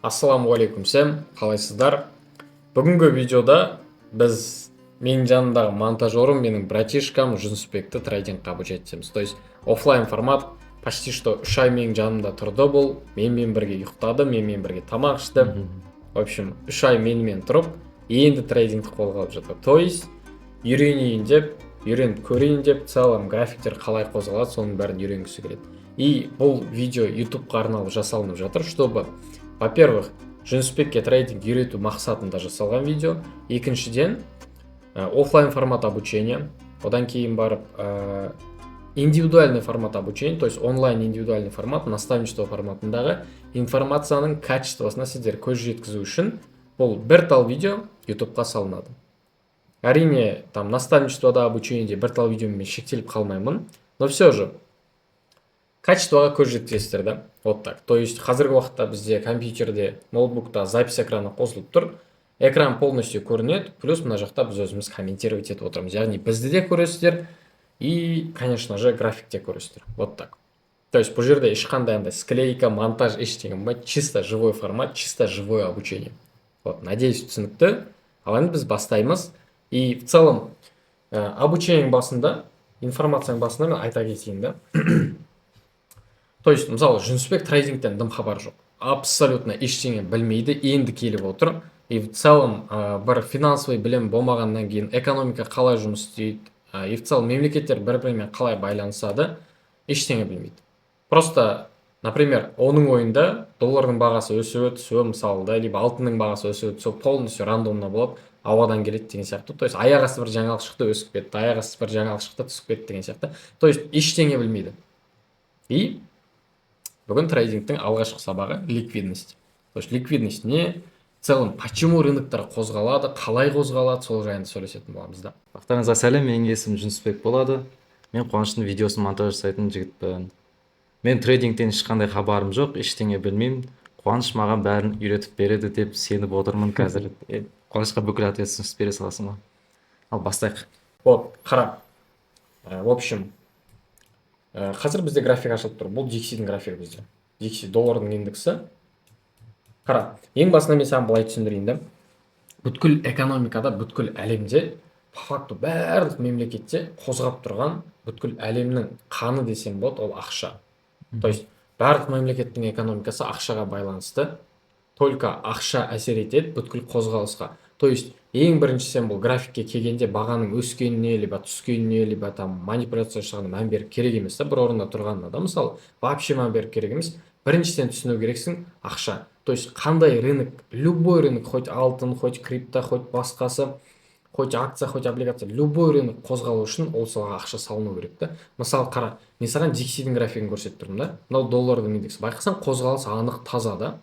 Ассаламуалейкум всем, қалайсыздар? Бүгінгі видеода біз менің жанымдағы монтажерім, менің братишкам Жүнісбекті трейдингқа обучать етеміз. То есть офлайн формат почти что 3 ай менің жанымда тұрды бұл. Менімен бірге ұйықтады, менімен бірге тамақ ішті. В общем, 3 ай менімен тұрып, енді трейдингті қолға алып жатыр. То есть үйренейін деп, үйреніп көрейін деп, целом графиктер қалай қозғалады, соның бәрін үйренгісі келеді. И бұл видео YouTube'қа арналып жасалынып жатыр, чтобы, во-первых, Жүнісбекке трейдинг үйрету мақсатында жасалған видео. Екіншіден, офлайн формат обучения. Одан кейін барып, индивидуальный формат обучения, то есть онлайн индивидуальный формат, наставничество форматындағы информацияның качествосына сіздер көз жеткізу үшін бұл бір тал видео YouTube'қа салынады. Әрине, там наставничествода обучениеде бір тал видеомен шектеліп қалмаймын, но все же качествоға көз жеткізесіздер да. Вот так. То есть қазіргі уақытта бізде компьютерде, ноутбукта запись экраны қосылып тұр. Экран полностью көрінеді, плюс мына жақта біз өзіміз комментировать етіп отырмыз. Яғни бізді де көресіздер и, конечно же, графикте көресіздер. Вот так. То есть бұл жерде ешқандай андай склейка, монтаж ештеңе болмайды. Чисто живой формат, чисто живое обучение. Вот, надеюсь, түсінікті. Ал енді біз бастаймыз. И в целом обучениенің басында, информацияның басында мен айта кетейін да. То есть, мысалы, Жүнісбек трейдингтен дым хабар жоқ. Абсолютно ештеңе білмейді, енді келіп отыр. И в целом, бір финансовый білім болмағаннан кейін экономика қалай жұмыс істейді, и в целом мемлекеттер бір-бірімен қалай байланысады, ештеңе білмейді. Просто, например, оның ойында доллардың бағасы өсіп түсуі, мысалы, да, либо алтынның бағасы өсіп түсуі полностью рандомно болады, ауадан келеді деген сияқты. То есть, аяқ асты бір жаңалық шықты, өсіп кетті, аяқ асты бір жаңалық шықты, түсіп кетті деген сияқты. То есть, ештеңе білмейді. И бүгін трейдингтің алғашқы сабағы ликвидность. То есть ликвидность не, в целом, почему рыноктар қозғалады, қалай қозғалады, сол жайында сөйлесетін боламыз да. Бақтарыңызға сәлем, менің есімім Жүнісбек болады. Мен Қуаныштың видеосын монтаж жасайтын жігітпін. Мен трейдингтен ешқандай хабарым жоқ, ештеңе білмеймін. Қуаныш маған бәрін үйретіп береді деп сеніп отырмын қазір. Қуанышқа бүкіл ответственность бере саласың ба? Ал бастайық. Вот, қара. В общем, қазір бізде график ашылып тұр. Бұл DXY-дің графигі бізде. DXY доллардың индексі. Қара, ең басында мен саған былай түсіндірейін да. Бүткіл экономикада, бүткіл әлемде, по факту барлық мемлекетте қозғап тұрған бүткіл әлемнің қаны десем болады, ол ақша. То есть барлық мемлекеттің экономикасы ақшаға байланысты. Только ақша әсер етеді бүткіл қозғалысқа. То есть ең біріншісен бұл графикке келгенде бағаның өскеніне, либо түскеніне, либо там манипуляция жасағанына мән беріп керек емес та, бір орында тұрғанына да, мысалы, вообще мән беріп керек емес. Біріншіден түсіну керексің ақша. То есть қандай рынок, любой рынок, хоть алтын, хоть крипто, хоть басқасы, хоть акция, хоть облигация, любой рынок қозғалу үшін ол салаға ақша салыну керек та. Мысалы, қара, мен саған DXY-дің графигін көрсетіп тұрмын да. Мынау доллардың индексі. Байқасаң, қозғалыс анық таза да.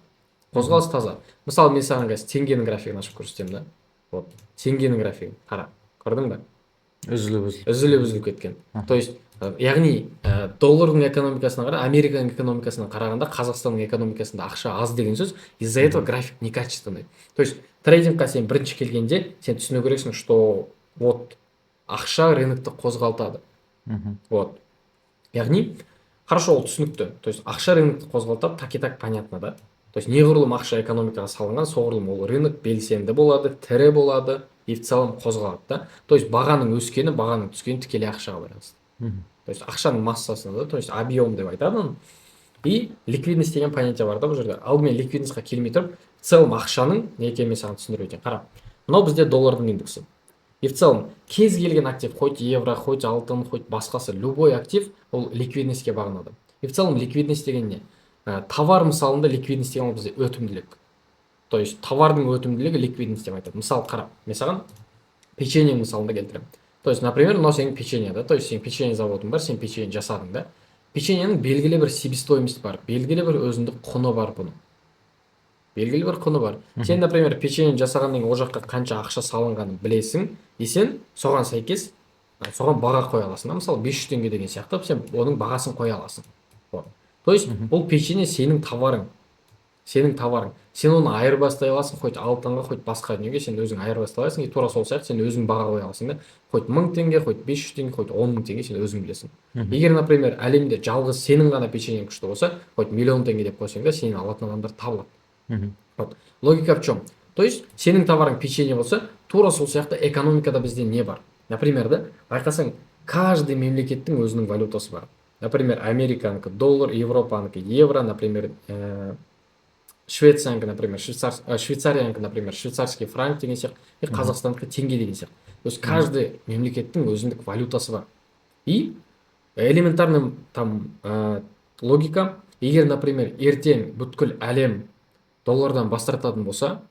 Қозғалыс таза. Мысалы, мен саған қазір теңгенің графигін ашып көрсетемін да. Вот, теңгенің графигін. Қара, көрдің бе? Үзіліп кеткен. То есть, яғни доллардың экономикасына қарағанда, Американың экономикасына қарағанда, Қазақстанның экономикасында ақша аз деген сөз. Из-за этого график некачественный. То есть, трейдингқа сен бірінші келгенде, сен түсіну керексің, что вот ақша рынокты қозғалтады. Вот. Яғни, хорошо, ол түсінікті. То есть, ақша рынокты қозғалтады, так и так понятно, да? То есть неғұрлым ақша экономикаға салынған, соғұрлым ол рынок белсенді болады, тірі болады и в целом қозғалады да. То есть бағаның өскені, бағаның түскені тікелей ақшаға байланысты. То есть ақшаның массасына да, то есть объем деп айтады. И ликвидность деген понятие бар да бұл жерде. Алдымен ликвидностьқа келмей тұрып, в целом ақшаның не екенін саған түсіндіріп өтейін. Қара. Мынау бізде доллардың индексі. И в целом кез келген актив, хоть евро, хоть алтын, хоть басқасы, любой актив ол ликвидностьке бағынады. И в целом ликвидность деген не? Товар мысалында ликвидность деген ол бізде өтімділік. То есть товардың өтімділігі ликвидность деп айтады. Мысалы, қара, мен саған печенье мысалында келтіремін. То есть, например, мынау сенің печенье да, то есть сен печенье заводың бар, сен печенье жасадың да. Печеньенің белгілі бір себестоимость бар, белгілі бір өзіндік құны бар бұның. Белгілі бір құны бар. Сен, например, печенье жасағаннан кейін ол жаққа қанша ақша салынғанын білесің, и сен соған сәйкес соған баға қоя аласың да. Мысалы, 500 теңге деген сияқты, сен оның бағасын қоя аласың. То есть, бұл печенье сенің товарың. Сенің товарың. Сен оны айырбастай аласың, хоть алтынға, хоть басқа дүниеге сен өзің айырбастай аласың, и тура сол сияқты сен өзің баға қоя аласың да. Хоть 1000 теңге, хоть 500 теңге, хоть 10 000 теңге сен өзің білесің. Егер, например, әлемде жалғыз сенің ғана печеньең күшті болса, хоть 1 000 000 теңге деп қойсаң да, сенен алатын адамдар табылады. Вот. Логика в чем? То есть сенің товарың печенье болса, тура сол сияқты экономикада бізде не бар? Например, да, байқасаң, каждый мемлекеттің өзінің валютасы бар. Например, Американікі доллар, Европанікі евро, например, Швециянікі, например, Швейцариянікі, например, швейцарский франк деген сияқты, и Қазақстаннікі теңге деген сияқты. То есть каждый мемлекеттің өзіндік валютасы бар. И элементарный там логика, егер, например, ертең бүткіл әлем доллардан бас тартатын болса,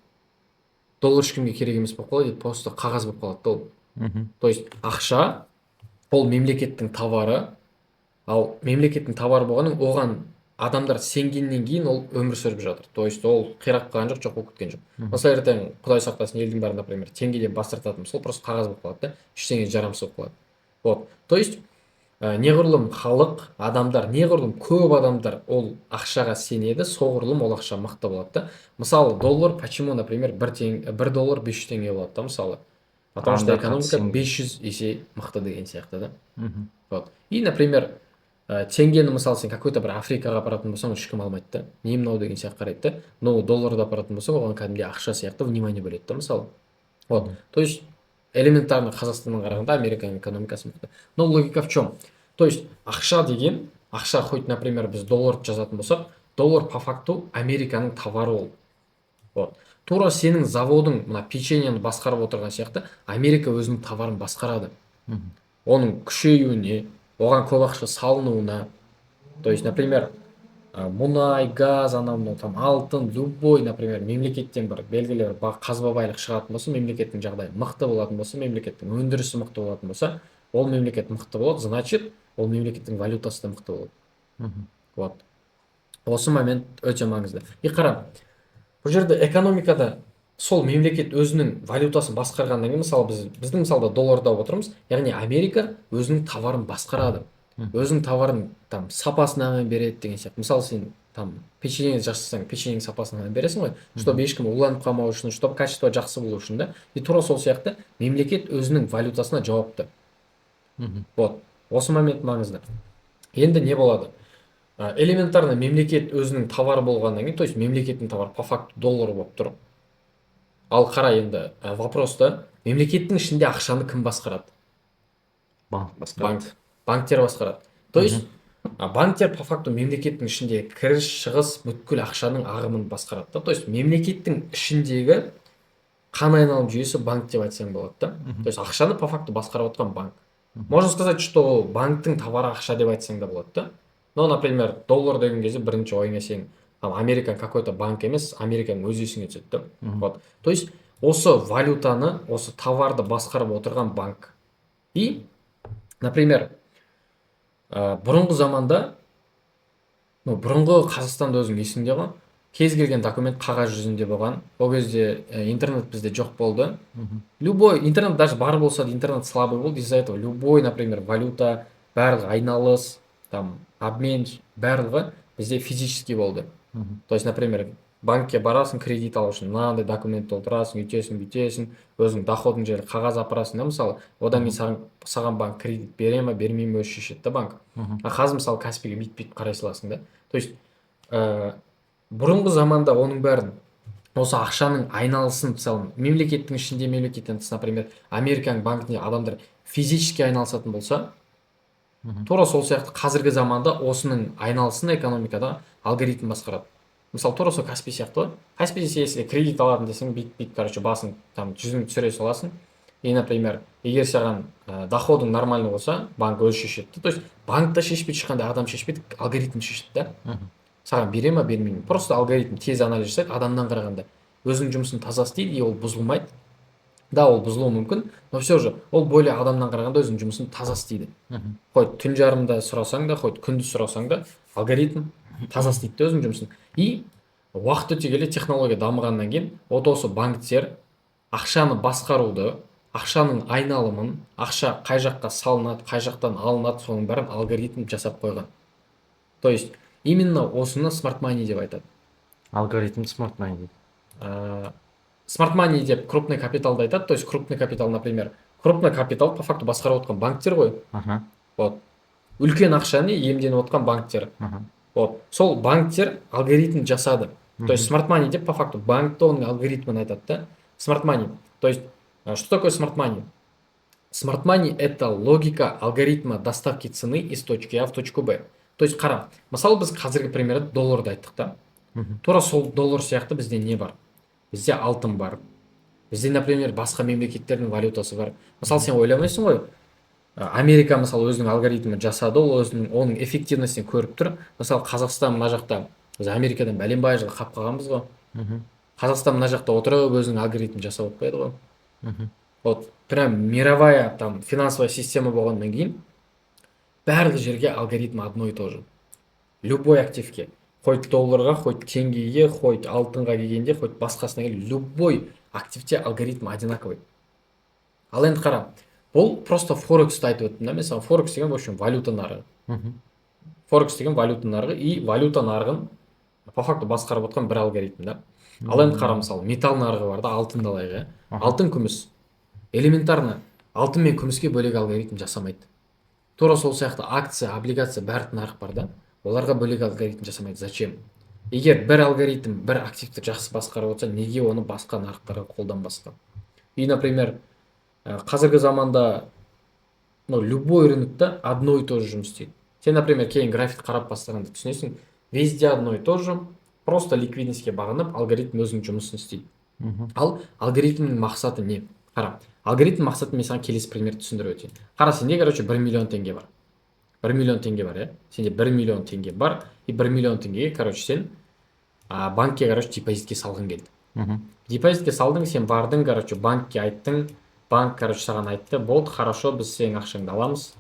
доллар ешкімге керек емес болып қалады, просто қағаз болып қалады да ол. То есть ақша ол мемлекеттің товары, ал мемлекеттің товары болғанын оған адамдар сенгеннен кейін ол өмір сүріп жатыр. То есть ол қирап қалған жоқ болып кеткен жоқ. Мысалы ертең құдай сақтасын елдің бәрі, например, теңгеден бас тартатын болса, ол просто қағаз болып қалады да, ештеңе жарамсыз болып қалады. Вот. То есть неғұрлым халық, адамдар, неғұрлым көп адамдар ол ақшаға сенеді, соғұрлым ол ақша мықты болады да. Мысалы доллар, почему, например, 1 доллар 500 теңге болады да, мысалы. Потому что экономика 500 есе мықты деген сияқты да. Вот. И, например, теңгені мысалы сен какой-то бір Африкаға апаратын болсаң, ешкім алмайды да. Не мынау деген сияқты қарайды да. Но долларды апаратын болсаң, оған кәдімгідей ақша сияқты внимание бөледі да, мысалы. Вот. То есть элементарно Қазақстаннан қарағанда Американың экономикасы мықты. Но логика в чем? То есть ақша деген, ақша хоть, например, біз долларды жазатын болсақ, доллар по факту Американың товары ол. Вот. Тура сенің заводың мына печеньені басқарып отырған сияқты Америка өзінің товарын басқарады. Оның күшеюіне, оған көп ақша салынуына. То есть, например, мұнай, газ, анау там алтын, любой, например, мемлекеттен бір белгілі бір қазба байлық шығатын болса, мемлекеттің жағдайы мықты болатын болса, мемлекеттің өндірісі мықты болатын болса, ол мемлекет мықты болады, значит, ол мемлекеттің валютасы да мықты болады. Вот. Осы момент өте маңызды. И қара, бұл жерде экономикада сол мемлекет өзінің валютасын басқарғаннан кейін, мысалы біздің мысалда долларда отырмыз, яғни Америка өзінің товарын басқарады. Өзінің товарын там сапасына мән береді деген сияқты. Мысалы сен там печенье жасасаң, печеньенің сапасына мән бересің ғой, чтобы ешкім уланып қалмау үшін, чтобы качество жақсы болу үшін да. И тура сол сияқты мемлекет өзінің валютасына жауапты. Вот. Осы момент маңызды. Енді не болады? Элементарно мемлекет өзінің товары болғаннан кейін, то есть мемлекеттің товары по факту доллар болып тұр. Ал қара енді вопроста, мемлекеттің ішінде ақшаны кім басқарады? Банктер басқарады. То есть банктер по факту мемлекеттің ішінде кіріс, шығыс, бүткіл ақшаның ағымын басқарады. То есть мемлекеттің ішіндегі қан айналым жүйесі банк деп айтсаң болады да. То есть ақшаны по факту басқарып отқан банк. Можно сказать, что банктың товары ақша деп айтсаң да болады да. Но, например, доллар деген кезде бірінші ойыңа сен Американ какой-то банк емес, Американың өз есіңе түседі да. Вот. То есть осы валютаны, осы товарды басқарып отырған банк. И, например, бұрынғы заманда, бұрынғы Қазақстанда өзің есіңде ғой, кез келген документ қағаз жүзінде болған. Ол кезде интернет бізде жоқ болды. Любой, интернет даже бар болса, интернет слабый болды. Из-за этого любой, например, валюта, барлығы айналыс, там, обмен, барлығы бізде физически болды. То есть, например, банкке барасың, кредит алу үшін мынандай документ толтырасың, үйтесің, өзің доходың жері қағаз апарасың да, мысалы, одан кейін саған банк кредит бере ме, бермей ме өзі шешеді да банк. Қазір мысалы Каспиге бүйтіп қарай саласың да. То есть бұрынғы заманда оның бәрін осы ақшаның айналысын, мысалы, мемлекеттің ішінде, мемлекеттен тыс, например, Американың банкінде адамдар физически айналысатын болса, тура сол сияқты қазіргі заманда осының айналысын экономикада алгоритм басқарады. Мысалы, тура сол Каспи сияқты ғой. Каспи если кредит алатын десең, бит, короче, басың там 100-ні түсіре саласың. И, например, егер саған доходың нормальный болса, банк өзі шешеді. То есть банкта шешпейді, ешқандай адам шешпейді, алгоритм шешеді да. Саған бере ме, бермей ме. Просто алгоритм тез анализ жасайды, адамнан қарағанда өзінің жұмысын таза істейді, и ол бұзылмайды. Да, ол бұзылуы мүмкін, но все же ол более адамнан қарағанда өзінің жұмысын таза істейді. Хоть түн жарымда сұрасаң да, хоть күндіз сұрасаң да, алгоритм таза істейді өзінің жұмысын. И уақыт өте келе технология дамығаннан кейін осы банктер ақшаны басқаруды, ақшаның айналымын, ақша қай жаққа салынады, қай жақтан алынады, соның бәрін алгоритм жасап қойған. То есть именно осыны smart money деп айтады. Алгоритм smart money дейді. Smart money деп крупный капиталды айтады. То есть крупный капитал, например, крупный капитал по факту басқарып отқан банктер ғой. Вот. Үлкен ақшаны иемденіп отқан банктер. Вот. Сол банктер алгоритм жасады. То есть smart money деп по факту банкта оның алгоритмін айтады да. Smart money. То есть, что такое smart money? Smart money – это логика алгоритма доставки цены из точки А в точку Б. То есть, қара, мысалы біз қазіргі примерде долларды айттық та. Тура сол доллар сияқты бізде не бар? Бізде алтын бар. Бізде, например, басқа мемлекеттердің валютасы бар. Мысалы, сен ойламайсың ғой, Америка мысалы өзінің алгоритмін жасады, ол оның эффективностін көріп тұр. Мысалы, Қазақстан мына жақта, біз Америкадан бәленбай жылы қап қалғанбыз ғой. Қазақстан мына жақта отырып өзінің алгоритмін жасап отпайды ғой. Вот прям мировая там финансовая система болғаннан кейін барлық жерге алгоритм одно и то же. Любой активке, хоть долларға, хоть теңгеге, хоть алтынға келгенде, хоть басқасына келгенде, любой активте алгоритм одинаковый. Ал енді қара, бұл просто форексті айтып өттім да, мен саған форекс деген в общем валюта нарығы. Форекс деген валюта нарығы, и валюта нарығын по факту басқарып отқан бір алгоритм да. Ал енді қара, мысалы металл нарығы бар да, алтын алайық, иә. Алтын, күміс. Элементарно алтын мен күміске бөлек алгоритм жасамайды. Тура сол сияқты акция, облигация бәрі нарық бар да. Оларға бөлек алгоритм жасамайды. Зачем? Егер бір алгоритм бір активті жақсы басқарып отса, неге оны басқа нарықтарға қолданбасқа? И, например, қазіргі заманда любой рынокта одно и то же жұмыс істейді. Сен, например, кейін график қарап бастағанда түсінесің, везде одно и то же, просто ликвидностьке бағынып, алгоритм өзінің жұмысын істейді. Ал алгоритмнің мақсаты не? Қара, алгоритм мақсатын мен саған келесі пример түсіндіріп өтейін. Қара, сенде, короче, 1 миллион теңге бар. 1 миллион теңге бар, иә? Сенде 1 миллион теңге бар, и 1 миллион теңгеге, короче, сен банкке, короче, депозитке салғың келді. Депозитке салдың, сен бардың, короче, банкке айттың, банк, короче, саған айтты, болды, хорошо, біз сенің ақшаңды аламыз.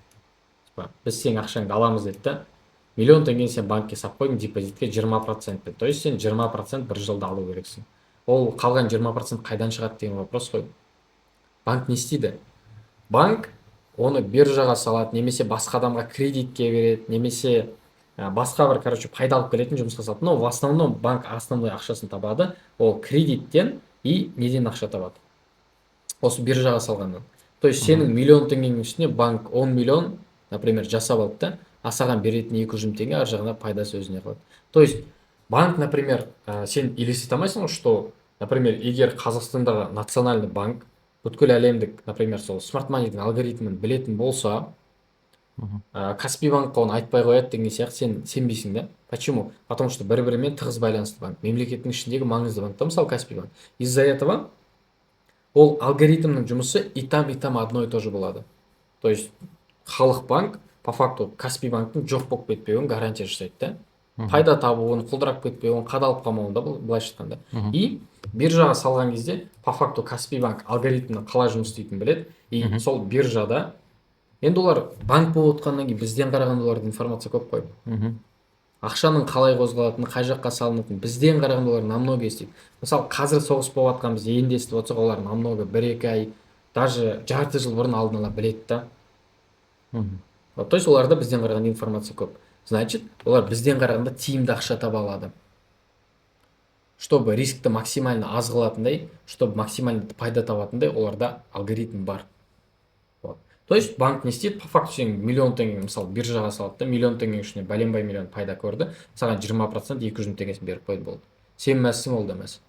Біз сенің ақшаңды аламыз деді. Миллион теңгені сен банкке сап қойдың, депозитке 20%. То есть сен 20% бір жылда алу керексің. Ол қалған 20% қайдан шығады деген вопрос қой. Банк не істейді? Банк оны биржаға салады, немесе басқа адамға кредитке береді, немесе басқа бір, короче, пайда алып келетін жұмысқа салады. Но в основном банк основной ақшасын табады, ол кредиттен и неден ақша табады? Осы биржаға салғаннан. То есть сенің миллион теңгенің үстіне банк 10 миллион, например, жасап алды да, саған беретін 200 теңге ар жағына пайдасы өзіне қалады. То есть банк, например, сен елестете алмайсың, что, например, егер Қазақстандағы национальный банк бүткіл әлемдік, например, сол смарт манийдің алгоритмін білетін болса, Каспий банкқа оны айтпай қояды деген сияқты сен сенбейсің да. Почему? Потому что бір-бірімен тығыз байланысты банк. Мемлекеттің ішіндегі маңызды банк. Мысалы, Каспий банк. Из-за этого ол алгоритмнің жұмысы и там одно и то же болады. То есть халық банк по факту Каспий банктың жоқ болып кетпеуін гарантия жасайды да. Пайда табуын, құлдырап кетпеуін, қадалып қалмауын да, былайша айтқанда. И биржаға салған кезде по факту Каспий банк алгоритмнің қалай жұмыс істейтінін біледі. И сол биржада енді олар банк болып отқаннан кейін бізден қарағанда оларда информация көп қой. Ақшаның қалай қозғалатыны, қай жаққа салынатыны бізден қарағанда олар намного естиді. Мысалы, қазір соғыс болып жатқан біз енді естіп отырсақ, олар намного 1-2 ай, даже жарты жыл бұрын алдын ала біледі да. То есть оларда бізден қарағанда информация көп. Значит, олар бізден қарағанда тиімді ақша таба алады. Чтобы рискті максимально аз қылатындай, чтобы максимально пайда табатындай, оларда алгоритм бар. То есть банк не істейді, по факту сен миллион теңге, мысалы, биржаға салады да, миллион теңге ішіне бәленбай миллион пайда көрді, саған 20% 200 теңгесін беріп қойды, болды. Сен мәсің, ол да мәс.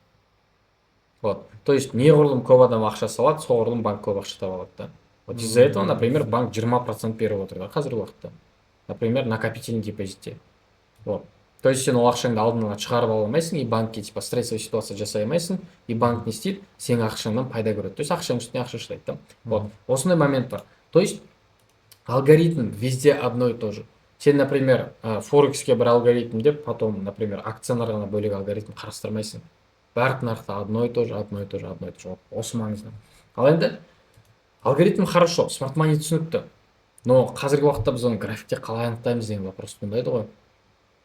Вот. То есть неғұрлым көп адам ақша салады, соғұрлым банк көп ақша таба алады да. Вот из-за этого, например, банк 20% беріп отыр да қазіргі уақытта. Например, накопительный депозитте. Вот. То есть сен ол ақшаңды алдын ала шығарып ала алмайсың, и банкке типа стрессовый ситуация жасай алмайсың, и банк не істейді, сенің ақшаңнан пайда көреді. То есть ақшаң үстіне ақша шығайды да. Вот. Осындай момент бар. То есть алгоритм везде одно и то же. Сен, например, форекске бір алгоритм деп, потом, например, акция нарығына бөлек алгоритм қарастырмайсың. Барлық нарықта одно и то же, одно и то же, одно и то же. Осы маңызды. Ал енді алгоритм хорошо, смарт мани түсінікті. Но қазіргі уақытта біз оны графикте қалай анықтаймыз деген вопрос туындайды ғой.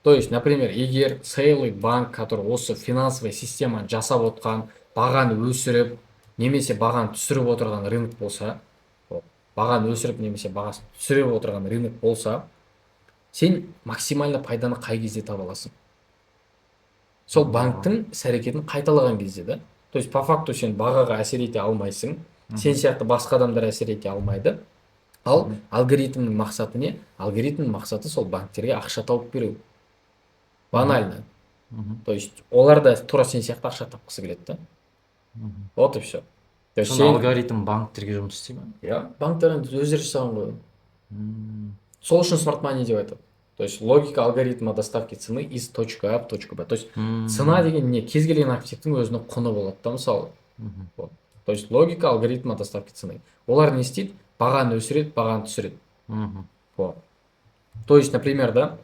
То есть, например, егер целый банк, который осы финансовый системаны жасап отқан, бағаны өсіріп, немесе бағаны түсіріп отырған рынок болса, бағаны өсіріп немесе бағасын түсіріп отырған рынок болса, сен максимально пайданы қай кезде таба аласың? Сол банктың іс-әрекетін қайталаған кезде да. То есть по факту сен бағаға әсер ете алмайсың, сен сияқты басқа адамдар әсер ете алмайды. Ал алгоритмнің мақсаты не? Алгоритмнің мақсаты сол банктерге ақша тауып беру. Банально. То есть олар да тура сен сияқты ақша тапқысы келеді да. Вот и все. То есть сонда алгоритм банктерге жұмыс істей ма? иә, банктер енді өздері жасаған ғой. Мм. Сол үшін smart money деп айтады. То есть логика алгоритма доставки цены из точки А в точку Б. То есть цена деген не, кез келген активтің өзінің құны болады да, мысалы. Вот. То есть логика алгоритма доставки цены. Олар не істейді? Бағаны өсіреді, бағаны түсіреді. Вот. То есть, например, да,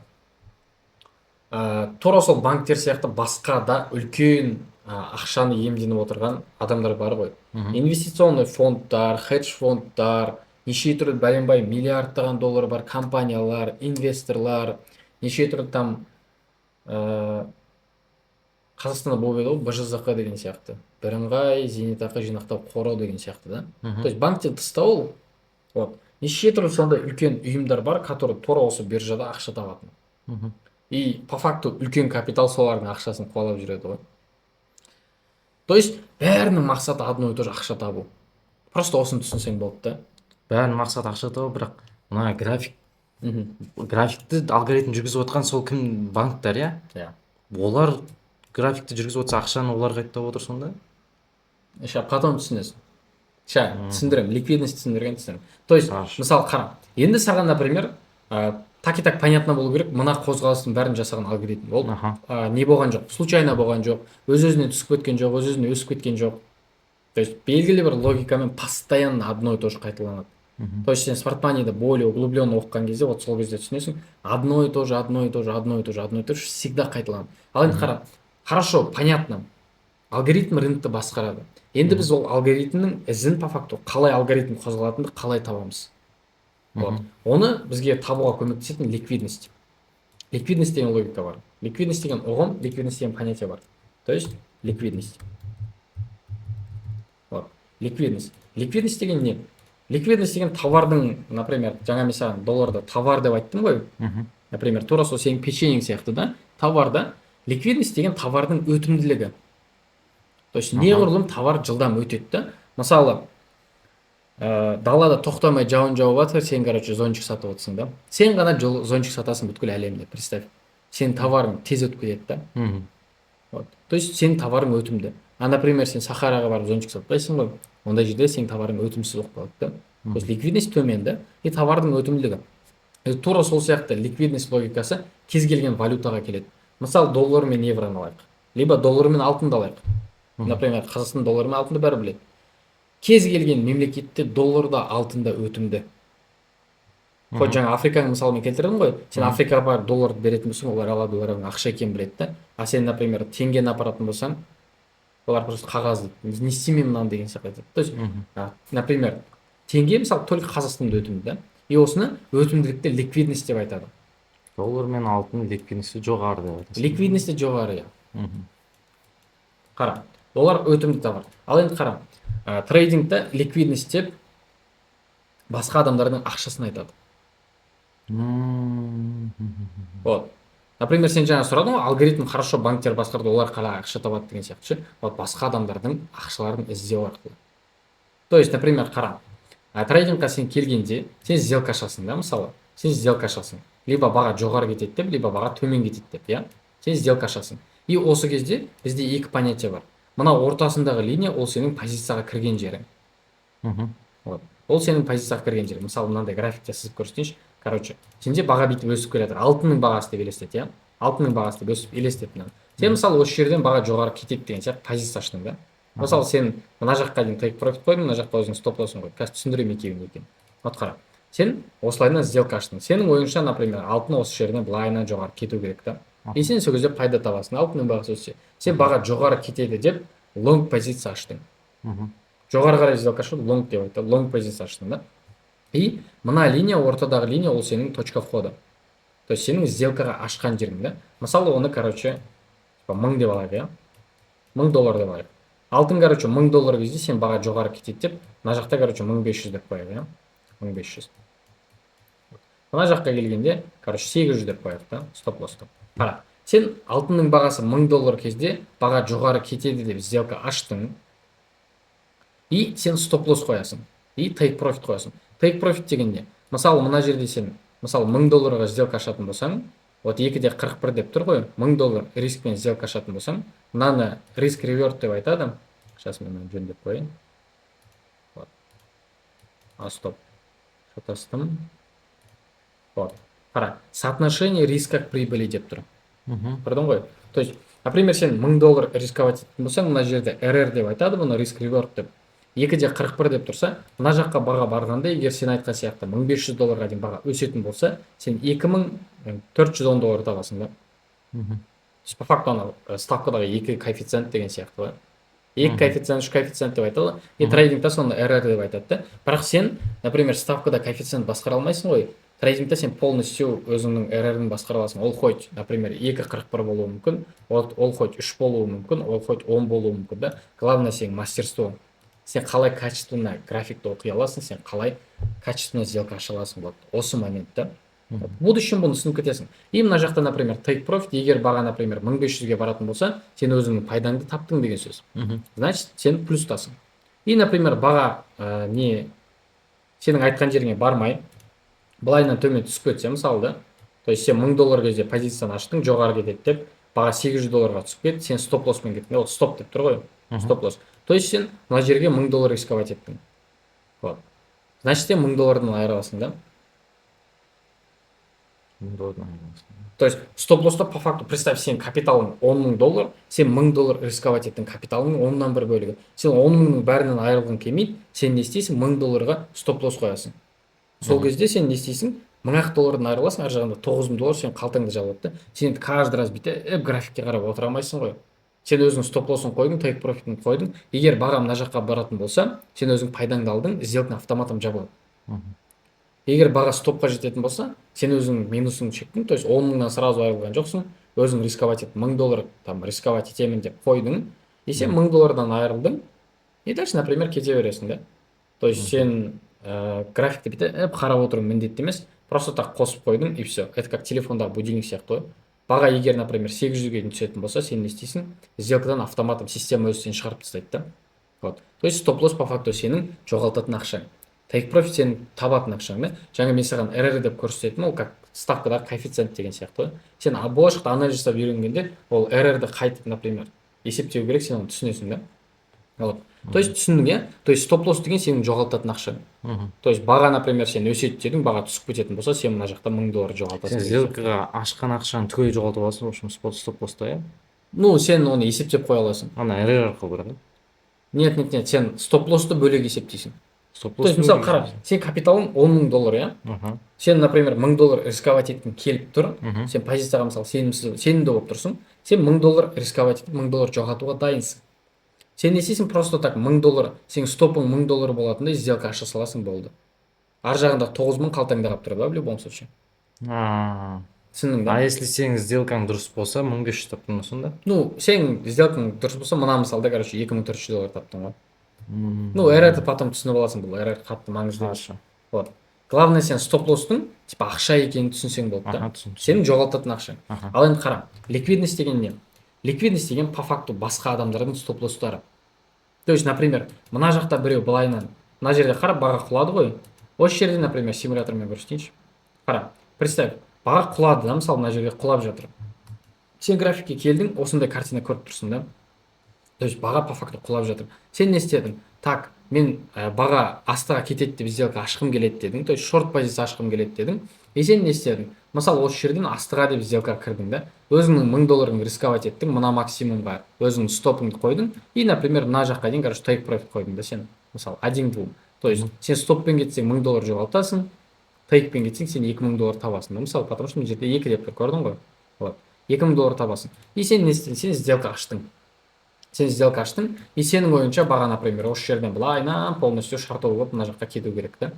тура сол банктер сияқты басқа да үлкен ақшаны иемденіп отырған адамдар бар ғой. Инвестиционный фондтар, хедж фондтар, неше түрлі бәленбай миллиардтаған доллары бар компаниялар, инвесторлар, неше түрлі там Қазақстанда болып еді ғой БЖЗқ деген сияқты, бірыңғай зейнетақы жинақтау қоры деген сияқты да. То есть банктен тыста ол, вот, неше түрлі сондай үлкен ұйымдар бар, которые тура осы биржада ақша табатын. И по факту үлкен капитал солардың ақшасын қуалап жүреді ғой. То есть бәрінің мақсаты одно и то же ақша табу. Просто осыны түсінсең болды да. Бәрінің мақсаты ақша табу, бірақ мына графикті алгоритм жүргізіп отқан сол кім? Банктар, иә? Иә. Олар графикті жүргізіп отса, ақшаны олар қайтып отыр сонда? Ща потом түсінесің. Ща түсіндірем, ликвидность түсіндірем. То есть, мысалы қара, енді саған, например, так и так понятно болу керек, мына қозғалыстың бәрін жасаған алгоритм. Ол не болған жоқ, случайно болған жоқ, өз-өзіне түсіп кеткен жоқ, өз-өзіне өсіп кеткен жоқ. То есть белгілі бір логикамен постоянно одно и то же қайталанады. То есть сен smart money'ді более углубленно оқыған кезде, вот сол кезде түсінесің, одно и то же всегда қайталанады. Ал енді қара, хорошо, понятно, алгоритм рынокты басқарады. Енді біз ол алгоритмнің ізін по факту қалай алгоритм қозғалатынды қалай табамыз. Вот. Оны бізге табуға көмектесетін ликвидность. Ликвидность деген логика бар. Ликвидность деген ұғым, ликвидность деген понятие бар. То есть ликвидность. Вот. Ликвидность. Ликвидность деген не? Ликвидность деген товардың, например, жаңа мен саған долларда товар деп айттым ғой. Например, тура сол сенің печеньең сияқты да, товарда ликвидность деген товардың өтімділігі. То есть неғұрлым товар жылдам өтеді да. Мысалы, далада тоқтамай жауын жауып жатыр, сен, короче, зонтик сатып отырсың да. Сен ғана зонтик сатасың бүткіл әлемде, представь. Сен товарың тез өтіп кетеді да. Вот. То есть сенің товарың өтімді. Например, сен Сахараға барып зонтик сатпайсың ғой, ондай жерде сенің товарың өтімсіз болып қалады да. То есть ликвидность төмен да, и товардың өтімділігі. Тура сол сияқты ликвидность логикасы кез келген валютаға келеді. Мысалы, доллар мен евроны алайық, либо доллар мен алтынды алайық. Например, Қазақстан доллары мен алтынды бәрі біледі. Кез келген мемлекетте долларда алтында өтімді. Хоть жаңа Африканың мысалымен келтірдім ғой, сен Африкаға барып долларды беретін болсаң, олар алады, олар ақша екенін біледі да. А сен, например, теңгені апаратын болсаң, олар просто қағаз дейді, не істеймін мынаны деген сияқты айтады. То есть, например, теңге мысалы только Қазақстанда өтімді да. И осыны өтімділікті ликвидность деп айтады. Доллар мен алтын ликвидності жоғары деп айтады. Ликвидності жоғары, иә. Қара, олар өтімді товар. Ал енді қара, трейдингте ликвидность деп басқа адамдардың ақшасын айтады. Вот. Например, сен жаңа сұрадың ғой, алгоритм хорошо банктер басқарды, олар қалай ақша табады деген сияқты. Вот басқа адамдардың ақшаларын іздеу арқылы. То есть, например, қара, трейдингқа сен келгенде, сен сделка ашасың да, мысалы. Сен сделка ашасың. Либо баға жоғары кетеді деп, либо баға төмен кетеді деп, иә? Сен сделка ашасың. И осы кезде бізде екі понятие бар. Мына ортасындағы линия ол сенің позицияға кірген жерің. Вот. Ол сенің позицияға кірген жерің. Мысалы, мынандай графикте сызып көрсетейінші. Короче, сенде баға бүйтіп өсіп келе жатыр. Алтынның бағасы деп елестет, иә? Алтынның бағасы деп өсіп елестет мынаны. Сен мысалы осы жерден баға жоғары кетеді деген сияқты позиция аштың да. Мысалы, сен мына жаққа дейін take profit қойдың, мына жаққа өзің стоп лоссың қойдың. Қазір түсіндірем екеуін екен. Вот қара. Сен осылайынан сделка аштың. Сенің ойыңша, например, алтын осы жерден былайынан жоғары кету керек та. И сен сол кезде пайда табасың. Алтынның бағасы өссе, сен баға жоғары кетеді деп long позиция аштың. Жоғары қарай сделка ашу long деп айтады. Long позиция аштың да. И мына линия, ортадағы линия, ол сенің точка входа. То есть сенің сделкаға ашқан жерің да. Мысалы, оны, короче, 1000 деп алайық, иә? $1000 деп алайық. Алтын, короче, $1000 кезде сен баға жоғары кетеді деп, мына жақта, короче, 1500 деп қояйық, иә? 1500. Мына жаққа келгенде, короче, 800 деп қояйық та, стоп лосс. Қара, сен алтынның бағасы $1000 кезде баға жоғары кетеді деп сделка аштың. И сен стоп лосс қоясың. И take profit қоясың. Take profit деген не? Мысалы, мына жерде сен, мысалы, $1000 сделка ашатын болсаң, вот 2,41 деп тұр ғой, $1000 рискпен сделка ашатын болсаң, мынаны риск реверт деп айтады. Сейчас мен мынаны жөндеп қояйын. Вот. Стоп. Шатастым. Вот. Қара, соотношение риска к прибыли деп тұр. Көрдің ғой? То есть, например, сен $1000 рисковать еттің болсаң, мына жерде RR деп айтады, бұны риск реверт деп. 2,41 деп тұрса, мына жаққа баға барғанда, егер сен айтқан сияқты $1500 дейін баға өсетін болса, сен $2410 табасың да. По факту ана ставкадағы 2 коэффициент деген сияқты ғой. 2 коэффициент, 3 коэффициент деп айтады. И трейдингта соны RR деп айтады да. Бірақ сен, например, ставкада коэффициент басқара алмайсың ғой. Трейдингта сен полностью өзіңнің RR-ін басқара аласың. Ол хоть, например, 2,41 болуы мүмкін, ол хоть 3 болуы мүмкін, ол хоть 10 болуы мүмкін да. Главное сен мастерство. Сен қалай качественно графикті оқи аласың, сен қалай качественно сделка аша аласың болады. Осы моментта. В будущем бұны түсініп кетесің. И мына жақта, например, take profit, егер баға, например, 1500-ге баратын болса, сен өзіңнің пайдаңды таптың деген сөз. Значит, сен плюстасың. И, например, баға сенің айтқан жеріңе бармай, былайынан төмен түсіп кетсе, мысалы да, то есть сен $1000 кезде позицияны аштың, жоғары кетеді деп, баға $800-ға түсіп кетті, сен стоп-лосспен кеттің. Вот стоп деп тұр ғой, стоп-лосс. То есть сен мына жерге $1000 рисковать еттің. Вот. Значит, сен $1000-дан айырыласың да. То есть стоп-лосста по факту, представь, сен капиталың $10,000, сен $1000 рисковать еттің, капиталыңның 10-нан 1 бөлігі. Сен 10,000-нің бәрінен айырылғың келмейді, сен не істейсің, $1000-ға стоп-лосс қоясың. Сол кезде сен не істейсің, $1000-дан айырыласың, ар жағында $9,000 сен қалтаңды жабылады да. Сен каждый раз бүйтіп графикке қарап отыра алмайсың ғой. Сен өзің стоп-лоссын қойдың, take profit'ін қойдың. Егер баға мына жаққа баратын болса, сен өзің пайдаңды алдың, сделкаң автоматом жабылады. Егер баға стопқа жететін болса, сен өзің минусың шектің, то есть 10,000-нан сразу айырылған жоқсың, өзің рисковать ет, $1000 там рисковать етемін деп қойдың, и сен $1000-дан айырылдың, и дальше, например, кете бересің да. То есть сен графикті бүйтіп қарап отыру міндетті емес, просто так қосып қойдың, и все. Это как телефондағы будильник сияқты ғой. Баға егер, например, 800-ге түсетін болса, сен не істейсің, сделкадан автоматом система өзі сені шығарып тастайды да. Вот. То есть стоп-лосс по факту сенің жоғалтатын ақшаң. Take profit сен табатын ақшаң да. Жаңа мен саған RR деп көрсететін, ол как ставкадағы коэффициент деген сияқты ғой. Сен болашақта анализ жасап үйренгенде, ол RR-ді қайтып, например, есептеу керек, сен оны түсінесің да. Вот. То есть түсіндің, иә? То есть стоп-лосс деген сенің жоғалтатын ақшаң. То есть баға, например, сен өседі дедің, баға түсіп кететін болса, сен мына жақта $1000 жоғалтасың. Сен сделкаға ашқан ақшаны түгел жоғалтып аласың, в общем, стоп-лосста, иә? Ну, сен оны есептеп қоя аласың. Ана RR арқылы барады. Нет, сен стоп-лоссты бөлек есептейсің. То есть, мысалы, қара, сен капиталың $10,000, иә? Сен, например, $1000 рисковать еттің келіп тұр, сен позицияға, мысалы, сенімді болып тұрсың, сен $1000 рисковать етіп, $1000 жоғалтуға дайынсың. Сен не істейсің, просто так $1000, сен стопың $1000 болатындай сделка аша саласың, болды. Ар жағында 9000 қалтаңда қалып тұр да, в любом случае. Түсіндің да? А если сенің сделкаң дұрыс болса, 1500 таптың сонда? Ну, сенің сделкаң дұрыс болса, мына мысалда, короче, $2400 таптың ғой. Ну, RR-ді потом түсініп аласың, бұл RR қатты маңызды. Вот. Главное, сен стоп-лосстың, типа, ақша екенін түсінсең болды да. Сенің жоғалтатын ақшаң. Ал енді қара, ликвидность деген не? Ликвидность деген по факту басқа адамдардың стоп-лосстары. То есть, например, мына жақта біреу былайынан, мына жерде қара, баға құлады ғой. Осы жерде, например, симулятормен көрсетейінші. Қара, представь, баға құлады да, мысалы, мына жерде құлап жатыр. Сен графикке келдің, осындай картина көріп тұрсың да. То есть, баға по факту құлап жатыр. Сен не істедің? Так, мен баға астыға кетеді деп сделка ашқым келеді дедің, то есть шорт позиция ашқым келеді дедің. И сен не істедің? Мысалы, осы жерден астыға деп сделка кірдің да. Өзіңнің $1000 рисковать еттің, мына максимумға өзіңнің стопыңды қойдың, и, например, мына жаққа дейін, короче, take profit қойдың да сен. Мысалы, 1-2. То есть сен стоппен кетсең $1000 жоғалтасың, тейкпен кетсең сен $2000 табасың да. Мысалы, потому что мына жерде 2 деп тұр, көрдің ғой? Вот. $2000 табасың. И сен не істедің? Сен сделка аштың. Сен сделка аштың, и сенің ойынша баға, например, осы жерден былайынан полностью шартовый болып мына жаққа кету керек та.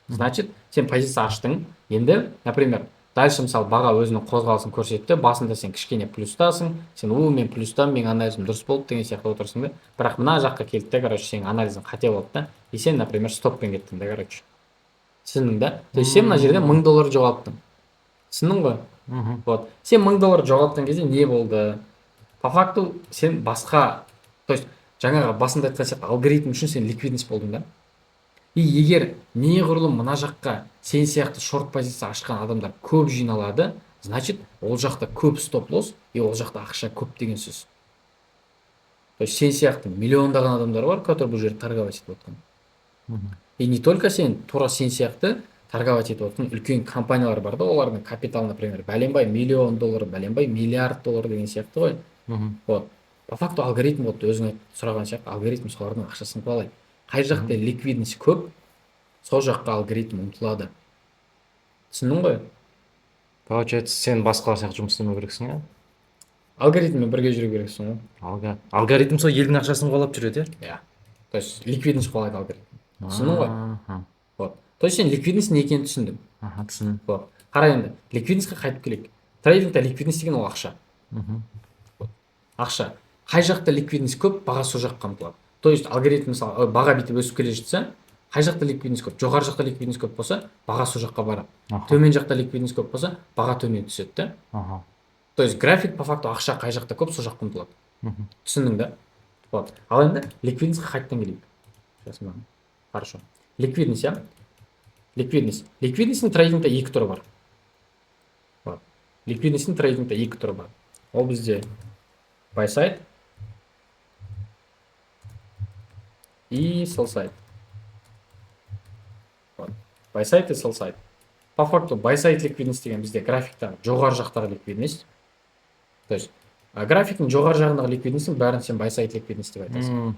Значит, сен позиция аштың. Енді, например, дальше мысалы баға өзінің қозғалысын көрсетті, басында сен кішкене плюстасың, сен мен плюстан, мен анализім дұрыс болды деген сияқты отырсың да. Бірақ мына жаққа келді де, короче, сенің анализің қате болды да. И сен, например, стоппен кеттің да, короче. Түсіндің да? То есть сен мына жерде $1000 жоғалттың. Түсіндің ғой? Вот. Сен $1000 жоғалтқан кезде не болды? По факту сен басқа, то есть жаңағы басында айтқан сияқты алгоритм үшін сен ликвидность болдың да. И егер неғұрлым мына жаққа сен сияқты шорт позиция ашқан адамдар көп жиналады, значит ол жақта көп стоп лосс и ол жақта ақша көп деген сөз. То есть сен сияқты миллиондаған адамдар бар, которые бұл жерде торговать етіп отқан. И не только сен, тура сен сияқты торговать етіп отқан үлкен компаниялар бар да, олардың капиталы, например, бәленбай миллион доллар, бәленбай миллиард доллар деген сияқты ғой. Вот. По факту алгоритм, вот өзің сұраған сияқты, алгоритм солардың ақшасын қуалайды. Қай жақта ликвидность көп, сол жаққа алгоритм ұмтылады. Түсіндің ғой? Получается, сен басқалар сияқты жұмыс істемеу керексің, иә? Алгоритммен бірге жүру керексің ғой. Алгоритм сол елдің ақшасын қуалап жүреді, иә? То есть ликвидность қуалайды алгоритм. Түсіндің ғой? Вот. То есть сен ликвидность не екенін түсіндің. Түсіндім. Вот. Қара енді, ликвидностьқа қайтып келейік. Трейдингте ликвидность деген ол ақша. Ақша. Қай жақта ликвидность көп, баға сол жаққа ұмтылады. То есть алгоритм мысалы баға бүйтіп өсіп келе жатса, қай жақта ликвидность көп, жоғары жақта ликвидность көп болса, баға сол жаққа барады. Төмен жақта ликвидность көп болса, баға төмен түседі да. То есть график по факту ақша қай жақта көп, сол жаққа ұмтылады. Түсіндің да? Вот. Ал енді ликвидностьқа қайтадан келейік. Сейчас хорошо. Ликвидность, иә? Ликвидность. Ликвидностьтің трейдингте екі түрі бар. Вот. Ликвидностьтің трейдингте екі түрі бар. Ол бізде buy side и sell side. Вот. Buy side и sell side. По факту buy side ликвидность деген бізде графикта жоғары жақтағы ликвидность. То есть графиктің жоғары жағындағы ликвидностьтің бәрін сен buy side ликвидность деп айтасың.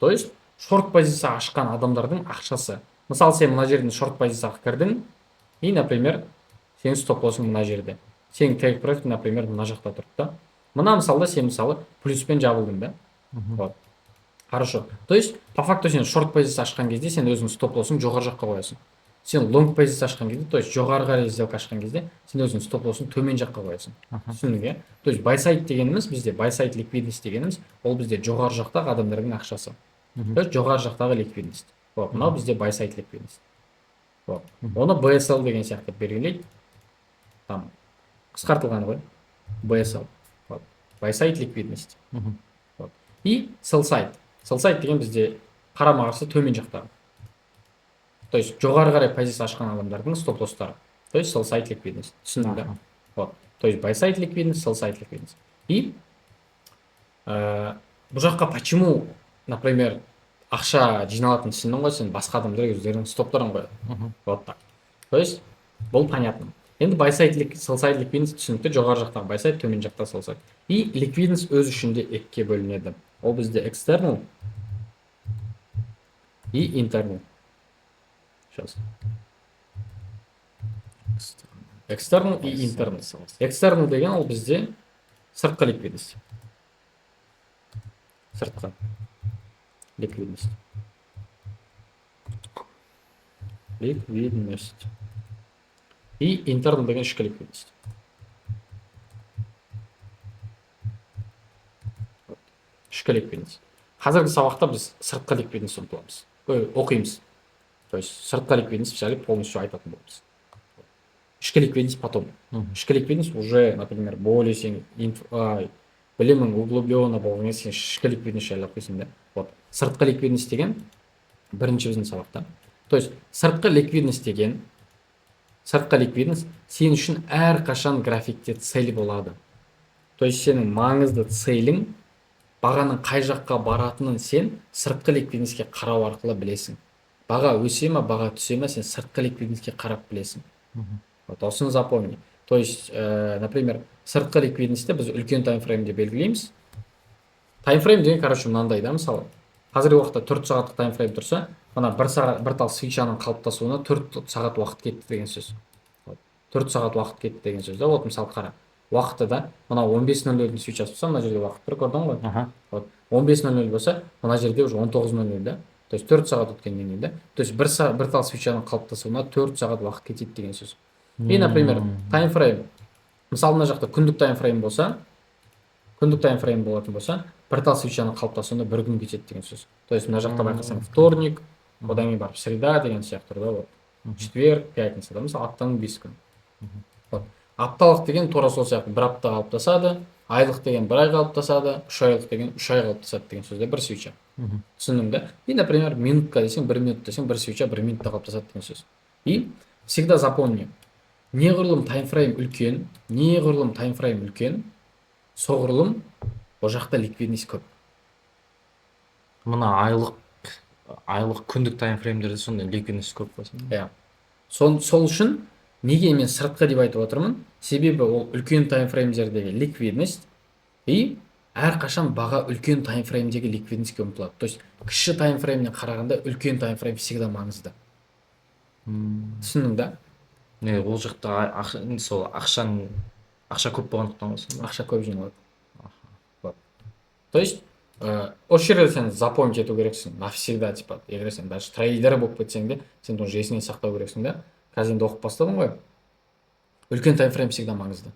То есть шорт позиция ашқан адамдардың ақшасы. Мысалы сен мына жерден шорт позицияға кірдің и, например, сен стоп лоссың мына жерде. Сен take profit, например, мына жақта тұрды да. Мына мысалда сен мысалы плюспен жабылдың да. Вот. Хорошо. То есть по факту сен шорт позиция ашқан кезде сен өзің стоп лоссың жоғары жаққа қоясың. Сен лонг позиция ашқан кезде, то есть жоғары қарай сделка ашқан кезде сен өзің стоп лоссың төмен жаққа қоясың. Түсіндің, иә? То есть buy side дегеніміз бізде buy side ликвидность дегеніміз ол бізде жоғары жақтағы адамдардың ақшасы. То есть жоғары жақтағы ликвидность. Вот. Мынау бізде buy side ликвидность. Вот. Оны BSL деген сияқты белгілейді. Там қысқартылған ғой. BSL. Вот. Buy side ликвидность. Вот. И sell side. Sell side деген бізде қарама қарсы төмен жақтағы. То есть жоғары қарай позиция ашқан адамдардың стоп лосстары. То есть sell side ликвидность. Түсіндің да? Вот. То есть buy side ликвидность, sell side ликвидность. И бұл жаққа почему, например, ақша жиналатын түсіндің ғой, сен басқа адамдар өздерінің стоптарын қояды. Вот так. То есть бұл понятно. Енді buy side, sell side ликвидность түсінікті, жоғары жақтағы buy side, төмен жақта sell side. И ликвидность өз ішінде екіге бөлінеді. Ол бізде external и internal. Сейчас. External и internal. External деген ол бізде сыртқы ликвидность. Сыртқы ликвидность. Ликвидность. И internal деген ішкі ликвидность. Ішкі ликвидность. Қазіргі сабақта біз сыртқы ликвидность ұмтыламыз. Оқимыз. То есть сыртқы ликвидность взяли полностью айтатын боламыз. Ішкі ликвидность потом. Ішкі ликвидность уже, например, более сен білімің углубленно болған сен ішкі ликвидность жайлы оқисың да. Вот. Сыртқы ликвидность деген бірінші біздің сабақта. То есть сыртқы ликвидность деген сен үшін әрқашан графикте цель болады. То есть сенің маңызды целің бағаның қай жаққа баратынын сен сыртқы ликвидностьке қарау арқылы білесің. Баға өсе ма, баға түсе ма, сен сыртқы ликвидностьке қарап білесің. Вот осыны запомни. То есть, например, сыртқы ликвидностьті біз үлкен таймфреймде белгілейміз. Таймфрейм деген, короче, мынандай да, мысалы. Қазіргі уақытта 4 сағаттық таймфрейм тұрса, мына бір тал свечаның қалыптасуына 4 сағат уақыт кетті деген сөз. 4 сағат уақыт кетті деген сөз да. Вот мысалы қара. Уақыты да мына 15:00 свечасы болса, мына жерде уақыт тұр, көрдің ғой? Вот 15:00 болса, мына жерде уже 19:00 да. То есть 4 сағат өткеннен кейін да. То есть бір тал свечаның қалыптасуына 4 сағат уақыт кетеді деген сөз. И, например, таймфрейм. Мысалы мына жақта күндік таймфрейм болса, болатын болса, бір тал свечаның қалыптасуына 1 күн кетеді деген сөз. То есть мына жақта байқасаң вторник, одан кейін барып среда деген сияқты да, вот. Четверг, пятница да, мысалы аптаның 5 күн. Вот. Апталық деген тура сол сияқты бір апта қалыптасады, айлық деген бір ай қалыптасады, 3 айлық деген 3 ай қалыптасады деген сөз да, бір свеча. Түсіндің да? И, например, минутка десең, 1 минут десең, бір свеча 1 минутта қалыптасады деген сөз. И всегда запомни, неғұрлым таймфрейм үлкен, неғұрлым таймфрейм үлкен, соғұрлым ол жақта ликвидность көп. Мына айлық күндік таймфреймдерде сондай ликвидность көп болсын. Иә. Сол үшін неге мен сыртқы деп айтып отырмын? Себебі ол үлкен таймфреймдердегі ликвидность и әрқашан баға үлкен таймфреймдегі ликвидностьке ұмтылады. То есть кіші таймфреймнен қарағанда үлкен таймфрейм всегда маңызды. Түсіндің да? Не, ол жақта сол ақша көп болғандықтан болсын. Ақша көп жиналады. То есть осы жерде сен запомнить ету керексің навсегда, типа, егер сен даже трейдер болып кетсең де, сен тоже есіңе сақтау керексің да. Қазір енді оқып бастадың ғой. Үлкен таймфрейм всегда маңызды.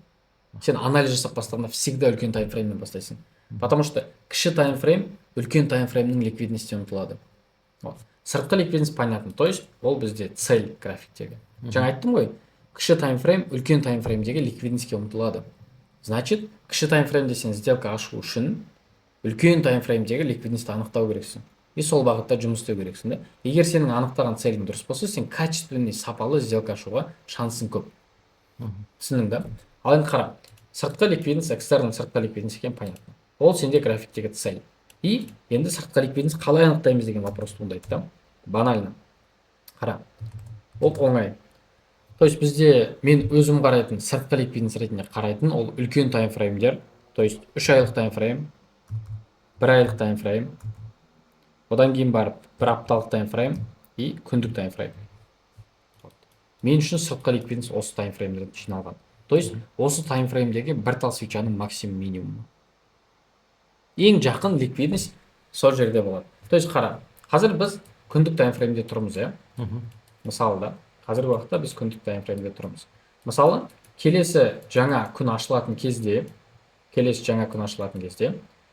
Сен анализ жасап бастағанда всегда үлкен таймфрейммен бастайсың. Потому что кіші таймфрейм үлкен таймфреймнің ликвидностьтен ұтылады. Сыртқы ликвидность понятно. То есть ол бізде цель графиктегі. Жаңа айттым ғой, кіші таймфрейм үлкен таймфреймдегі ликвидностьке ұмтылады. Значит, кіші таймфреймде сен сделка ашу үшін үлкен таймфреймдегі ликвидностьті анықтау керексің. И сол бағытта жұмыс істеу керексің да. Егер сенің анықтаған целің дұрыс болса, сен качественный, сапалы сделка ашуға шансың көп. Түсіндің да? Ал енді қара, сыртқы ликвидность, экстернал сыртқы ликвидность екен понятно. Ол сенде графиктегі цель. И енді сыртқы ликвидность қалай анықтаймыз деген вопрос туындайды да. Банально. Қара. Ол оңай. То есть бізде мен өзім қарайтын сыртқы ликвидность ретінде қарайтын ол үлкен таймфреймдер. То есть 3 айлық таймфрейм, 1 айлық таймфрейм, одан кейін барып 1 апталық таймфрейм и күндік таймфрейм. Мен үшін сыртқы ликвидность осы таймфреймдерден жиналған. То есть осы таймфреймдегі бір тал свечаның максимум минимумы. Ең жақын ликвидность сол жерде болады. То есть қара, қазір біз күндік таймфреймде тұрмыз, иә? Мысалы да, қазіргі уақытта біз күндік таймфреймде тұрмыз. Мысалы, келесі жаңа күн ашылатын кезде,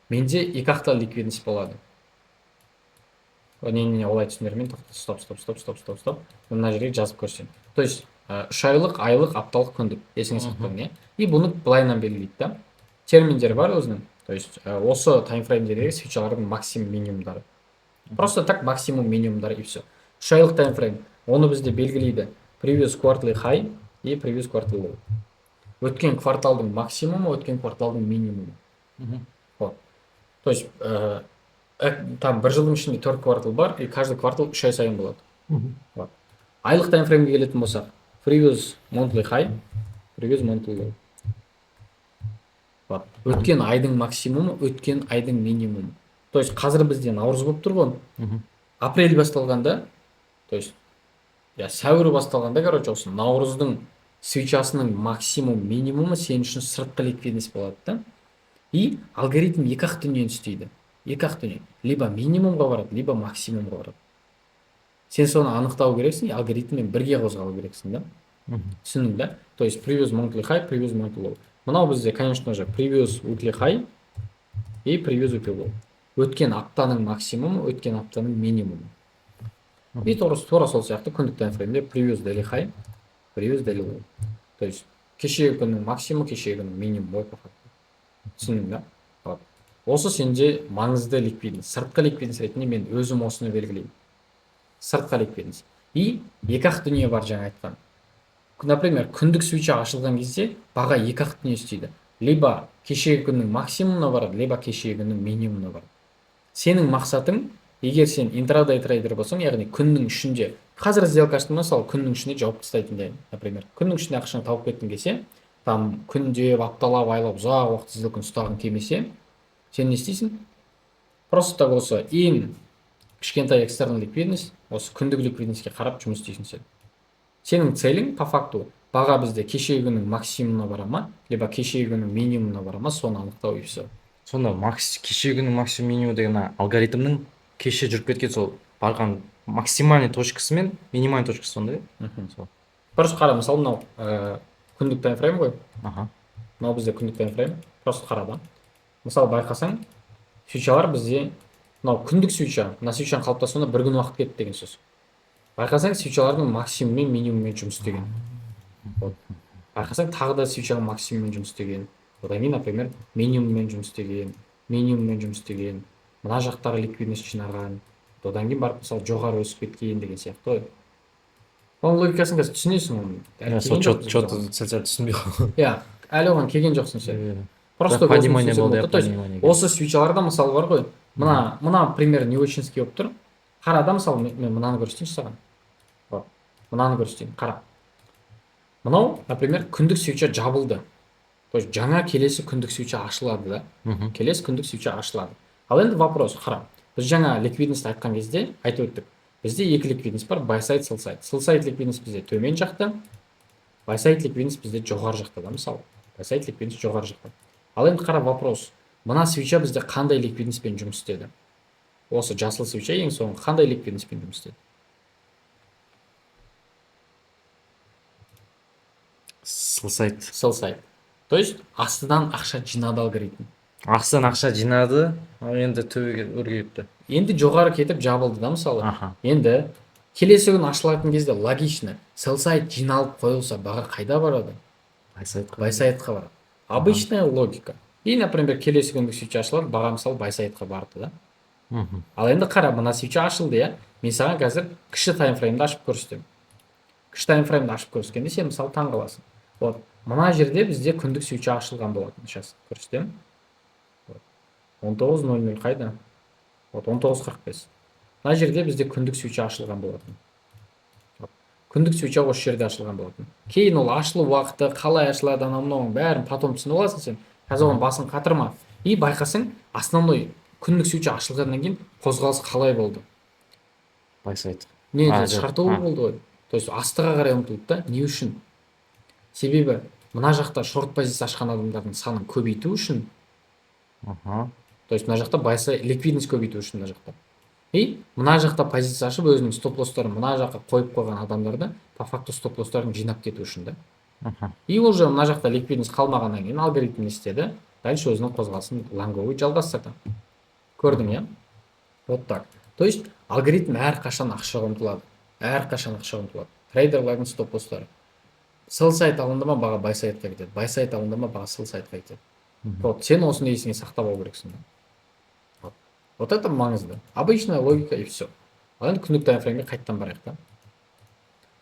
менде екі ақта ликвидность болады. Олай түсіндірмен, стоп. Мына жерге жазып көрсем. То есть 3 айлық, апталық, күндік. Есіңе сақтың, не? И бұны былайынан белгілейді да. Терминдер бар өзінің. То есть осы таймфреймдердегі свечалардың максимум минимумдары. Просто так максимум минимумдары и все. 3 айлық таймфрейм. Оны бізде белгілейді. Previous quarterly high и previous quarterly low. Өткен кварталдың максимумы, өткен кварталдың минимумы. Вот. То есть там бір жылдың ішінде 4 квартал бар, и каждый квартал 3 ай сайын болады. Вот. Айлық таймфреймге келетін болсақ, previous monthly high, previous monthly low. Вот. Өткен айдың максимумы, өткен айдың минимумы. То есть қазір бізде наурыз болып тұр ғой. Апрель басталғанда, то есть сәуір басталғанда, короче, осы наурыздың свечасының максимум минимумы сен үшін сыртқы ликвидность болады да. И алгоритм екі ақ дүниені істейді. Екі ақ дүние. Либо минимумға барады, либо максимумға барады. Сен соны анықтау керексің, алгоритммен бірге қозғалу керексің да. Түсіндің да? То есть previous monthly high, previous monthly low. Мынау бізде, конечно же, previous weekly high и previous weekly low. Өткен аптаның максимумы, өткен аптаның минимумы. И тура сол сияқты күндік таймфреймде previous daily high, previous daily low. То есть кешегі күннің максимумы, кешегі күннің минимумы по факту. Түсіндің да? Осы сенде маңызды ликвидность. Сыртқы ликвидность ретінде мен өзім осыны белгілеймін. Сыртқы ликвидность. И екі ақ дүние бар жаңа айтқан. Например, күндік свеча ашылған кезде баға екі ақ дүние істейді. Либо кешегі күннің максимумына барады, либо кешегі күннің минимумына барады. Сенің мақсатың, егер сен интрадей трейдер болсаң, яғни күннің ішінде, қазір сделка аштың, мысалы, күннің ішінде жауып тастайтын, например, күннің ішінде ақшаны тауып кеттің келсе, там күнде, апталап, айлап, ұзақ уақыт сделканы ұстағың келмесе, сен не істейсің? Просто так осы ең кішкентай экстернал ликвидность, осы күндік ликвидностьке қарап жұмыс істейсің сен. Сенің целің по факту баға бізде кешегі күннің максимумына бара ма, либо кешегі күннің минимумына бара ма, соны анықтау и все. Сонда кешегі күннің максимум минимум деген алгоритмнің кеше жүріп кеткен сол барған максимальный точкасы мен минимальный точкасы сондай. Просто қара, мысалы мынау күндік таймфрейм ғой. Мынау бізде күндік таймфрейм. Просто қара да. Мысалы байқасаң, свечалар бізде мынау күндік свеча, мына свечаның қалыптасуына бір күн уақыт кетті деген сөз. Байқасаң, свечалардың максимум мен минимуммен жұмыс істеген. Байқасаң, тағы да свечаның максимуммен жұмыс істеген. Одан кейін, например, минимуммен жұмыс істеген, мына жақтары ликвидность жинаған, одан кейін барып мысалы жоғары өсіп кеткен деген сияқты. оның логикасын қазір түсінесің оны. әлі сол келген жоқпыз біз что-то оған. сәл түсінбей қалдым. Иә, әлі оған келген жоқсың сен. Иә. Просто Так, осыны понимание түсінсең болды, болды. То есть понимание. осы свечаларда мысалы бар ғой, мына пример Невочинский болып тұр. Қара да, мысалы мен мынаны көрсетейінші саған. Вот, мынаны көрсетейін, қара. Мынау, например, күндік свеча жабылды. То есть жаңа келесі күндік свеча ашылады да. Келесі күндік свеча ашылады. Ал енді вопрос, қара. Біз жаңа ликвидностьті айтқан кезде айтып өттік. Бізде екі ликвидность бар, buy side, sell side. Sell side ликвидность бізде төмен жақта, buy side ликвидность бізде жоғары жақта да, мысалы. Buy side ликвидность жоғары жақта. Ал енді қара, вопрос. Мына свеча бізде қандай ликвидностьпен жұмыс істеді? Осы жасыл свеча ең соңғы қандай ликвидностьпен жұмыс істеді? Sell side. Sell side. То есть астыдан ақша жинады алгоритм. Астан ақша жинады, ал енді төбеге өрге кетті. Енді жоғары кетіп жабылды да, мысалы. Аха. Енді келесі күн ашылатын кезде логично, sell side жиналып қойылса баға қайда барады? Buy side'қа барады. Обычная логика. И, например, келесі күндік свеча ашылады, баға мысалы buy side'қа барды да. Ал енді қара, мына свеча ашылды, иә. Мен саған қазір кіші таймфреймді ашып көрсетемін. Кіші таймфреймді ашып көрсеткенде сен мысалы таң қаласың. Вот, мына жерде бізде күндік свеча ашылған болатын. Сейчас көрсетемін. 19:00 қайда? Вот 19:45. Мына жерде бізде күндік свеча ашылған болатын. Күндік свеча осы жерде ашылған болатын. Кейін ол ашылу уақыты, қалай ашылады, анау бәрін потом түсініп аласың сен. Қазір оған басын қатырма. И байқасаң, основной күндік свеча ашылғаннан кейін қозғалыс қалай болды? Buy side. Не, шартылу болды ғой. То есть астыға қарай ұмтылды да. Не үшін? Себебі мына жақта шорт позиция ашқан адамдардың санын көбейту үшін. То есть мына жақта buy side ликвидность көбейту үшін мына жақта. И мына жақта позиция ашып өзінің стоп-лосстарын мына жаққа қойып қойған адамдарды по факту стоп-лосстарын жинап кету үшін да. И уже мына жақта ликвидность қалмағаннан кейін алгоритм не істеді? Дальше өзінің қозғалысын лонговый жалғастырды. Көрдің, иә? Вот так. То есть алгоритм әрқашан ақшаға ұмтылады. Әрқашан ақшаға ұмтылады. Трейдерлардың стоп-лосстары. Sell side алынды ма, баға buy side'қа кетеді. Buy side алынды ма, баға sell side'қа кетеді. Вот, сен осыны есіңе сақтап алу керексің. Вот это маңызды. Обычная логика и все. Ал енді күндік таймфреймге қайттан барайық та.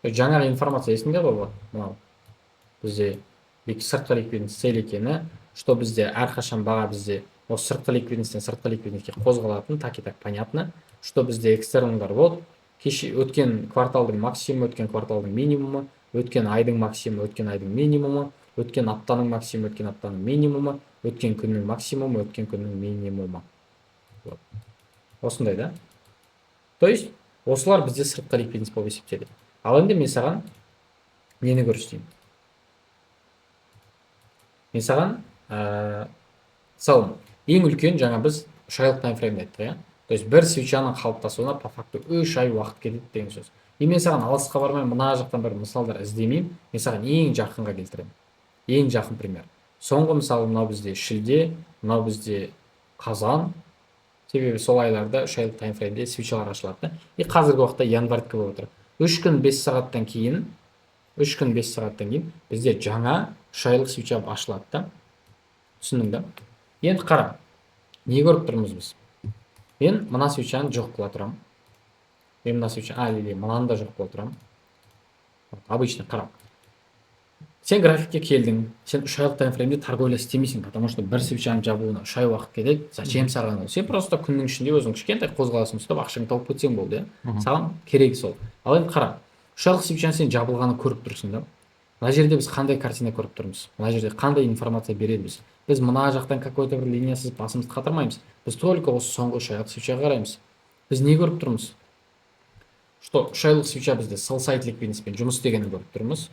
Жаңағы информация есіңде ғой, мынау. Бізде сыртқы ликвидность сел екені, что бізде әрқашан баға бізде осы сыртқы ликвидностьтен сыртқы ликвидностьке қозғалатын, так и так понятно, что бізде экстерналдар вот өткен кварталдың максимумы, өткен кварталдың минимумы, өткен айдың максимумы, өткен айдың минимумы, өткен аптаның максимумы, өткен аптаның минимумы, өткен күннің максимумы, өткен күннің минимумы. Осындай да. То есть осылар бізде сыртқы ликвидность болып есептеледі. Ал енді мен саған нені көрсетейін? Мен саған мысалы ең үлкен жаңа біз 3 айлық таймфреймді айттық, иә? То есть бір свечаның қалыптасуына по факту 3 ай уақыт кетеді деген сөз. И мен саған алысқа бармай мына жақтан бір мысалдар іздемеймін, мен саған ең жақынға келтіремін. Ең жақын пример. Соңғы мысалы мынау бізде шілде, мынау бізде қазан. Себебі сол айларда 3 айлық таймфреймде свечалар ашылады. И қазіргі уақытта январьдікі болып отыр. 3 күн 5 сағаттан кейін, бізде жаңа 3 айлық свеча ашылады да. Түсіндің да? Енді қара. Не көріп тұрмыз біз? Мен мына свечаны жоқ қыла тұрамын. Мен мына свечаны, мынаны да жоқ қыла тұрамын. Обычно қара. Сен графикке келдің, сен 3 айлық таймфреймде торговля істемейсің, потому что бір свечаның жабуына 3 ай уақыт кетеді. Зачем саған ол? Сен просто күннің ішінде өзің кішкентай қозғалысын ұстап ақшаңды тауып кетсең болды, иә? Саған керегі сол. Ал енді қара. 3 айлық свечаны сен жабылғанын көріп тұрсың да. Мына жерде біз қандай картина көріп тұрмыз? Мына жерде қандай информация береді біз? Біз мына жақтан какой-то бір линиясыз басымызды қатырмаймыз. Біз только осы соңғы 3 айлық свечаға қараймыз. Біз не көріп тұрмыз? Что 3 айлық свеча бізде sell side ликвидностьпен жұмыс істегенін көріп тұрмыз.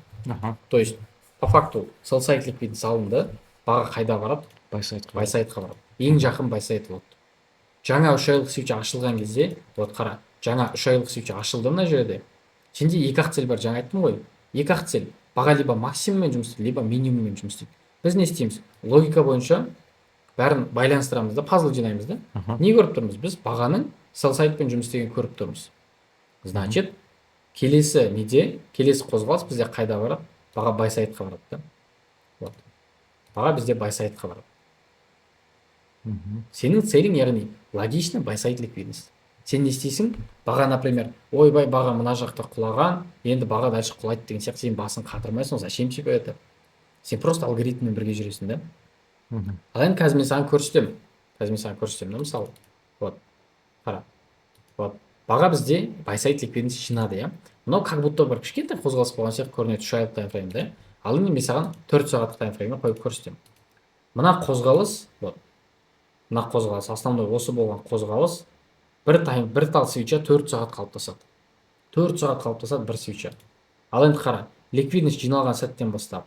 То есть по факту sell side ликвидность алынды, баға қайда барады? Buy side'қа барады. Ең жақын buy side болды. Жаңа 3 айлық свеча ашылған кезде, вот қара, жаңа 3 айлық свеча ашылды мына жерде. Сенде екі ақ цель бар, жаңа айттым ғой. Екі ақ цель. Баға либо максимуммен жұмыс істейді, либо минимуммен жұмыс істейді. Біз не істейміз? Логика бойынша бәрін байланыстырамыз да, пазл жинаймыз да. Не көріп тұрмыз? Біз бағаның sell side'пен жұмыс істегенін көріп тұрмыз. Значит, келесі неде, келесі қозғалыс бізде қайда барады? Баға buy side'қа барады да. Вот. Баға бізде buy side'қа барады. Сенің целің яғни логично buy side ликвидность. сен не істейсің? Баға, например, ойбай, баға мына жақта құлаған, енді баға дальше құлайды деген сияқты сен басын қатырмайсың, зачем тебе это? Сен просто алгоритммен бірге жүресің да. Ал енді қазір мен саған көрсетемін. Да, мысалы. Вот, қара. Вот, баға бізде байсайт ликвидность жинады, иә. Мынау как будто бір кішкентай қозғалыс болған сияқты көрінеді, 3 айлық таймфреймде, иә. Ал енді мен саған 4 сағаттық таймфреймге қойып көрсетемін. Мына қозғалыс, вот, мына қозғалыс, основной осы болған қозғалыс, бір тал свеча 4 сағат қалыптасады. 4 сағат қалыптасады бір свеча. Ал енді қара, ликвидность жиналған сәттен бастап,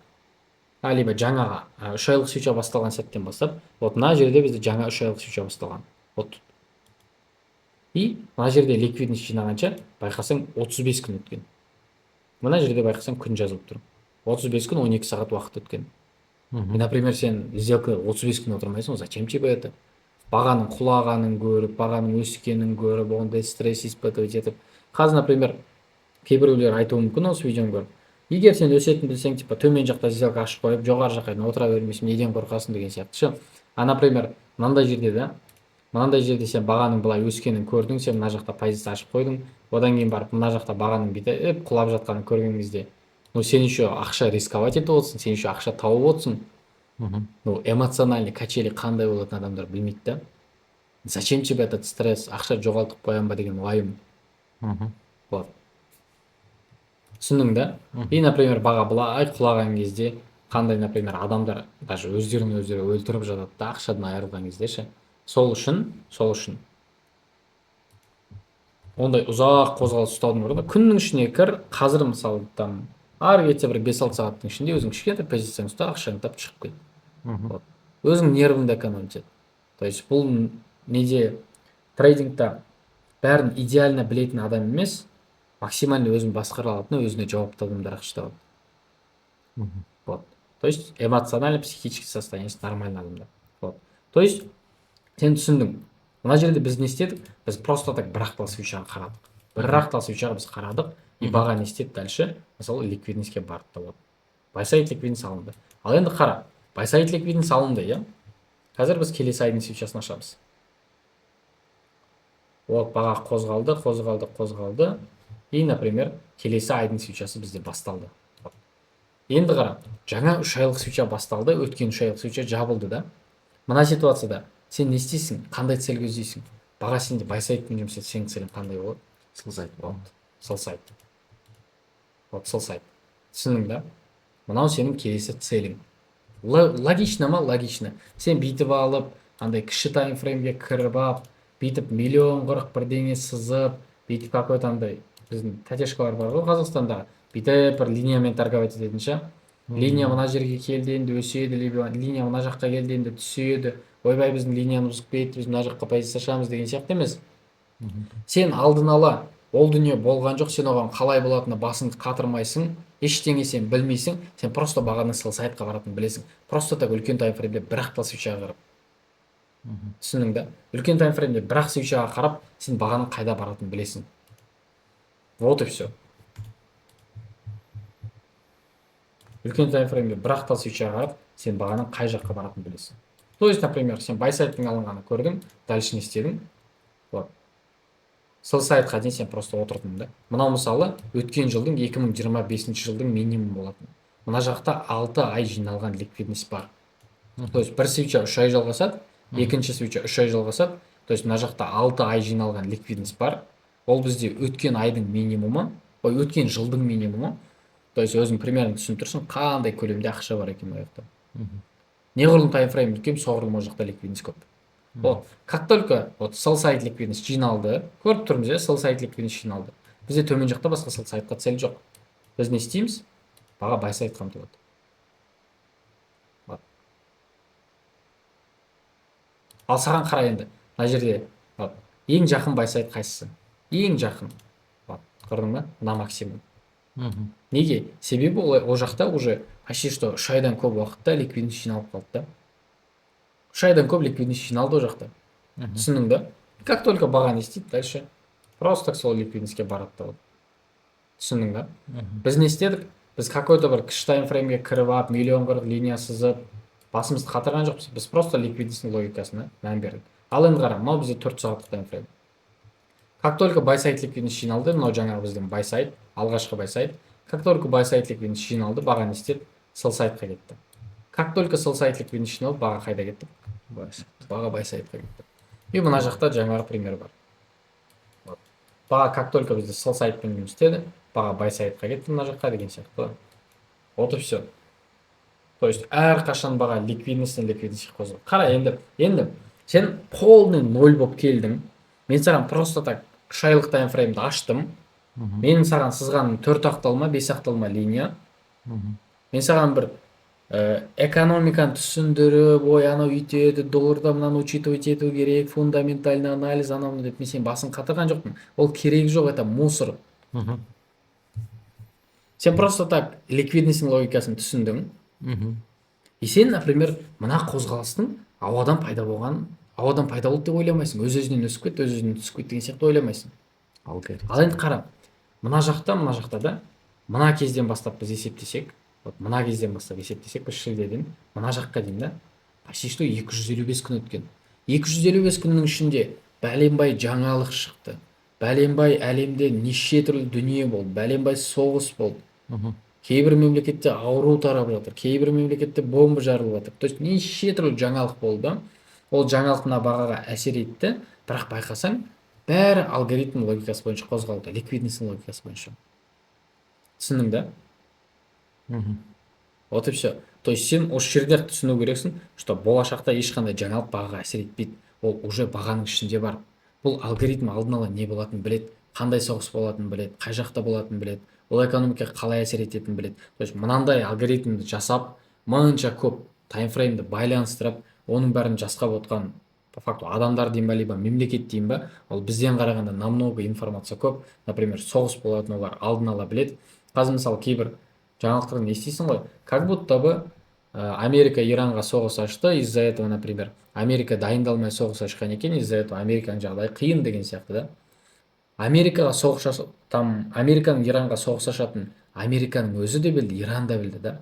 либо жаңаға 3 айлық свеча басталған сәттен бастап, вот мына жерде бізде жаңа 3 айлық свеча басталған. Вот. И мына жерде ликвидность жинағанша байқасаң 35 күн өткен. Мына жерде байқасаң күн жазылып тұр. 35 күн 12 сағат уақыт өткен. Например, сен сделка 35 күн отырмайсың, зачем тебе это? Бағаның құлағанын көріп, бағаның өскенін көріп, ондай стресс испытывать етіп. Қазір, например, кейбіреулер айтуы мүмкін осы видеоны көріп. Егер сен өсетінін білсең, типа төмен жақта сделка ашып қойып, жоғары жаққа отыра бермейсің, неден қорқасың деген сияқты ше. Например, мынандай жерде сен бағаның былай өскенін көрдің, сен мына жақта позиция ашып қойдың, одан кейін барып мына жақта бағаның бүйтіп құлап жатқанын көрген кезде, сен еще ақша рисковать етіп отырсың, сен еще ақша тауып отырсың. Эмоциональный качели қандай болатын адамдар білмейді да. Зачем тебе этот стресс? Ақша жоғалтып қоям ба деген уайым. Вот. Түсіндің да? И, например, баға былай құлаған кезде қандай, например, адамдар даже өздерін өздері өлтіріп жатады да, ақшадан айырылған кезде ше. Сол үшін ондай ұзақ қозғалыс ұстаудың орнына күннің ішіне кір, қазір мысалы там ары кетсе бір 5-6 сағаттың ішінде өзің кішкентай позицияны ұста, ақшаны тап шығып кет. Вот. Өзің нервыңды экономить ет. То есть бұл неде трейдингта бәрін идеально білетін адам емес, максимально өзін басқара алатын, өзіне жауапты адамдар ақша табады. Вот. То есть эмоционально психический состояние нормальный адамдар. Вот. То есть сен түсіндің. Мына жерде біз не істедік? Біз просто так бір ақтал свечаға қарадық. Бір ақтал свечаға біз қарадық, и баға не істеді дальше? Мысалы ликвидностьке барды. Вот. Байсайт ликвидность алынды. Ал енді қара, байсайт ликвидность алынды, иә? Қазір біз келесі айдың свечасын ашамыз. Вот, баға қозғалды. И, например, келесі айдың свечасы бізде басталды. Вот. Енді қара, жаңа 3 айлық свеча басталды, өткен 3 айлық свеча жабылды да. Мына ситуацияда сен не істейсің? Қандай цель көздейсің? Баға сенде байсайтпен жұмыс етсе, сенің целің қандай болады? Сылсайт. Вот, сылсайт. Түсіндің да? Мынау сенің келесі целің. Логично ма? Логично. Сен бүйтіп алып, андай кіші таймфреймге кіріп алып, бүйтіп 1,40 бірдеңе сызып, бүйтіп какой-то андай біздің тәтешкалар бар ғой Қазақстанда, бүйтіп бір линиямен торговать ететін ше. Линия мына жерге келді енді өседі, линия мына жаққа келді енді түседі. Ойбай, біздің линиямыз бұзып кетті, біз мына жаққа позиция ашамыз деген сияқты емес. Сен алдын ала ол дүние болған жоқ, сен оған қалай болатыны басыңды қатырмайсың, ештеңе сен білмейсің, сен просто бағаның сайтқа баратынын білесің. Просто так үлкен таймфреймде бір-ақ свечаға қарап. Түсіндің да? Үлкен таймфреймде бір-ақ свечаға қарап, сен бағаның қайда баратынын білесің. Вот и все. Үлкен таймфреймде бір-ақ свечаға қарап, сен бағаның қай жаққа баратынын білесің. То есть, например, сен байсайттың алынғаны көрдің, дальше не істедің. Вот. Сол сайтқа дейін сен просто отырдың да. Мынау мысалы өткен жылдың 2025 жылдың минимум болатын. Мына жақта 6 ай жиналған ликвидность бар. То есть бір свеча 3 ай жалғасады, екінші свеча 3 ай жалғасады. То есть мына жақта 6 ай жиналған ликвидность бар. Ол бізде өткен айдың минимумы, өткен жылдың минимумы. То есть өзің примерно түсініп тұрсың, қандай көлемде ақша бар екен ол жақта. Неғұрлым таймфрейм үлкен, соғұрлым ол жақта ликвидность көп. Вот, как только вот sell side ликвидность жиналды, көріп тұрмыз, иә, sell side ликвидность жиналды. Бізде төмен жақта басқа sell sideқа цель жоқ. Біз не істейміз? Баға buy side қамтылады. Вот. Ал саған қара енді, мына жерде вот, ең жақын buy side қайсысы? Ең жақын. Вот, көрдің ба? Мына максимум. Неге? Себебі ол жақта уже почти что 3 айдан көп уақытта ликвидность жиналып қалды да. 3 айдан көп ликвидность жиналды ол жақта. Түсіндің да? Как только баға не істейді, дальше просто так сол ликвидностьке барады да. Түсіндің да? Біз не істедік? Біз какой-то бір кіші таймфреймге кіріп алып, 1,40 линия сызып, басымызды қатырған жоқпыз. Біз просто ликвидностьтің логикасына мән бердік. Ал енді қара, мынау бізде 4 сағаттық таймфрейм. Как только buy side ликвидность жиналды, мынау жаңағы біздің buy side, алғашқы buy side. Как только buy side ликвидность жиналды, баға не істеді? Sell side'қа кетті. Как только sell side ликвидность жиналды, баға қайда кетті? Баға buy side'қа кетті. И мына жақта жаңағы пример бар. Баға как только бізде sell side'пен жұмыс істеді, баға buy side'қа кетті мына жаққа деген сияқты. Вот и все. То есть әрқашан баға ликвидностьтен ликвидностьқа қозғалады. Қара, енді сен полный ноль болып келдің. Мен саған просто так үш айлық таймфреймді аштым. Менің саған сызғаным 4 ақталма, 5 ақталма линия. Мен саған бір экономиканы түсіндіріп, ой, анау үйтеді, долларда мынаны учитывать ету керек, фундаментальный анализ, анау деп мен сен басын қатырған жоқпын. Ол керегі жоқ, это мусор. Сен просто так ликвидностьтің логикасын түсіндің. И сен, например, мына қозғалыстың ауадан пайда болды деп ойламайсың. Өз-өзінен өсіп кетті, өз-өзінен түсіп кетті деген сияқты ойламайсың. Ал енді қара, мына жақта да, мына кезден бастап біз есептесек, мына кезден бастап есептесек, біз шілдеден мына жаққа дейін да, почти что 255 күн өткен. 255 күннің ішінде бәленбай жаңалық шықты. Бәленбай әлемде неше түрлі дүние болды, бәленбай соғыс болды. Кейбір мемлекетте ауру тарап жатыр, кейбір мемлекетте бомба жарылып жатыр. То есть неше түрлі жаңалық болды. Ол жаңалық мына бағаға әсер етті, бірақ байқасаң, бәрі алгоритм логикасы бойынша қозғалды, ликвидностьтің логикасы бойынша. Түсіндің да? Вот и все. То есть сен осы жерде түсіну керексің, что болашақта ешқандай жаңалық бағаға әсер етпейді. Ол уже бағаның ішінде бар. Бұл алгоритм алдын ала не болатынын біледі, қандай соғыс болатынын біледі, қай жақта болатынын біледі, ол экономикаға қалай әсер ететінін біледі. То есть мынандай алгоритмді жасап, мынша көп таймфреймді байланыстырып, оның бәрін жасқап отқан по факту адамдар дейін ба, либо мемлекет дейін ба, ол бізден қарағанда намного информация көп. Например, соғыс болатын олар алдын ала біледі. Қазір мысалы кейбір жаңалықтардан естисің ғой, как будто бы Америка Иранға соғыс ашты, из-за этого, например, Америка дайындалмай соғыс ашқан екен, из-за этого Американың жағдайы қиын деген сияқты да. Американың Иранға соғыс ашатын Американың өзі де білді, Иран да білді да.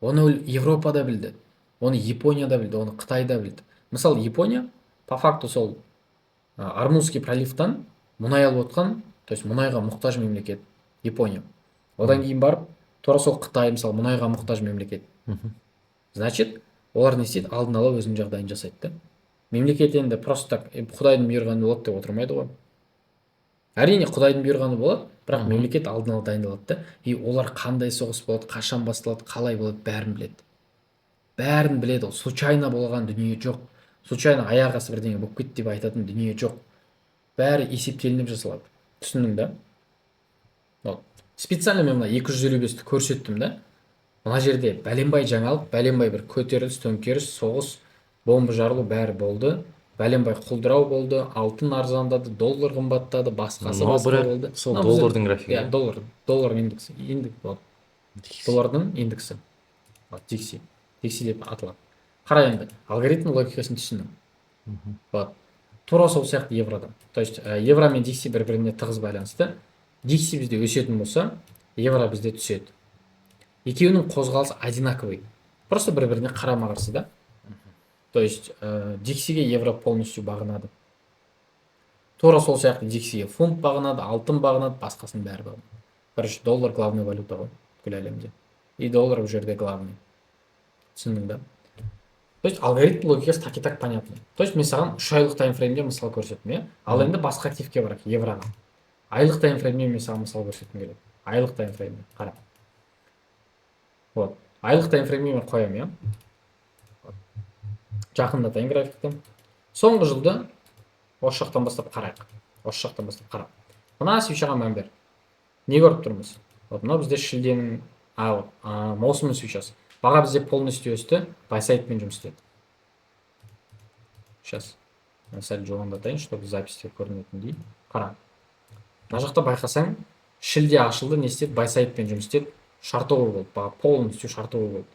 Оны Европа да білді, оны Япония да білді, оны Қытай да білді. Мысалы, Япония, по факту сол Армузский проливтан мұнай алып отқан, то есть мұнайға мұқтаж мемлекет Япония. Одан кейін барып, тура сол Қытай, мысалы, мұнайға мұқтаж мемлекет. Значит, олар не істейді? Алдын ала өзінің жағдайын жасайды. Мемлекет енді просто так Құдайдың бұйырғаны болады деп отырмайды ғой. Әрине, Құдайдың бұйырғаны болады, бірақ мемлекет алдын ала дайындалады да. И олар қандай соғыс болады, қашан басталады, қалай болады, бәрін біледі. Бәрін біледі. Ол случайно болған дүние жоқ. Случайно аяқ асты бірдеңе болып кетті деп айтатын дүние жоқ. Бәрі есептелініп жасалады. Түсіндің да? Специально мен мына 255-ті көрсеттім да. Мына жерде бәленбай жаңалық, бәленбай бір көтеріліс, төңкеріс, соғыс, бомба жарылу бәрі болды. Бәленбай құлдырау болды, алтын арзандады, доллар қымбаттады, басқасы болды. Сол доллардың графигі. Иә, доллар индексі. Доллардың индексі. Дикси деп аталады. Қара енді, алгоритм логикасын түсіндің. Тура сол сияқты евродан. То есть евро мен дикси бір-біріне тығыз байланысты. Дикси бізде өсетін болса, евро бізде түседі. Екеуінің қозғалысы одинаковый. Просто бір-біріне қарама-қарсы да. То есть диксиге евро полностью бағынады. Тура сол сияқты диксиге фунт бағынады, алтын бағынады, басқасын бәрі бағынады. Короче, доллар главный валюта ғой бүкіл әлемде. И доллар бұл жерде главный. Түсіндің да? То есть алгоритм логикасы так и так понятно. То есть мен саған 3 айлық таймфреймде мысал көрсеттім, иә? Ал енді басқа активке барайық, евроға. Айлық таймфреймде мен саған мысал көрсеткім келеді. Айлық таймфреймде қара. Вот. Айлық таймфреймде мен қоямын, иә? Жақындатайын графикті. Соңғы жылда осы жақтан бастап қарайық. Осы жақтан бастап қарап. Мына свечаға мән бер. Не көріп тұрмыз? Вот, мына бізде шілденің маусымның свечасы. Баға бізде полностью өсті, buy side'мен жұмыс істеді. Сейчас. Мен сәл жоғындатайын, чтобы записьте көрінетіндей. Қара. Мына жақта байқасаң, шілде ашылды, не істеді? Buy side'мен жұмыс істеді. Шартовый болды, баға полностью шартовый болды.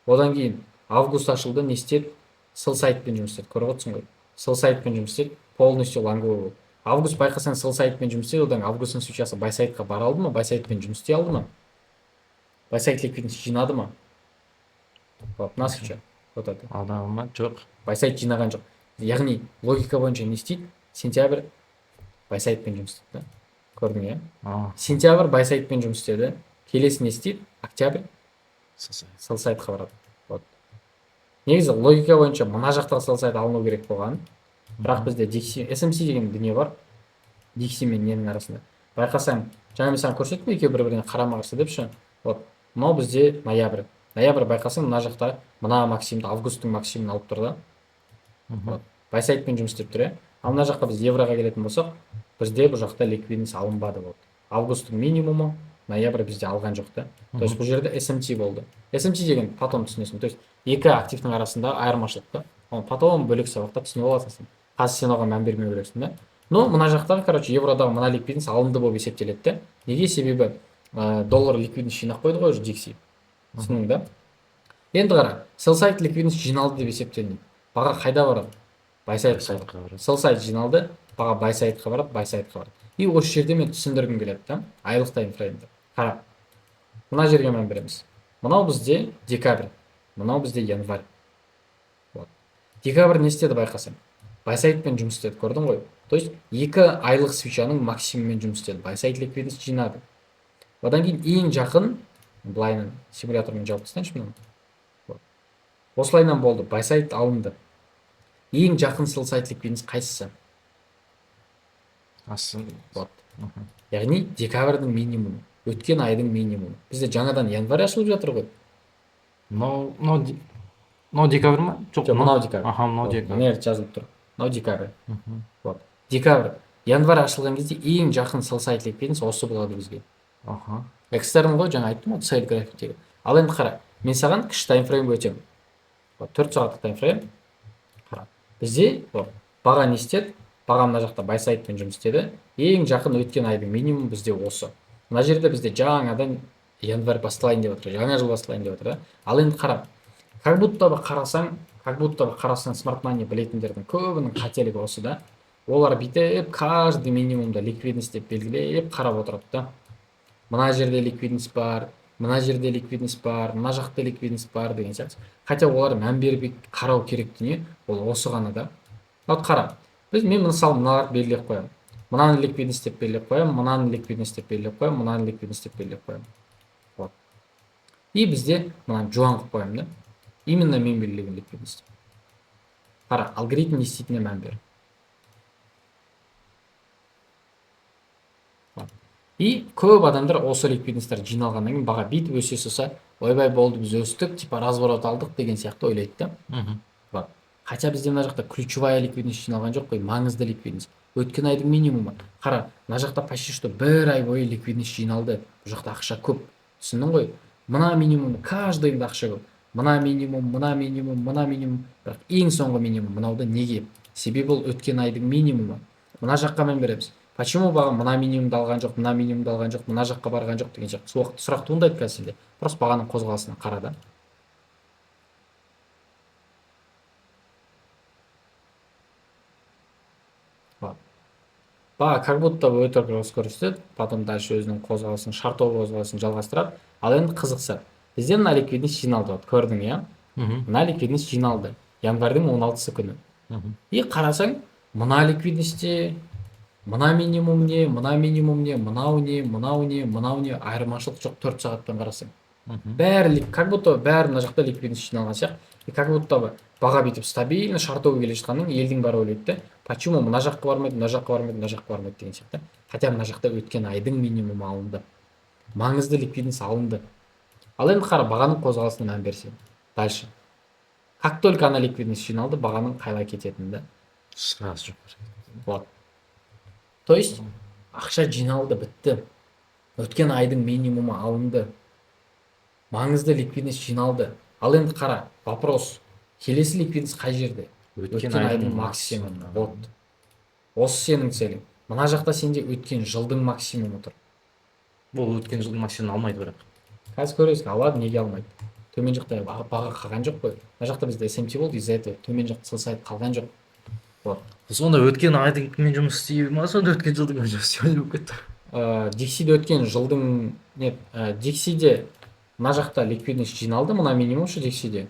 Одан кейін август ашылды, не істеді? Sell side'мен жұмыс істеді. Көріп отырсың ғой. Sell side'мен жұмыс істеді, полностью лонговый болды. Август байқасаң sell side'мен жұмыс істеді, одан августтың свечасы buy side'қа бара алды ма? Buy side'мен жұмыс істей алды ма? Buy side ликвидность жинады ма? Вот, мына свеча. Вот это. Алдама жоқ. Buy side жинаған жоқ. Яғни логика бойынша не істейді? Сентябрь байсайтпен жұмыс істейді да. Көрдің иә? А, Сентябрь байсайтпен жұмыс істеді. Келесі не істейді? Октябрь сосай. селсайтқа барады. Вот. Негізі логика бойынша мына жақтағы селсайт алыну керек болған. Бірақ бізде Dixie, SMC деген дүние бар. Dixie мен ненің арасында. Байқасаң, жаңа мен саған көрсеттім екеуі бір-біріне қарама қарсы деп ше. Вот. Мынау бізде ноябрь. Ноябрь байқасаң мына жақта мына максимумды августтың максимумын алып тұр да. Вот. Байсайтпен жұмыс істеп тұр иә. Ал мына жаққа біз евроға келетін болсақ, бізде бұл жақта ликвидность алынбады болды. Августтың минимумы, ноябрь бізде алған жоқ та. То есть бұл жерде SMT болды. SMT деген потом түсінесің. То есть екі активтің арасында айырмашылық та. Оны потом бөлек сабақта түсініп аласың. Қазір сен оған мән бермеу керексің да. Но мына жақтағы, короче, евродағы мына ликвидность алынды болып есептеледі да. Неге? Себебі доллар ликвидность жинап қойды ғой уже Dixie. Түсіндің да? Енді қара, селсайт ликвидность жиналды деп есептелінеді. Баға қайда барады? Байсайтқа барады. Селсайт жиналды, баға байсайтқа барады, байсайтқа барады. И осы жерде мен түсіндіргім келеді да, айлық таймфреймді. Қара, мына жерге мән береміз. Мынау бізде декабрь, мынау бізде январь. Вот. Декабрь не істеді байқасаң? Байсайтпен жұмыс істеді, көрдің ғой? То есть екі айлық свечаның максимуммен жұмыс істеді. Байсайт ликвидность жинады. Одан кейін ең жақын, былайынан симулятормен жауып тастайыншы мынаны. Вот. Осылайынан болды, байсайт алынды. Ең жақын селсайт ликвидность қайсысы? Вот. Яғни декабрьдің минимумы, өткен айдың минимумы. Бізде жаңадан январь ашылып жатыр ғой. Мынау декабрь ма? Жоқ, мынау декабрь. Аха, мынау декабрь. Мына жерде жазылып тұр. Мынау декабрь. Вот. Декабрь. Январь ашылған кезде ең жақын селсайт ликвидность осы болады бізге. Аха. Экстерн ғой, жаңа айттым ғой, сайт графиктегі. Ал енді қара, мен саған кіші таймфрейм өтемін. 4 сағаттық таймфрейм. Қара. Бізде баға не істеді? Баға мына жақта байсайтпен жұмыс істеді. Ең жақын өткен айдың минимум бізде осы. Мына жерде бізде жаңадан январь басталайын деп отыр, жаңа жыл басталайын деп отыр да. Ал енді қара, как будто бы қарасаң смарт мани білетіндердің көбінің қателігі осы да. Олар бүйтіп каждый минимумда ликвидность деп белгілеп қарап отырады да. Мына жерде ликвидность бар, мына жерде ликвидность бар, мына жақта ликвидность бар деген сияқты. Хотя олар мән беріп қарау керек дүние ол осы ғана да. Вот қара, мен мысалы мыналарды белгілеп қоямын. Мынаны ликвидность деп белгілеп қоямын, мынаны ликвидность деп белгілеп қоямын, мынаны ликвидность деп белгілеп қоямын. Вот. И бізде мынаны жуан қылып қоямын да. Именно мен белгілеген ликвидность. Қара, алгоритм не істейтініне мән бер. И көп адамдар осы ликвидностьтар жиналғаннан кейін баға бүйтіп өсе соса, ойбай болды біз өстік, типа разворот алдық деген сияқты ойлайды да. Вот. Хотя бізде мына жақта ключевая ликвидность жиналған жоқ қой, маңызды ликвидность. Өткен айдың минимумы. Қара, мына жақта почти что бір ай бойы ликвидность жиналды. Бұл жақта ақша көп. Түсіндің ғой? Мына минимум, каждыйында ақша көп. Мына минимум, мына минимум, мына минимум. Бірақ ең соңғы минимум мынауда неге? Себебі ол өткен айдың минимумы. Мына жаққа мән береміз. Почему баға мына минимумды алған жоқ, мына минимумды алған жоқ, мына жаққа барған жоқ деген сияқты сұрақ туындайды қазір сенде. Просто бағаның қозғалысына қара да. Баға как будто өте gross көрсетеді, потом дальше өзінің қозғалысын, шартовый қозғалысын жалғастырады. Ал енді қызықса, бізде мына ликвидность жиналды, көрдің иә? Мына ликвидность жиналды. Январьдың 16 күні. И қарасаң, мына ликвидностьте мына минимум не, мына минимум не, мынау не, мынау не, мынау не, айырмашылық жоқ 4 сағаттан қарасаң. Бәрі, как будто бәрі мына жақта ликвидность жиналған сияқты. И как будто баға бүйтіп стабильно шартовый келе жатқаннан елдің бәрі ойлайды да. Почему мына жаққа бармайды, мына жаққа бармайды, мына жаққа бармайды деген сияқты. Хотя мына жақта өткен айдың минимумы алынды. Маңызды ликвидность алынды. Ал енді қара, бағаның қозғалысына мән берсең. Дальше. Как только ана ликвидность жиналды, бағаның қайда кететінді да. Сразу. Вот. То есть ақша жиналды, бітті. Өткен айдың минимумы алынды. Маңызды ликвидность жиналды. Ал енді қара, вопрос. Келесі ликвидность қай жерде? Өткен айдың максимумы. Вот. Осы сенің целің. Мына жақта сенде өткен жылдың максимумы тұр. Бұл өткен жылдың максимумын алмайды бірақ. Қазір көресің, алады, неге алмайды? Төмен жақта баға қалған жоқ қой. Мына жақта бізде SMT болды, из-за этого төмен жақта селсайт қалған жоқ. Вот. Сонда өткен айдың жұмыс істей ма, сонда өткен жылдың жұмыс істей болып кетті. Dixie'де өткен жылдың Dixie'де мына жақта ликвидность жиналды, мына минимум ше Dixie'де.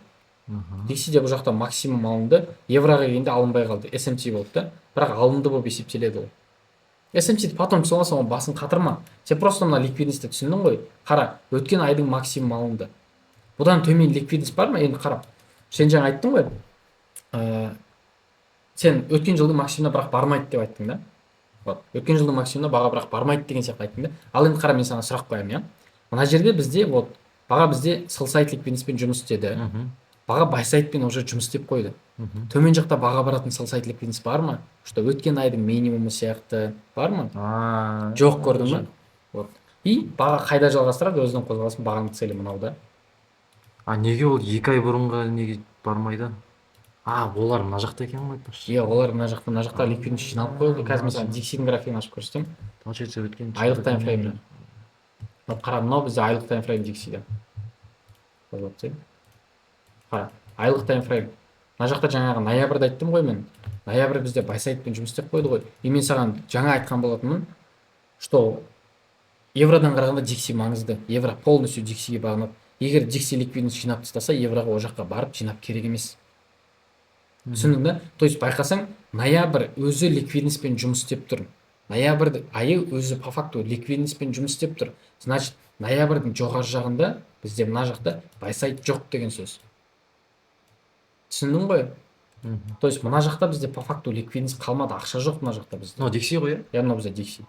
Dixie'де бұл жақта максимум алынды, евроға келгенде алынбай қалды, SMT болды да, бірақ алынды болып есептеледі ол. SMC'ді потом түсінесің, оның басын қатырма. Сен просто мына ликвидностьті түсіндің ғой. Қара, өткен айдың максимум алынды. Бұдан төмен ликвидность бар ма? Енді қарап. Сен жаңа айттың ғой. Сен өткен жылдың максимумына бірақ бармайды деп айттың да. Вот. Өткен жылдың максимумына баға бірақ бармайды деген сияқты айттың да. Ал енді қара, мен саған сұрақ қоямын, иә. Мына жерде бізде вот баға бізде sell side ликвидностьпен жұмыс істеді. Баға buy side'пен уже жұмыс істеп қойды. Төмен жақта баға баратын sell side ликвидность бар ма? Что өткен айдың минимумы сияқты бар ма? Жоқ, көрдің ме? Вот. И баға қайда жалғастырады? Өзінің қозғалысын, бағаның целі мынау да. Неге ол 2 ай бұрынға неге бармайды? Олар мына жақта екен ғой айтпақшы. Олар мына жақта ликвидность жиналып қойылды. Қазір мен саған Dixie'дің графигін ашып көрсетемін. Получается өткен Айлық таймфреймді. Қара, мынау бізде айлық таймфрейм Dixie'де. Қара, айлық таймфрейм. Мына жақта жаңағы ноябрьда айттым ғой мен. Ноябрь бізде buy side'пен жұмыс істеп қойды ғой. И мен саған жаңа айтқан болатынмын, что евродан қарағанда Dixie маңызды. Евро полностью Dixie'ге бағынады. Егер Dixie ликвидность жинап тастаса, евроға ол жаққа барып жинап керек емес. Түсіндің да? То есть байқасаң, ноябрь өзі ликвидностьпен жұмыс істеп тұр. Ноябрь айы өзі по факту ликвидностьпен жұмыс істеп тұр. Значит, ноябрьдің жоғары жағында бізде мына жақта buy side жоқ деген сөз. Түсіндің ғой? То есть мына жақта бізде по факту ликвидность қалмады, ақша жоқ мына жақта бізде. Dixie ғой, иә? Мынау бізде Dixie.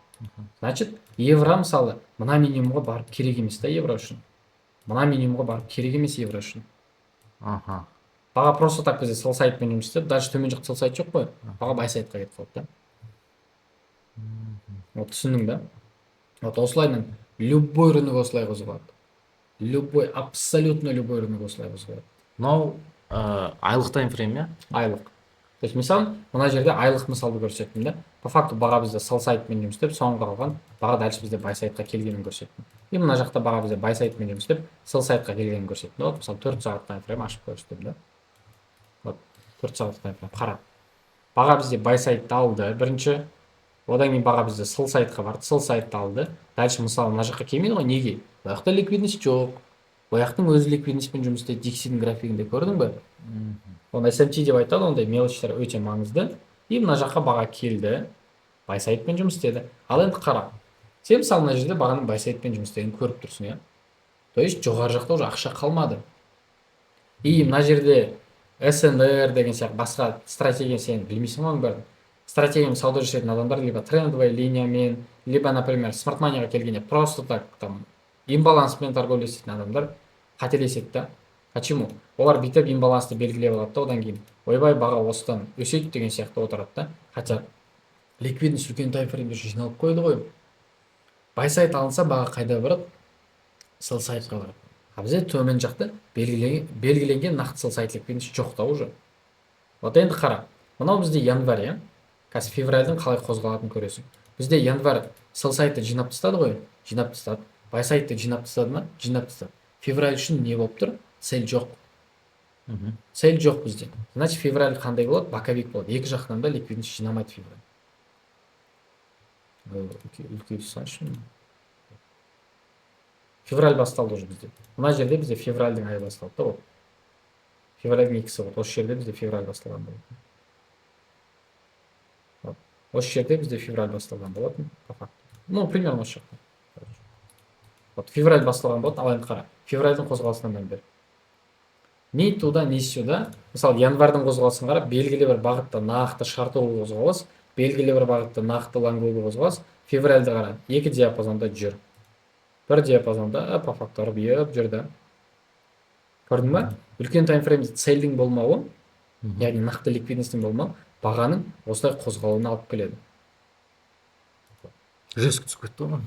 Значит, евро мысалы мына минимумға барып керек емес та евро үшін. Мына минимумға барып керек емес евро үшін. Баға просто так бізде sell side'пен жұмыс істеп, даже төмен жақта sell side жоқ қой. Баға buy side'қа кетіп қалды да. Вот, түсіндің да? Вот осылайынан любой рынок осылай қозғалады. Любой, абсолютно любой рынок осылай қозғалады. Мынау айлық таймфрейм, иә? Айлық. То есть мысалы мына жерде айлық мысалды көрсеттім да. По факту баға бізде sell side'пен жұмыс істеп, соңғы қалған баға дальше бізде buy side'қа келгенін көрсеттім. И мына жақта баға бізде buy side'пен жұмыс істеп, sell side'қа келгенін көрсеттім. Вот мысалы 4 сағат таймфрейм ашып көрсеттім да. Вот 4 сағат таймфрейм. Қара. Баға бізде buy side'ды алды бірінші. Одан кейін баға бізде sell side'қа барды, sell side'ды алды. Дальше мысалы мына жаққа келмейді ғой, неге? Бұл жақта ликвидность жоқ. Бұл жақтың өзі ликвидностьпен жұмыс істейді. Dixie'дің графигінде көрдің бе? Оны SMT деп айтады, ондай мелочтар өте маңызды. И мына жаққа баға келді, buy side'пен жұмыс істеді. Ал енді қара. Сен мысалы мына жерде бағаның buy side'пен жұмыс істегенін көріп тұрсың, иә? То есть жоғары жақта уже ақша қалмады. И мына жерде SNR деген сияқты басқа стратегия сен білмейсің ғой бәрін. Стратегиямен сауда жасайтын адамдар либо трендовая линиямен, либо, например, смарт-манияға келгенде просто так там имбаланспен торговля істейтін адамдар қателеседі да. Почему? Олар бүйтіп имбалансты белгілеп алады да, одан кейін ойбай баға осыдан өседі деген сияқты отырады да. Хотя ликвидность үлкен таймфреймде жиналып қойды ғой. Buy side алынса баға қайда барады? Sell side'ға барады. А бізде төмен жақта белгіленген нақты sell side ликвидность жоқ та уже. Вот енді қара. Мынау бізде январь, иә? Қазір февральдің қалай қозғалатынын көресің. Бізде январь sell side'ды жинап тастады ғой? Жинап тастады. Buy side'ды жинап тастады ма? Жинап тастады. Февраль үшін не болып тұр? Сел жоқ. Сел жоқ бізде. Значит, февраль қандай болады? Боковик болады. Екі жақтан да ликвидность жинамайды февраль. Үлкейді саншын. Февраль басталды уже бізде. Мына жерде бізде февральдің айы басталды да. Февральдің екісі болды. Осы жерде бізде февраль басталған болады. Осы жерде бізде февраль басталған болатын, по факту. Ну, примерно осы жақта. Вот февраль басталған болады, ал енді қара. Февральдің қозғалысынан мән бер. Ни туда, ни сюда. Мысалы, январьдың қозғалысын қарап, белгілі бір бағытта нақты шартовый қозғалыс, белгілі бір бағытта нақты лонговый қозғалыс. Февральді қара, екі диапазонда жүр. Бір диапазонда по факту ырбиып жүрді. Көрдің ба? Үлкен таймфреймде цельдің болмауы, яғни нақты ликвидностьтің болмауы бағаның осылай қозғалуына алып келеді. Жескі түсіп кетті ғой.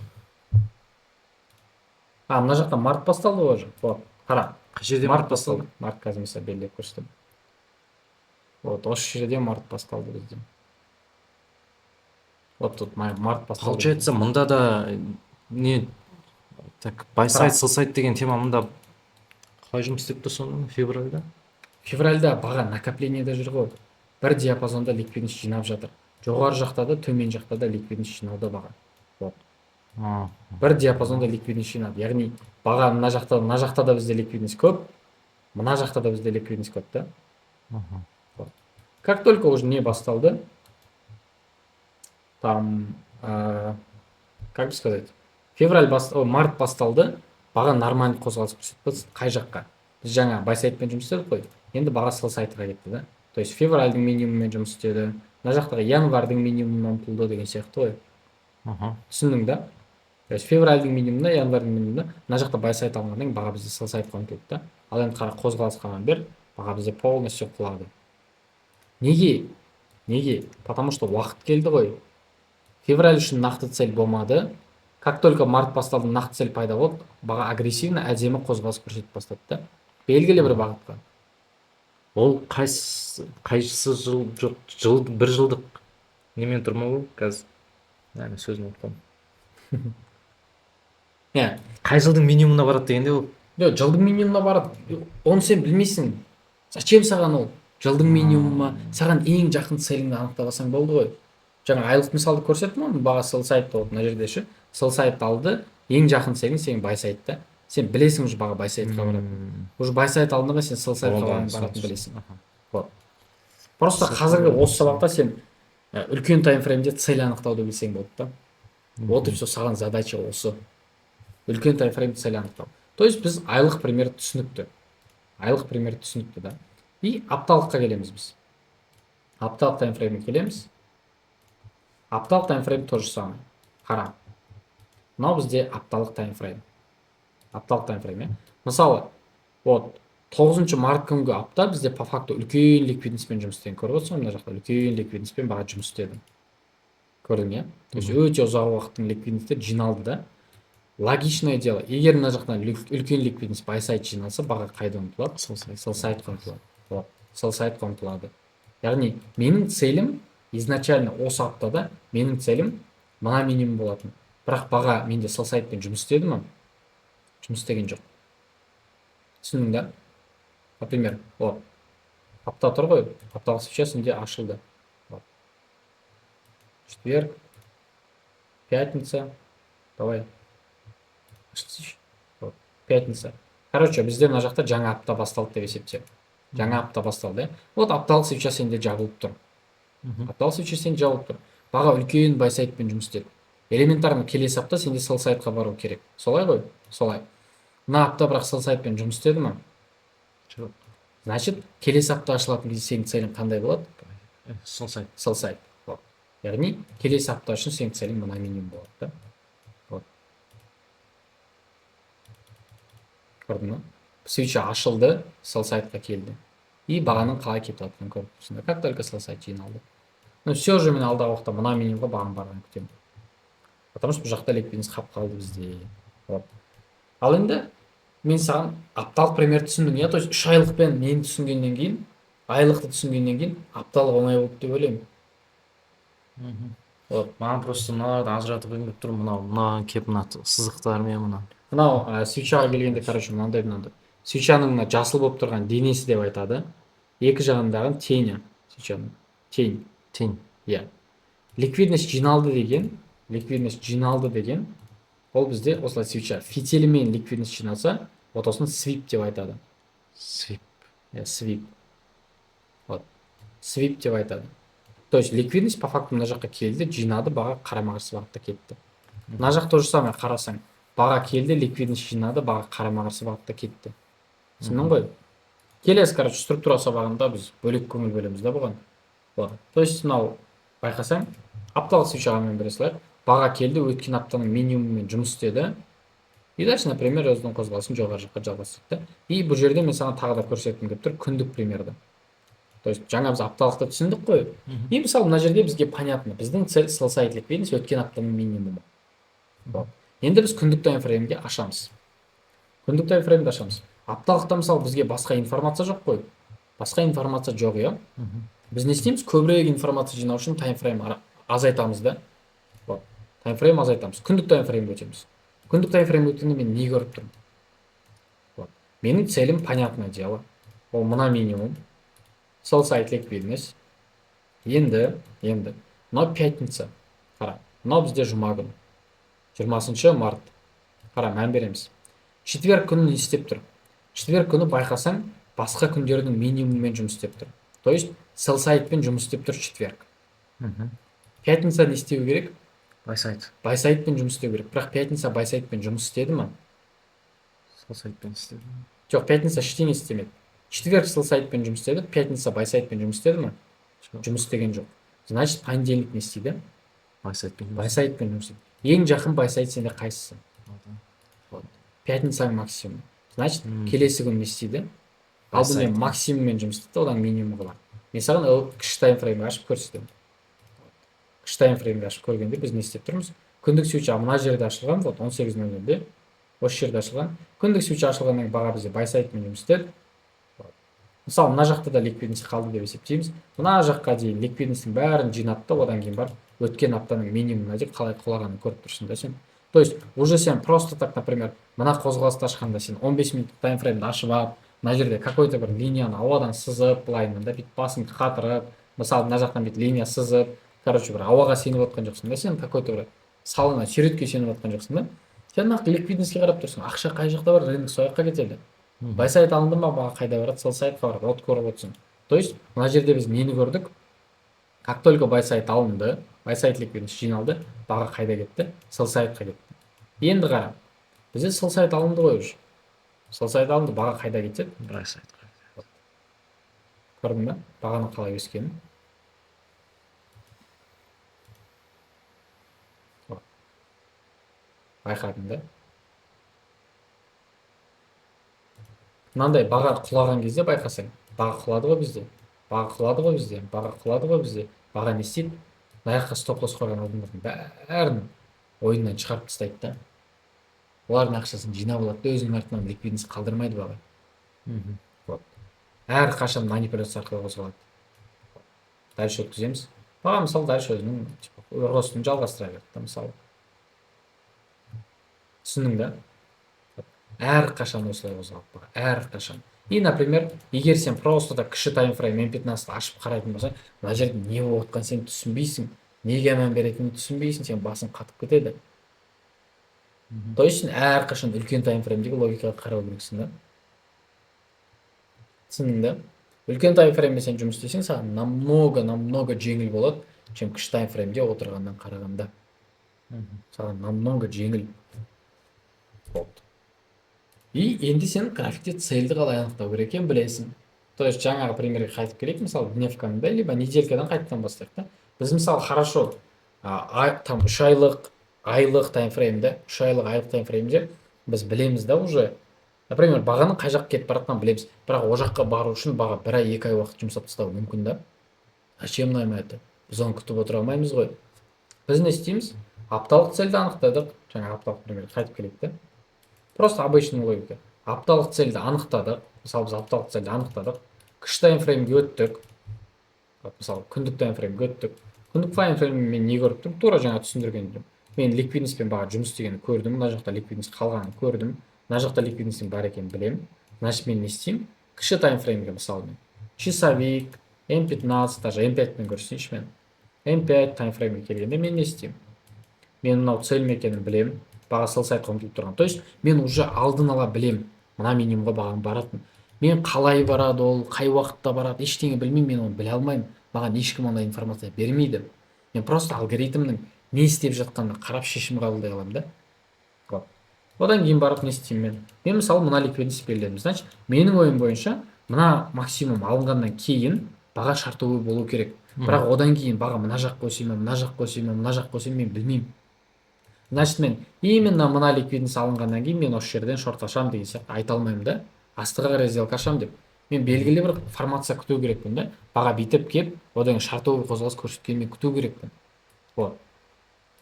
Мына жақта март басталды ғой. Қара. Қай жерде март басталды? Март қазір мысалы белгілеп көрсетемін. Вот осы жерде март басталды бізде. Вот тут март басталды. Получается, мұнда да не так buy side, sell side деген тема мұнда қалай жұмыс істеп тұр соны февральда? Февральда баға накоплениеде жүр ғой. Бір диапазонда ликвидность жинап жатыр. Жоғары жақта да, төмен жақта да ликвидность жинауда баға. Вот. Бір диапазонда ликвидность жинады. Яғни баға мына жақта да бізде ликвидность көп, мына жақта да бізде ликвидность көп та. Как только уже не басталды, там как бы сказать, март басталды, баға нормальный қозғалыс көрсетті. Қай жаққа? Біз жаңа байсайтпен жұмыс істедік қой. Енді баға сол сайтқа кетті да. То есть февральдың минимумымен жұмыс істеді. Мына жақтағы январьдың минимумынан ұмтылды деген сияқты ғой. Түсіндің да? То есть февральдың минимумына, январьдың минимумына, мына жақта байсайт алғаннан кейін баға бізде сол сайтқа ұмтылды да. Ал енді қара қозғалыс қалған бер, баға бізде полностью құлады. Неге? Потому что уақыт келді ғой. Февраль үшін нақты цель болмады. Как только март басталды, нақты цель пайда болды, баға агрессивно әдемі қозғалыс көрсетіп бастады да. Белгілі бір бағытқа. Ол қайсысы бір жылдық немен тұрмау ол қазір. Яғни сөзін ұмытқанмын. Қай жылдың минимумына барады дегенде ол? Жоқ, жылдың минимумына барады. Оны сен білмейсің. Зачем саған ол? Жылдың минимумына саған ең жақын целіңді анықтап алсаң болды ғой. Жаңа айлық мысалды көрсеттім ғой, баға сол сайтта болды, мына жерде ше. Сол сайт алды, ең жақын целің сенің байсайтта. Сен білесің уже баға байсайтқа барады. Уже байсайт алдында сен сол сайтқа баратынын білесің. Вот. Просто қазіргі осы сабақта сен үлкен таймфреймде цель анықтауды білсең болды да. Вот и все, саған задача осы. Үлкен таймфреймде цель анықтау. То есть біз айлық пример түсінікті. Да. И апталыққа келеміз біз. Апталық таймфреймге келеміз. Апталық таймфрейм тоже самое. Қара. Мынау бізде апталық таймфрейм. Мысалы, вот 9 март күнгі апта бізде по факту үлкен ликвидностьпен жұмыс істеген. Көріп отырсың, мына жақта үлкен ликвидностьпен баға жұмыс істеді. Көрдің, иә? То есть өте ұзақ уақыттың ликвидностьтер жиналды да. Логичное дело. Егер мына жақтан үлкен ликвидность байсайт жиналса, баға қайда ұмтылады? Сол сайтқа ұмтылады. Сол сайтқа ұмтылады. Яғни менің целім изначально осы аптада менің целім мына минимум болатын. Бірақ баға менде сол сайтпен жұмыс істеді ме? Жұмыс істеген жоқ. Түсіндің да? Например, вот апта тұр ғой, апталық свечасінде ашылды. Четверг, пятница, давай. Пятница. Короче, бізде мына жақта жаңа апта басталды деп есептеп. Жаңа апта басталды. Вот апталық свеча сенде жабылып тұр. Баға үлкен байсайтпен жұмыс істеді. Элементарно келесі апта сенде сол сайтқа бару керек. Солай ғой? Солай. Мына апта бірақ сол сайтпен жұмыс істеді ме? Жоқ. Значит, келесі апта ашылатын кезде сенің целің қандай болады? Сол сайт. Сол сайт. Яғни келесі апта үшін сенің целің мына минимум болады да. Көрдің ме? Свеча ашылды, сол сайтқа келді. И бағаның қалай кетіп жатқанын көріп тұрсың. Как только сол сайт жиналды. Ну все же мен алдағы уақытта мына минимумға бағаның барғанын күтемін. Потому что бұл жақта ликвидность қап қалды бізде. Ал енді мен саған апталық пример түсіндің, иә? То есть 3 айлықпен нені түсінгеннен кейін, айлықты түсінгеннен кейін апталық оңай болды деп ойлаймын. Маған просто мыналарды ажыратып келіп тұр, мынаған кеп мына сызықтармен мына. Мынау свечаға келгенде, короче, мынандай. Свечаның мына жасыл болып тұрған денесі деп айтады. Екі жағындағы тені, свечаның тень. Иә. Ликвидность жиналды деген, ол бізде осылай свеча фитилімен ликвидность жиналса, вот осыны свип деп айтады. Свип деп айтады. То есть ликвидность по факту мына жаққа келді, жинады, баға қарама-қарсы бағытта кетті. Мына жақ тоже самое, қарасаң, баға келді, ликвидность жинады, баға қарама-қарсы бағытта кетті. Түсіндің ғой? Келесі, короче, структура сабағында біз бөлек көңіл бөлеміз да бұған. То есть мынау байқасаң, апталық свечамен бере салайық. Баға келді, өткен аптаның минимумымен жұмыс істеді. И дальше, например, өзінің қозғалысын жоғары жаққа жалғастырды. И бұл жерде мен саған тағы да көрсеткім келіп тұр, күндік примерді. То есть жаңа біз апталықты түсіндік қой. И мысалы мына жерде бізге понятно, біздің цель сол сайт ликвидность өткен аптаның минимумы. Енді біз күндік таймфреймге ашамыз. Апталықта мысалы бізге басқа информация жоқ қой. Басқа информация жоқ, иә? Біз не істейміз? Көбірек информация жинау үшін таймфрейм азайтамыз да. Таймфрейм азайтамыз. Күндік таймфрейм өтеміз. Күндік таймфрейм өткенде мен не көріп тұрмын? Менің целім понятное дело. Ол мына минимум. Сол сайт ликвидность. Енді, мынау пятница. Қара, мынау бізде жұма күні. 20 март. Қара, мән береміз. Четверг күні не істеп тұр? Четверг күні байқасаң, басқа күндердің минимуммен жұмыс істеп тұр. То есть сол сайтпен жұмыс істеп тұр четверг. Пятница не істеу керек? байсайт байсайтпен жұмыс істеу керек. Бірақ пятница байсайтпен жұмыс істеді ма? сол сайтпен істедім. Жоқ, пятница ештеңе істемеді. Четверг сол сайтпен жұмыс істеді, пятница байсайтпен жұмыс істеді ма? Жұмыс істеген жоқ. Значит, понедельник не істейді? Байсайтпен Байсайтпен жұмыс істейді. Ең жақын байсайт сенде қайсысы? Пятницаның максимум. Значит, келесі күн не істейді? Алдымен максимуммен жұмыс істейді, одан минимум қылады. Мен саған кіші таймфреймді ашып көрсетемін. Кіші таймфреймді ашып көргенде біз не істеп тұрмыз? Күндік свитчі мына жерде ашылған, вот 18:00-де осы жерде ашылған. Күндік свитчі ашылғаннан баға бізде байсайтмен жұмыс істеді. Мысалы, мына жақта да ликвидность қалды деп есептейміз. Мына жаққа дейін ликвидностьтің бәрін жинатты, одан кейін барып өткен аптаның минимумына дейін қалай құлағанын көріп тұрсың да сен. То есть, уже сен просто так, например, мына қозғалысты ашқанда сен 15 минуттық таймфреймді ашып алып, мына жерде какой-то бір линияны ауадан сызып, былайынан да бүйтіп басын қатырып, мысалы, мына жақтан бүйтіп линия сызып, короче, бір ауаға сеніп отқан жоқсың да сен, какой-то бір салына суретке сеніп отқан жоқсың да. Сен нақты ликвидностьке қарап тұрсың, ақша қай жақта бар, рынок сол жаққа кетеді. Байсайт алынды ма, баға қайда барады, сол сайтқа барады, от көріп отырсың. То есть, мына жерде біз нені көрдік? Как только байсайт алынды, байсайт ликвидность жиналды, баға қайда кетті? Сол сайтқа кетті. Енді қара, бізде сол сайт алынды ғой уже. Сол сайт алынды, баға қайда кетеді? байсайтқа. Көрдің ба? Бағаның қалай өскенін. Байқадың да? Мынандай баға құлаған кезде байқасаң, баға құлады ғой бізде. Баға құлады ғой бізде. Баға құлады ғой бізде. Баға не істейді? Мына жаққа стоп-лосс қойған адамдардың бәрін ойыннан шығарып тастайды да. Олардың ақшасын жинап алады да өзінің артынан ликвидность қалдырмайды баға. Әр қашан манипуляция арқылы қозғалады. Дальше өткіземіз. Баға мысалы дальше өзінің ростын жалғастыра берді, мысалы. Түсіндің да? Әр қашан осылай қозғалады баға, әр қашан. И, например, егер сен просто так кіші таймфрейм М15-ті ашып қарайтын болсаң, мына жерде не болып жатқанын сен түсінбейсің, неге мән беретінін түсінбейсің, сен басың қатып кетеді. То есть сен әр қашан үлкен таймфреймдегі логикаға қарау керексің да. Түсіндің да? Үлкен таймфреймде сен жұмыс істесең, саған намного жеңіл болады, чем кіші таймфреймде отырғаннан қарағанда. Саған намного жеңіл болды. И енді сен графикте цельді қалай анықтау керек екенін білесің. То есть жаңағы примерге қайтып келейік, мысалы дневканы да, либо неделькадан қайтадан бастайық та. Біз мысалы хорошо там 3 айлық, айлық таймфреймде, 3 айлық, айлық таймфреймде біз білеміз да уже. Например, бағаның қай жаққа кетіп баратқанын білеміз. Бірақ о жаққа бару үшін баға 1 ай, 2 ай уақыт жұмсап тастауы мүмкін да. Зачем нам это? Біз оны күтіп отыра алмаймыз ғой. Біз не істейміз? Апталық цельді анықтадық. Жаңа апталық примерге қайтып келейік та. Просто обычный логика. Апталық цельді анықтадық. Мысалы, біз апталық цельді анықтадық. Кіші таймфреймге өттік. Мысалы, күндік таймфреймге өттік. Күндік таймфреймде мен не көріп тұрмын? Тура жаңа түсіндірген едім. Мен ликвидностьпен баға жұмыс істегенін көрдім. Мына жақта ликвидность қалғанын көрдім. Мына жақта ликвидностьтің бар екенін білемін. Значит, мен не істеймін? Кіші таймфреймге мысалы мен часовик, М15, даже М5-пен көрсетейінші мен. М5 таймфреймге келгенде мен не істеймін? Мен мынау цель екенін білемін. Баға сол сайтқа ұмтылып тұрған. То есть мен уже алдын ала білем, мына минимумға бағаның баратын. Мен қалай барады ол, қай уақытта барады, ештеңе білмеймін, мен оны біле алмаймын. Маған ешкім ондай информация бермейді. Мен просто алгоритмнің не істеп жатқанына қарап шешім қабылдай аламын да. Одан кейін барып не істеймін мен? Мен мысалы мына ликвидность белгіледім. Значит, менің ойым бойынша мына максимум алынғаннан кейін баға шартовой болу керек. Бірақ одан кейін баға мына жаққа өсе ме, мына жаққа өсе ме, мына жаққа өсе ме, мен білмеймін. Значит, мен именно мына ликвидность алынғаннан кейін мен осы жерден шорт ашамын деген сияқты айта алмаймын да. Астыға қарай сделка ашамын деп. Мен белгілі бір формация күту керекпін да. Баға бүйтіп келіп, одан шартовой қозғалыс көрсеткенмен күту керекпін. Вот.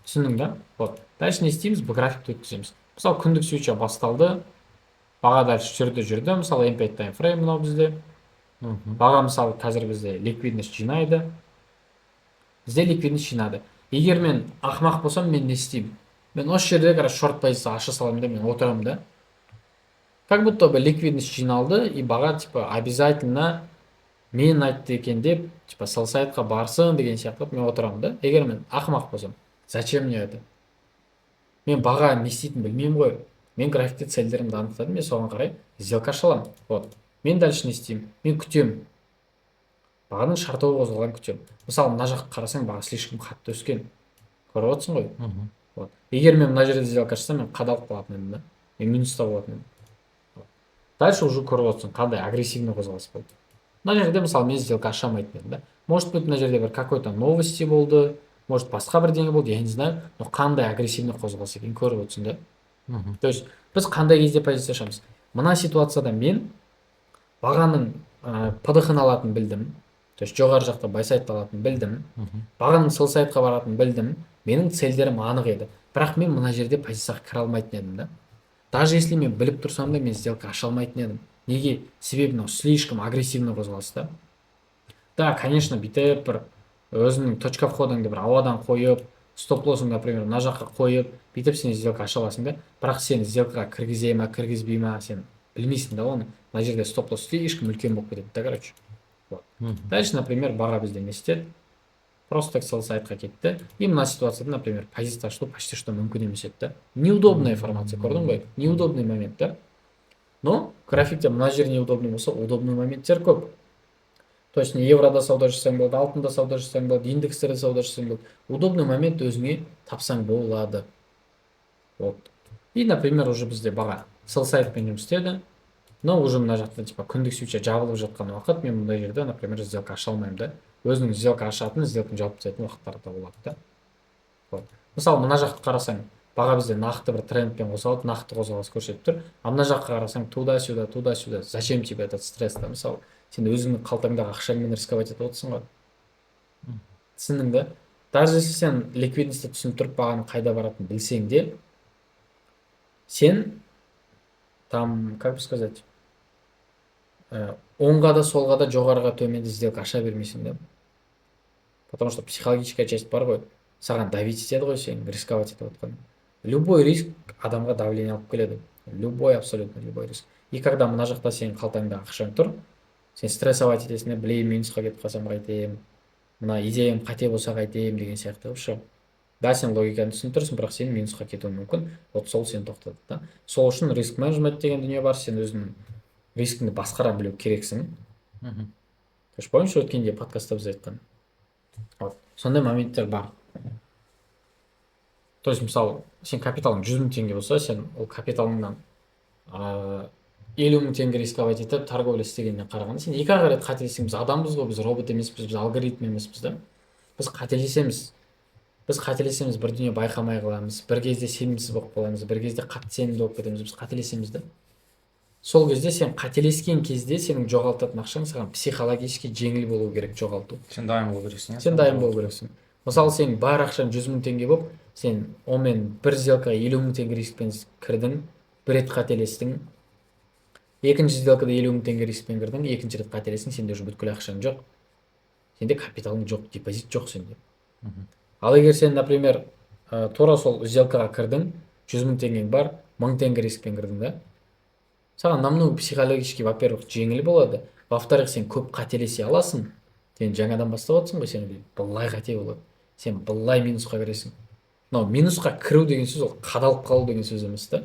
Түсіндің да? Вот. Дальше не істейміз? Бұл графикті өткіземіз. Мысалы, күндік свитча басталды. Баға дальше жүрді. Мысалы, М5 таймфрейм мынау бізде. Баға мысалы қазір бізде ликвидность жинайды. Бізде ликвидность жинады. Егер мен ақымақ болсам, мен не істеймін? Мен осы жерде қарай шорт позиция аша саламын да, мен отырамын да. Как будто бы ликвидность жиналды, и баға типа обязательно мен айтты екен деп, типа сол сайтқа барсын деген сияқты мен отырамын да. Егер мен ақымақ болсам, зачем мне это? Мен баға не істейтінін білмеймін ғой. Мен графикте цельдерімді анықтадым, мен соған қарай сделка ашаламын. Вот. Мен дальше не істеймін? Мен күтемін. Бағаның шартовой қозғалғанын күтемін. Мысалы, мына жаққа қарасаң, баға слишком қатты өскен. көріп отырсың ғой. Мгм. Вот. Егер мен мына жерде сделка ашсам, мен қадалып қалатын едім да, мен минуста болатын едім. Дальше уже көріп отырсың қандай агрессивный қозғалыс болды. Мына жерде мысалы мен сделка аша алмайтын едім да. Может быть, мына жерде бір какой-то новости болды, может басқа бірдеңе болды, я не знаю, но қандай агрессивный қозғалыс екенін көріп отырсың да. Мгм. То есть біз қандай кезде позиция ашамыз? Мына ситуацияда мен бағаның ПДХ-ны алатынын білдім, то есть жоғары жақта байсайдты алатынын білдім, Мгм. бағаның селсайдқа баратынын білдім, менің цельдерім анық еді, бірақ мен мына жерде позицияға кіре алмайтын едім да. Даже если мен біліп тұрсам да, мен сделка аша алмайтын едім. Неге? Себебі мынау слишком агрессивный қозғалыс та. Да, конечно, бүйтіп бір өзіңнің точка входыңды бір ауадан қойып, стоп лоссыңды, например, мына жаққа қойып, бүйтіп сен сделка аша аласың да. Бірақ сен сделкаға кіргізе ма, кіргізбей ма, сен білмейсің да оны. Мына жерде стоп лосс слишком үлкен болып кетеді да, короче. Вот. Мгм. Дальше, например, баға бізде не істеді? Просто так сайтқа кетті. И мына ситуацияда, например, позиция ашу почти что мүмкін емес еді да. Неудобная формация, көрдің ғой? Неудобный момент да. Но графикте мына жер неудобный болса, удобный моменттер көп. То есть не еврода сауда жасаң болады, алтында сауда жасаң болады, индекстерде сауда жасаң болады. Удобный момент өзіңе тапсаң болады. Вот. И, например, уже бізде баға sell сайтпен жұмыс істеді, но уже мына жақта типа күндік свиче жабылып жатқан уақыт мен мындай жерде, например, сделка аша алмаймын да. Өзінің сделка ашатын, сделканы жауып тастайтын уақыттар да болады да. Вот. Мысалы мына жақты қарасаң, баға бізде нақты бір трендпен қозғалып, нақты қозғалыс көрсетіп тұр. А мына жаққа қарасаң, туда-сюда, туда-сюда. Зачем тебе этот стресс да? Мысалы, сен өзіңнің қалтаңдағы ақшаңмен рисковать етіп отырсың ғой. Түсіндің да? Даже если сен ликвидностьті түсініп тұрып бағаның қайда баратынын білсең де, сен там, как бы сказать, оңға да солға да жоғарыға төменде сделка аша бермейсің да. Потому что психологическая часть бар ғой, саған давить етеді ғой, сен рисковать етіп отқан. Любой риск адамға давление алып келеді. Любой, абсолютно любой риск. И когда мына жақта сенің қалтаңда ақшаң тұр, сен стрессовать етесің, білейін, минусқа кетіп қалсам қайтем, мына идеям қате болса қайтем деген сияқты ғой. Да, сен логиканы түсініп тұрсың, бірақ сен минусқа кетуі мүмкін. Вот сол сені тоқтатады да. Сол үшін риск менеджмент деген дүние бар, сен өзіңнің рискіңді басқара білу керексің. Мгм. Ты помнишь, өткенде подкастта біз айтқан? Вот. Сондай моменттер бар. То есть, мысалы, сен капиталың 100 000 теңге болса, сен ол капиталыңнан 50 000 теңге рисковать етіп торговля істегеннен қарағанда, сен екі ақ рет қателесең, біз адамбыз ғой, біз робот емеспіз, біз алгоритм емеспіз да. Біз қателесеміз. Біз қателесеміз, бір дүние байқамай қаламыз, бір кезде сенімсіз болып қаламыз, бір кезде қатты сенімді болып кетеміз, біз қателесеміз да. Сол кезде сен қателескен кезде сенің жоғалтатын ақшаң саған психологически жеңіл болу керек жоғалту. Сен дайын болу керексің. Сен дайын болу керексің. Мысалы, сен бар ақшаң 100 000 теңге болып, сен онымен бір сделкаға 50 000 теңге рискпен кірдің, бір рет қателестің. Екінші сделкада 50 000 теңге рискпен кірдің, екінші рет қателестің, сенде уже бүткіл ақшаң жоқ. Сенде капиталың жоқ, депозит жоқ сенде. Ал егер сен, например, тура сол сделкаға кірдің, 100 000 теңгең бар, 1000 теңге рискпен кірдің да. Саған намного психологически, во-первых, жеңіл болады. Во-вторых, сен көп қателесе аласың. Сен жаңадан бастап отырсың ғой, сен былай қате болады. Сен былай минусқа кіресің. Но минусқа кіру деген сөз ол қадалып қалу деген сөз емес та.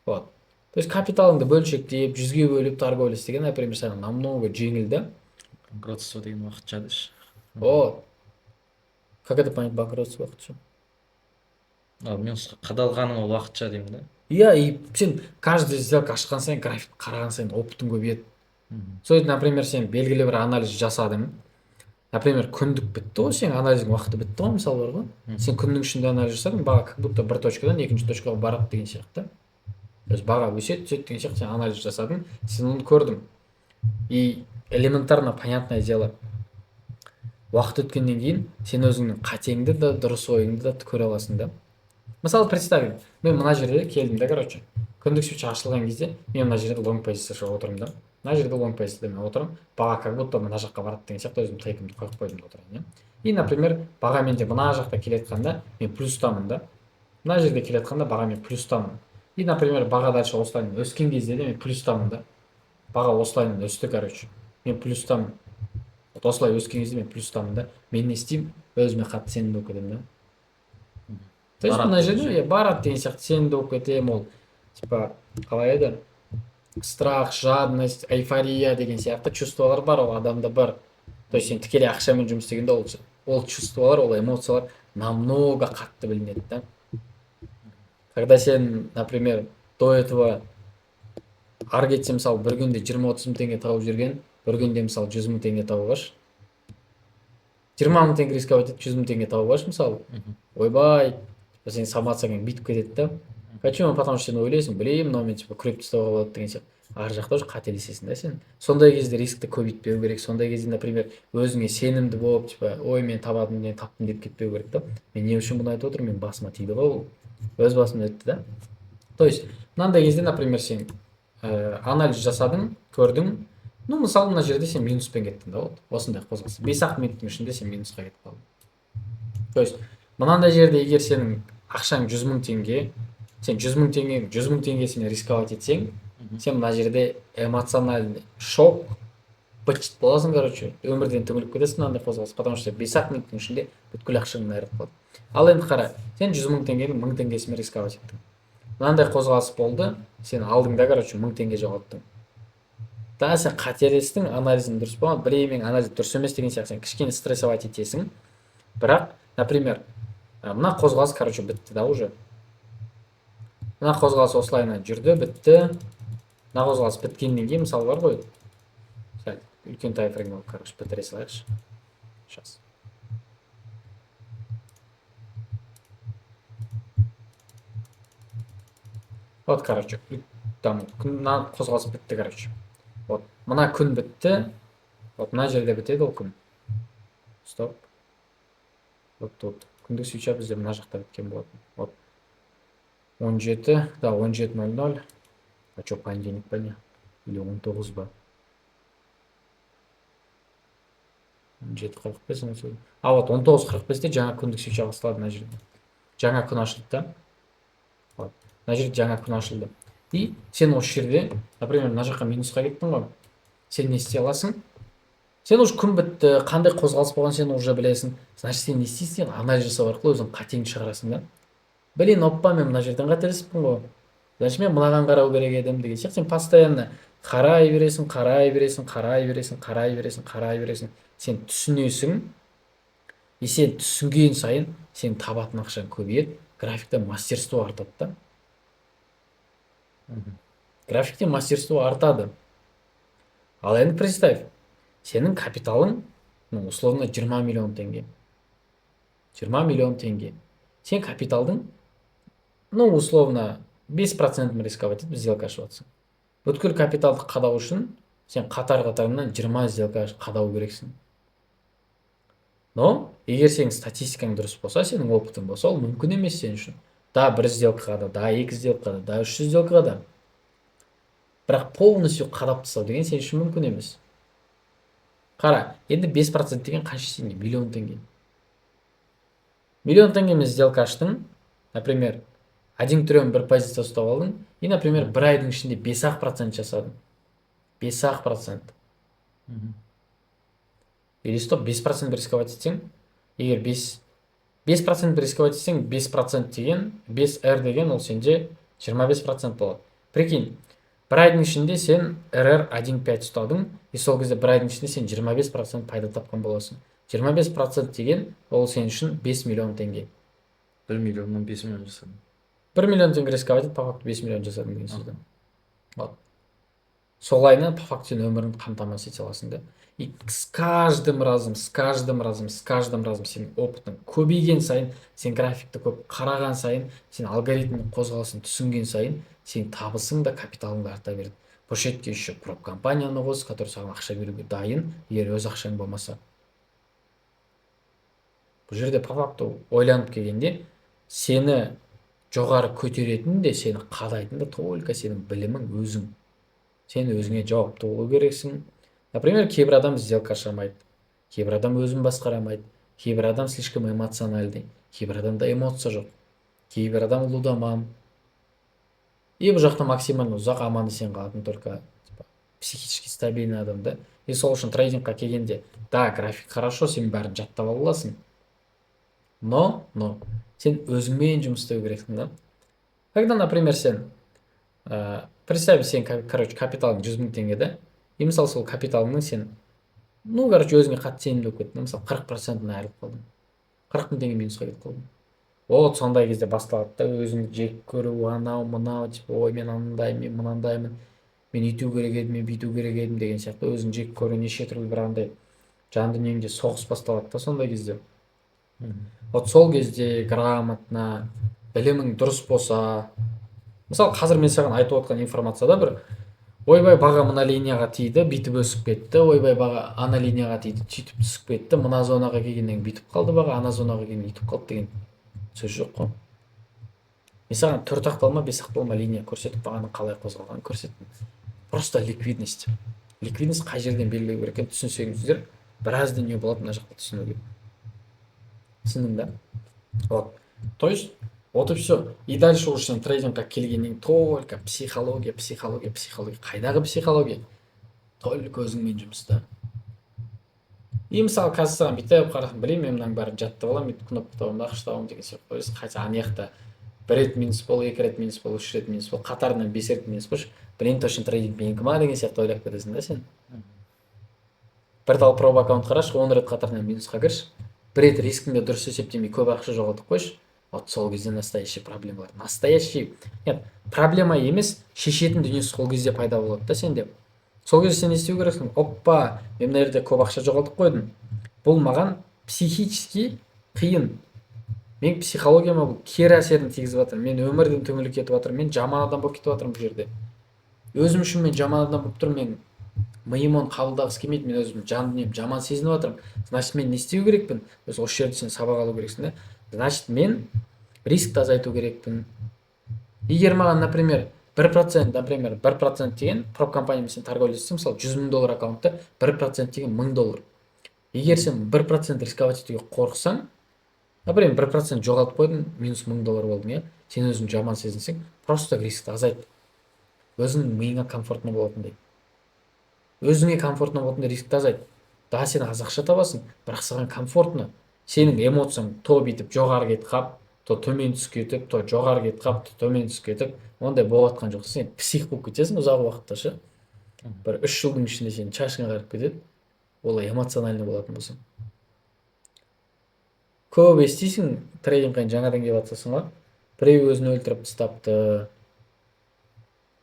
Вот. То есть капиталыңды бөлшектеп, 100-ге бөліп торговля істеген, например, саған намного жеңіл да. Банкротство деген уақытша деші. Вот. Как это понять, банкротство уақытша? Минусқа қадалғаның ол уақытша деймін да. Иә, и сен каждый сделка ашқан сайын, график қараған сайын опытың көбейеді. Сөйтіп, например, сен белгілі бір анализ жасадың. Например, күндік бітті ғой, сен анализдің уақыты бітті ғой, мысалы бар ғой. Сен күннің ішінде анализ жасадың, баға как будто бір точкадан екінші точкаға барады деген сияқты. То есть баға өседі, түседі деген сияқты сен анализ жасадың, сен оны көрдің. И элементарно понятное дело, уақыт өткеннен кейін сен өзіңнің қатеңді да, дұрыс ойыңды да көре аласың да. Мысалы, представим, мен мына жерде келдім да, короче, күндік свич ашылған кезде мен мына жерде лонг позицияда отырмын да. Мына жерде лонг позицияда мен отырмын, баға как будто мына жаққа барады деген сияқты өзім тейкімді қойып қойдым да отырайын. И, например, баға менде мына жақта келе жатқанда мен плюстамын да. Мына жерде келе жатқанда баға мен плюстамын. И, например, баға дальше осылаймен өскен кезде де мен плюстамын да. Баға осылаймен өсті, короче. Мен плюстамын. Вот осылай өскен кезде мен плюстамын да. Мен не істеймін? Өзіме қатты сенімді болып кетемін да. То есть мына жерде барады деген сияқты сенімді болып кетемін, ол типа қалай еді? Страх, жадность, эйфория деген сияқты чувстволар бар, ол адамда бар. То есть сен тікелей ақшамен жұмыс істегенде ол чувстволар, ол эмоциялар намного қатты білінеді да. Когда сен, например, до этого ары кетсе мысалы бір күнде 20-30 мың теңге тауып жүрген, бір күнде мысалы 100 мың теңге тауып алшы, 20 мың теңге рисковать етіп 100 мың теңге тауып алшы мысалы, ойбай, сен самооценкаң бүйтіп кетеді да. Почему? Потому что сен ойлайсың, блин, мынау мен типа күреп тастауға болады деген сияқты. Ар жақта уже қателесесің да сен. Сондай кезде рискті көбейтпеу керек. Сондай кезде, например, өзіңе сенімді болып, типа, ой, мен табатын мен таптым деп кетпеу керек та. Мен не үшін бұны айтып отырмын? Мен басыма тиді ғой бұл. Өз басымда өтті да. То есть, мынандай кезде, например, сен анализ жасадың, көрдің, ну, мысалы мына жерде сен минуспен кеттің да, вот осындай қозғалыс. 5-ақ минуттың ішінде сен минусқа кетіп қалдың. То есть, мынандай жерде егер сенің ақшаң 100 мың теңге, сен 100 мың теңгесімен рисковать етсең, сен мына жерде эмоциональный шок, быт боласың, короче, өмірден түңіліп кетесің мынандай қозғалыс, потому что 5-ақ минуттың ішінде бүткіл ақшаңнан айырылып қалды. Ал енді қара, сен 100 мың теңгенің 1000 теңгесімен рисковать еттің. Мынандай қозғалыс болды, сен алдыңда, короче, 1000 теңге жоғалттың. Да, сен қателестің, анализің дұрыс болмады, блин, мен анализ дұрыс емес деген сияқты сен кішкене стрессовать етесің. Бірақ, например, мына қозғалыс, короче, бітті да уже. Мына қозғалыс осылайынан жүрді, бітті. Мына қозғалыс біткеннен кейін мысалы бар ғой. Сәл үлкен таймфрейм болып, короче, бітіре салайықшы. Сейчас. Вот, короче, там мына қозғалыс бітті, короче. Вот, мына күн бітті. Вот, мына жерде бітеді ол күн. Стоп. Вот тут. Күндік свеча бізде мына жақта біткен болатын. Вот. 17, да, 17:00. А что, понедельник па не? Или 19 ба? 17:45. А вот 19:45-те жаңа күндік свеча басталады мына жерде. Жаңа күн ашылды да. Вот. Мына жерде жаңа күн ашылды. И сен осы жерде, например, мына жаққа минусқа кеттің ғой. Сен не істей аласың? Сен уже күн бітті, қандай қозғалыс болған сен уже білесің. Значит, сен не істейсің? Анализ жасау арқылы өзің қатеңді шығарасың да. Блин, оппа, мен мына жерден қателеспін ғой. Значит, мен мынаған қарау керек едім деген сияқты. Сен постоянно қарай бересің, қарай бересің, қарай бересің, қарай бересің, қарай бересің. Сен түсінесің. И сен түсінген сайын сен табатын ақшаң көбейеді. Графикте мастерство артады да. Графикте мастерство артады. Ал енді представь, сенің капиталың, ну, условно 20 миллион теңге. 20 миллион теңге. Сен капиталдың, ну, условно 5% рисковать етіп сделка ашып жатсың. Бүткіл капиталды қадау үшін сен қатар-қатарынан 20 сделка қадау керексің. Но егер сенің статистикаң дұрыс болса, сенің опытың болса, ол мүмкін емес сен үшін. Да, 1 сделкаға да, да, 2 сделкаға да, 3 сделкаға да. Бірақ полностью қадап тастау деген сен үшін мүмкін емес. Қара, енді 5% деген қанша теңге? Миллион теңге. Миллион теңгемен сделка аштың, например, 1 триллион бір позиция ұстап алдың, и, например, бір айдың ішінде 5% жасадың. 5%. Или стоп, 5% рисковать етсең, егер 5% рисковать етсең, 5% деген, 5R деген ол сенде 25% болады. Прикинь, бір айдың ішінде сен RR 1.5 ұстадың, и сол кезде бір айдың ішінде сен 25% пайда тапқан боласың. 25% деген ол сен үшін 5 миллион теңге. 1 миллионнан 5 миллион жасадым. 1 миллион теңге рисковать етіп, по факту 5 миллион жасадың деген сөзді. Солайынан по факту сен өмірін қамтамасыз ете аласың да. И с каждым разом сенің опытың көбейген сайын, сен графикті көп қараған сайын, сен алгоритмнің қозғалысын түсінген сайын, сен табысың да капиталың да арта береді. Бұл жерде еще прop компанияны қос, который саған ақша беруге дайын, егер өз ақшаң болмаса. Бұл жерде по факту ойланып келгенде, сені жоғары көтеретін де, сені қадайтын да только сенің білімің, өзің. Сен өзіңе жауапты болу керексің. Например, кейбір адам сделка ашамайды, кейбір адам өзін басқарамайды, кейбір адам слишком эмоциональный, кейбір адамда эмоция жоқ, кейбір адам лудоман. И бұл жақта максимально ұзақ аман есен қалатын только психически стабильный адам да. И сол үшін трейдингқа келгенде, да, график хорошо, сен бәрін жаттап аласың. Но сен өзіңмен жұмыс істеу керексің да. Когда, например, сен представь, сен, короче, капиталың 100 мың теңге да. И мысалы сол капиталыңның сен, ну, короче, өзіңе қатты сенімді болып кеттің. Мысалы 40%-ын айырылып қалдың. 40 мың теңге минусқа кетіп қалдым. Вот сондай кезде басталады да өзіңді жек көру, анау мынау, типа ой мен анандаймын, мен мынандаймын, мен үйту керек едім, мен бүйту керек едім деген сияқты өзін жек көру, неше түрлі бір андай жан дүниеңде соғыс басталады да сондай кезде. Вот сол кезде грамотно білімің дұрыс болса, мысалы қазір мен саған айтып отқан информацияда бір ойбай баға мына линияға тиді, бүйтіп өсіп кетті, ойбай баға ана линияға тиді, сөйтіп түсіп кетті, мына зонаға келгеннен кейін бүйтіп қалды баға, ана зонаға келгеннен өйтіп қалды деген сөз жоқ қой. Мен саған 4 ақталма 5 ақталма линия көрсетіп бағаның қалай қозғалғанын көрсеттім. Просто ликвидность. Ликвидность қай жерден белгілеу керек екенін түсінсеңіздер біраз дүние болады мына жақта түсінуге. Түсіндің да? Вот. То есть вот и все. И дальше уже сен трейдингқа келгеннен только психология. Қайдағы психология? Только өзіңмен жұмыста. И мысалы қазір саған бүйтіп қарасам, білемін мен мынаның бәрін жаттап аламын, бүйтіп кнопка табамын, ақш табамын деген сияқты қойсың. Хотя ана жақта бір рет минус бол, 2 рет минус бол, 3 рет минус бол, қатарынан 5 рет минус болшы, блин, точно трейдинг менікі ма деген сияқты ойлап кетесің да сен. Бір тал проба аккаунт қарашы, 10 рет қатарынан минусқа кірші, бір рет рискіңді дұрыс есептемей көп ақша жоғалтып қойшы. Вот сол кезде настоящий проблемалар. Настоящий, нет, проблема емес, шешетін дүниесі сол кезде пайда болады да сенде. Сол кезде сен не істеу керексің? Оппа, мен мына жерде көп ақша жоғалтып қойдым. Бұл маған психически қиын. Мен психологияма бұл кері әсерін тигізіп жатыр. Мен өмірден түңіліп кетіп жатырмын. Мен жаман адам болып кетіп жатырмын бұл жерде. Өзім үшін мен жаман адам болып тұрмын. Мен миым оны қабылдағысы келмейді. Мен өзім жан дүнием жаман сезініп жатырмын. Значит, мен не істеу керекпін? Осы жерде сен сабақ алу керексің да. Значит, мен рискті азайту керекпін. Егер маған, например, 1% деген прop компаниямен сен торговля етсең, мысалы 100 мың доллар аккаунтта 1% деген $1000. Егер сен 1% рисковать етуге қорықсаң, например, 1% жоғалтып қойдың, минус $1000 болдың, иә? Сен өзің жаман сезінсең, просто рискті азайт. Өзің миыңа комфортно болатындай. Өзіңе комфортно болатындай рискті азайт. Да, сен аз ақша табасың, бірақ саған комфортно. Сенің эмоцияң то бүйтіп жоғары кетіп қап, то төмен түсіп кетіп, то жоғары кетіп қап, то төмен түсіп кетіп, ондай болып жатқан жоқ. Сен псих болып кетесің ұзақ уақытта ше. Бір 3 жылдың ішінде сен шашың ағарып кетеді. Ол эмоциональный болатын болсаң. Көп естисің, трейдингқа жаңадан келіп жатсың ғой. Біреу өзін өлтіріп тастапты,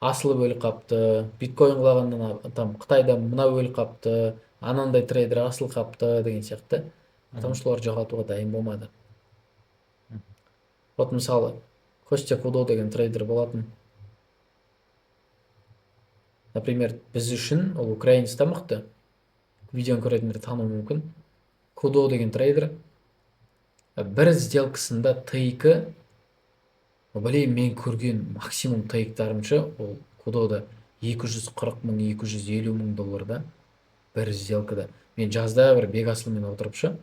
асылып өліп қапты, биткоин құлағаннан там Қытайда мынау өліп қапты, анандай трейдер асылып қапты деген сияқты. Потому что олар жоғалтуға дайын болмады. Вот мысалы, Костя Кудо деген трейдер болатын. Например, біз үшін ол украинец та мықты. Видеоны көретіндер тануы мүмкін. Кудо деген трейдер бір сделкасында тейкі, білейін мен көрген максимум тейктарымша, ол Кудода 240 мың, 250 мың долларда бір сделкада. Мен жазда бір бегасылмен отырыпша,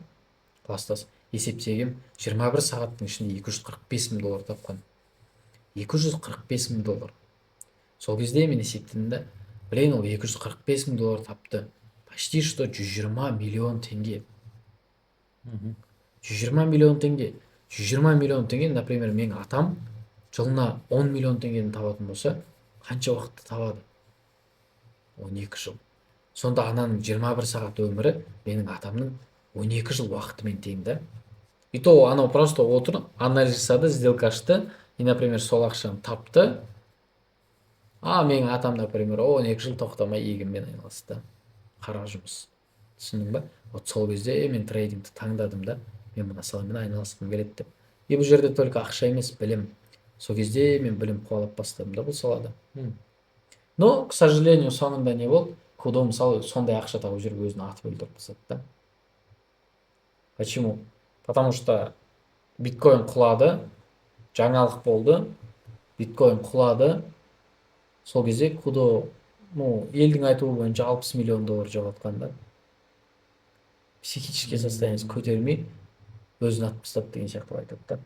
кластас есептегем, 21 сағаттың ішінде 245 мың доллар тапқан. 245 мың доллар. Сол кезде мен есептедім да, блин, ол 245 мың доллар тапты. Почти что 120 миллион теңге. 120 миллион теңге. 120 миллион теңге, например, мен атам жылына 10 миллион теңгені табатын болса, қанша уақытта табады? 12 жыл. Сонда ананың 21 сағат өмірі менің атамның 12 жыл уақытымен тең да. И то анау просто отыр, анализ жасады, сделка ашты, и, например, сол ақшаны тапты. А менің атам, например, 12 жыл тоқтамай егінмен айналысты. Қара жұмыс. Түсіндің ба? Вот сол кезде мен трейдингті таңдадым да, мен мына саламен айналысқым келеді деп. И бұл жерде только ақша емес, білім. Сол кезде мен білім қуалап бастадым да бұл салада. Но, к сожалению, соңында не болды? Кудо мысалы сондай ақша тауып жүріп өзін атып өлтіріп тастады да. Почему? Потому что биткоин құлады, жаңалық болды, биткоин құлады. Сол кезде Кудо, елдің айтуы бойынша 60 миллион доллар жоғалтқан да. Психический состояниесі көтермей, өзін атып тастады деген сияқты айтады да.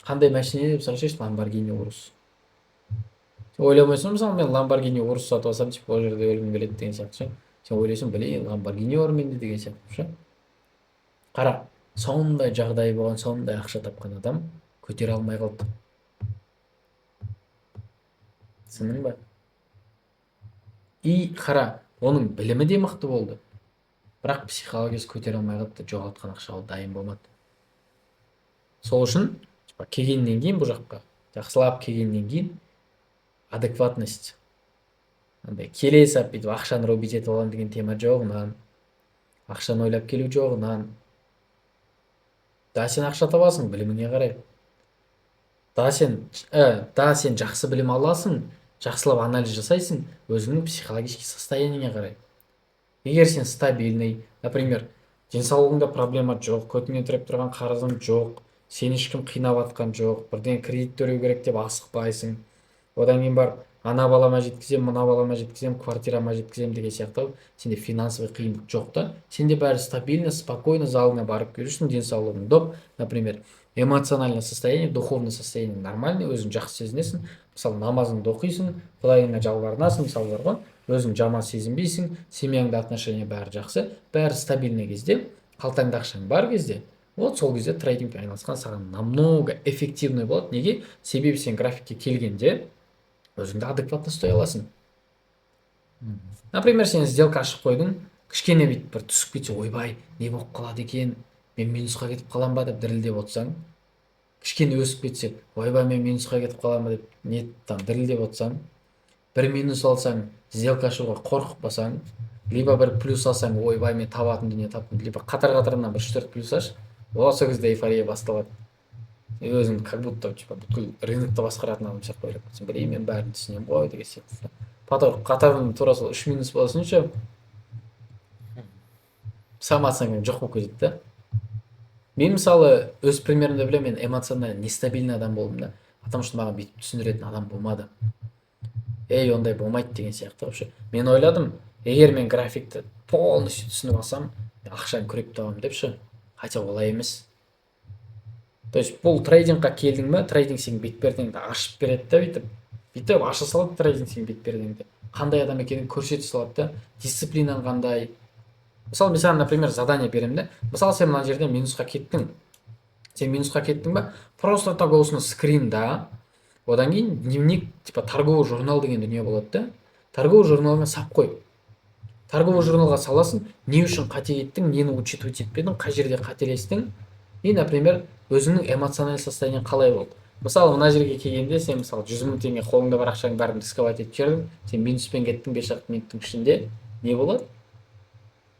Қандай машина деп сұрасайшы, Lamborghini Urus. Сен ойламайсың, мысалы мен Lamborghini Urus сатып алсам, типа ол жерде өлгім келеді деген сияқты. Сен ойлайсың, блин, Lamborghini бар менде деген сияқты. Қара, сондай жағдай болған, сондай ақша тапқан адам көтере алмай қалды. Түсіндің ба? И қара, оның білімі де мықты болды. бірақ психологиясы көтере алмай қалыпты, жоғалтқан ақшаға дайын болмады. Сол үшін келгеннен кейін бұл жаққа жақсылап келгеннен кейін адекватность, андай келе сап бүйтіп ақшаны робить етіп аламын деген тема жоғынан, ақшаны ойлап келу жоғынан. Да сен ақша табасың біліміңе қарай. Да сен жақсы білім аласың, жақсылап анализ жасайсың өзіңнің психологический состояниеңе қарай. Егер сен стабильный, например, денсаулығыңда проблема жоқ, көтіңе тіреп тұрған қарызың жоқ, сені ешкім қинап жатқан жоқ, бірден кредит төлеу керек деп асықпайсың, одан кейін барып ана балама жеткізем, мына балама жеткізем, квартирама жеткізем деген сияқты сенде финансовый қиындық жоқ та, сенде бәрі стабильно, спокойно, залыңа барып келушің, денсаулығың доп, например, эмоциональное состояние, духовное состояние нормальный, өзің жақсы сезінесің, мысалы намазыңды оқисың, құдайыңа жалбарынасың, мысалы бар ғой, өзің жаман сезінбейсің, семьяңда отношения бәрі жақсы, бәрі стабильный кезде, қалтаңда ақшаң бар кезде, вот сол кезде трейдингпен айналысқан саған намного эффективный болады. Неге? Себебі сен графикке келгенде өзіңді адекватно ұстай аласың. Например, сен сделка ашып қойдың, кішкене бүйтіп бір түсіп кетсе, ойбай, не болып қалады екен, мен минусқа кетіп қалам ба деп дірілдеп отырсаң, кішкене өсіп кетсе, ойбай, мен минусқа кетіп қалам ба деп дірілдеп отырсаң, бір минус алсаң, сделка ашуға қорқып қалсаң, либо бір плюс алсаң, ойбай, мен табатын дүние таптым, либо қатар-қатарынан бір 3-4 плюс аш, осы кезде эйфория басталады. Өзің как будто бүткіл рынокты басқаратын адам сияқты ойлап кетсің, білейін, мен бәрін түсінемін ғой деген сияқты. Потом қатарынан тура сол 3 минус болсын ше, самооценкаң жоқ болып кетеді да. Мен мысалы өз примерімді білемін, мен эмоционально нестабильный адам болдым да, потому что маған бүйтіп түсіндіретін адам болмады. Ондай болмайды деген сияқты вообще. Мен ойладым, егер мен графикті полностью түсініп алсам, ақшаны күреп табамын деп ше, хотя олай емес. То есть бұл трейдингқа келдің ба, трейдинг сенің бетпердеңді ашып береді да, бүйтіп аша салады трейдинг сенің бетпердеңді. Қандай адам екенін көрсете салады да, дисциплинаң қандай. Мысалы, мен саған, например, задание беремін да. Мысалы, сен мына жерде минусқа кеттің. Сен минусқа кеттің ба, просто так осыны скринда, одан кейін дневник, типа торговый журнал деген дүние болады да. Торговый журналға сап қой. Торговый журналға саласың, не үшін қате кеттің, нені учитывать етпедің, қай жерде қателестің. И, например, өзіңнің эмоциональный состояниең қалай болды. Мысалы, мына жерге келгенде сен мысалы 100 000 теңге қолыңда бар ақшаң бәрін рисковать етіп жібердің, сен минуспен кеттің 5-6 минуттың ішінде, не болады?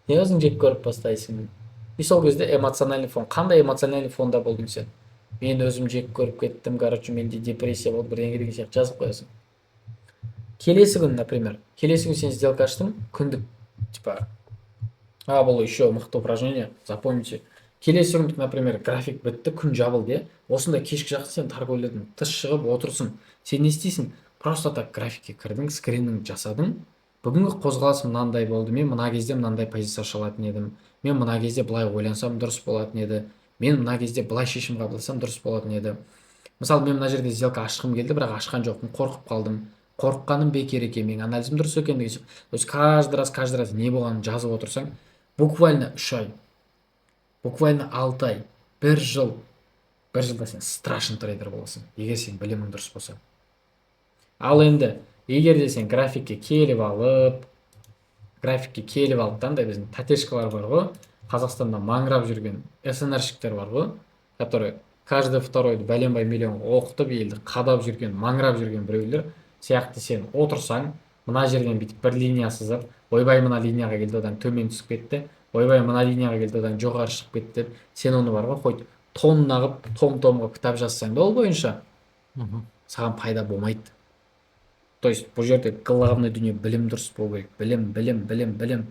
Не өзің жек көріп бастайсың. И сол кезде эмоциональный фон, қандай эмоциональный фонда болдың сен? Мен өзім жек көріп кеттім, короче, менде депрессия болды, бірдеңе деген сияқты жазып қоясың. Келесі күн, например, келесі күн сен сделка аштың, күндік, типа, бұл еще мықты упражнение, запомните. Келесі күн, например, график бітті, күн жабылды, осындай кешкі жақта сен торговлядан тыс шығып отырсың. Сен не істейсің? Просто так графикке кірдің, скрининг жасадың. Бүгінгі қозғалыс мынандай болды, мен мына кезде мынандай позиция шалатын едім. Мен мына кезде былай ойлансам дұрыс болатын еді. Мен мына кезде былай шешім қабылдасам дұрыс болатын еді. Мысалы, мен мына жерде сделка ашқым келді, бірақ ашқан жоқпын, қорқып қалдым. Қорыққаным бекер екен, менің анализім дұрыс екен деген сияқты. То есть каждый раз не болғанын жазып отырсаң, буквально 3 ай, буквально 6 ай, 1 жыл, 1 жылда сен страшный трейдер боласың, егер сен білімің дұрыс болса. Ал енді, егер де сен графикке келіп алып, андай біздің татешкалар бар ғой, Қазақстанда маңырап жүрген СНРщиктер бар ғой, которые каждый второйды бәленбай миллион оқытып, елді қадап жүрген, маңырап жүрген біреулер сияқты сен отырсаң, мына жерден бүйтіп бір линия сызып, ойбай мына линияға келді, одан төмен түсіп кетті, ойбай мына линияға келді, одан жоғары шығып кетті деп, сен оны бар ғой, қойды тонна қылып, том-томға кітап жазсаң да ол бойынша, саған пайда болмайды. То есть бұл жерде главный дүние білім дұрыс болу керек. Білім.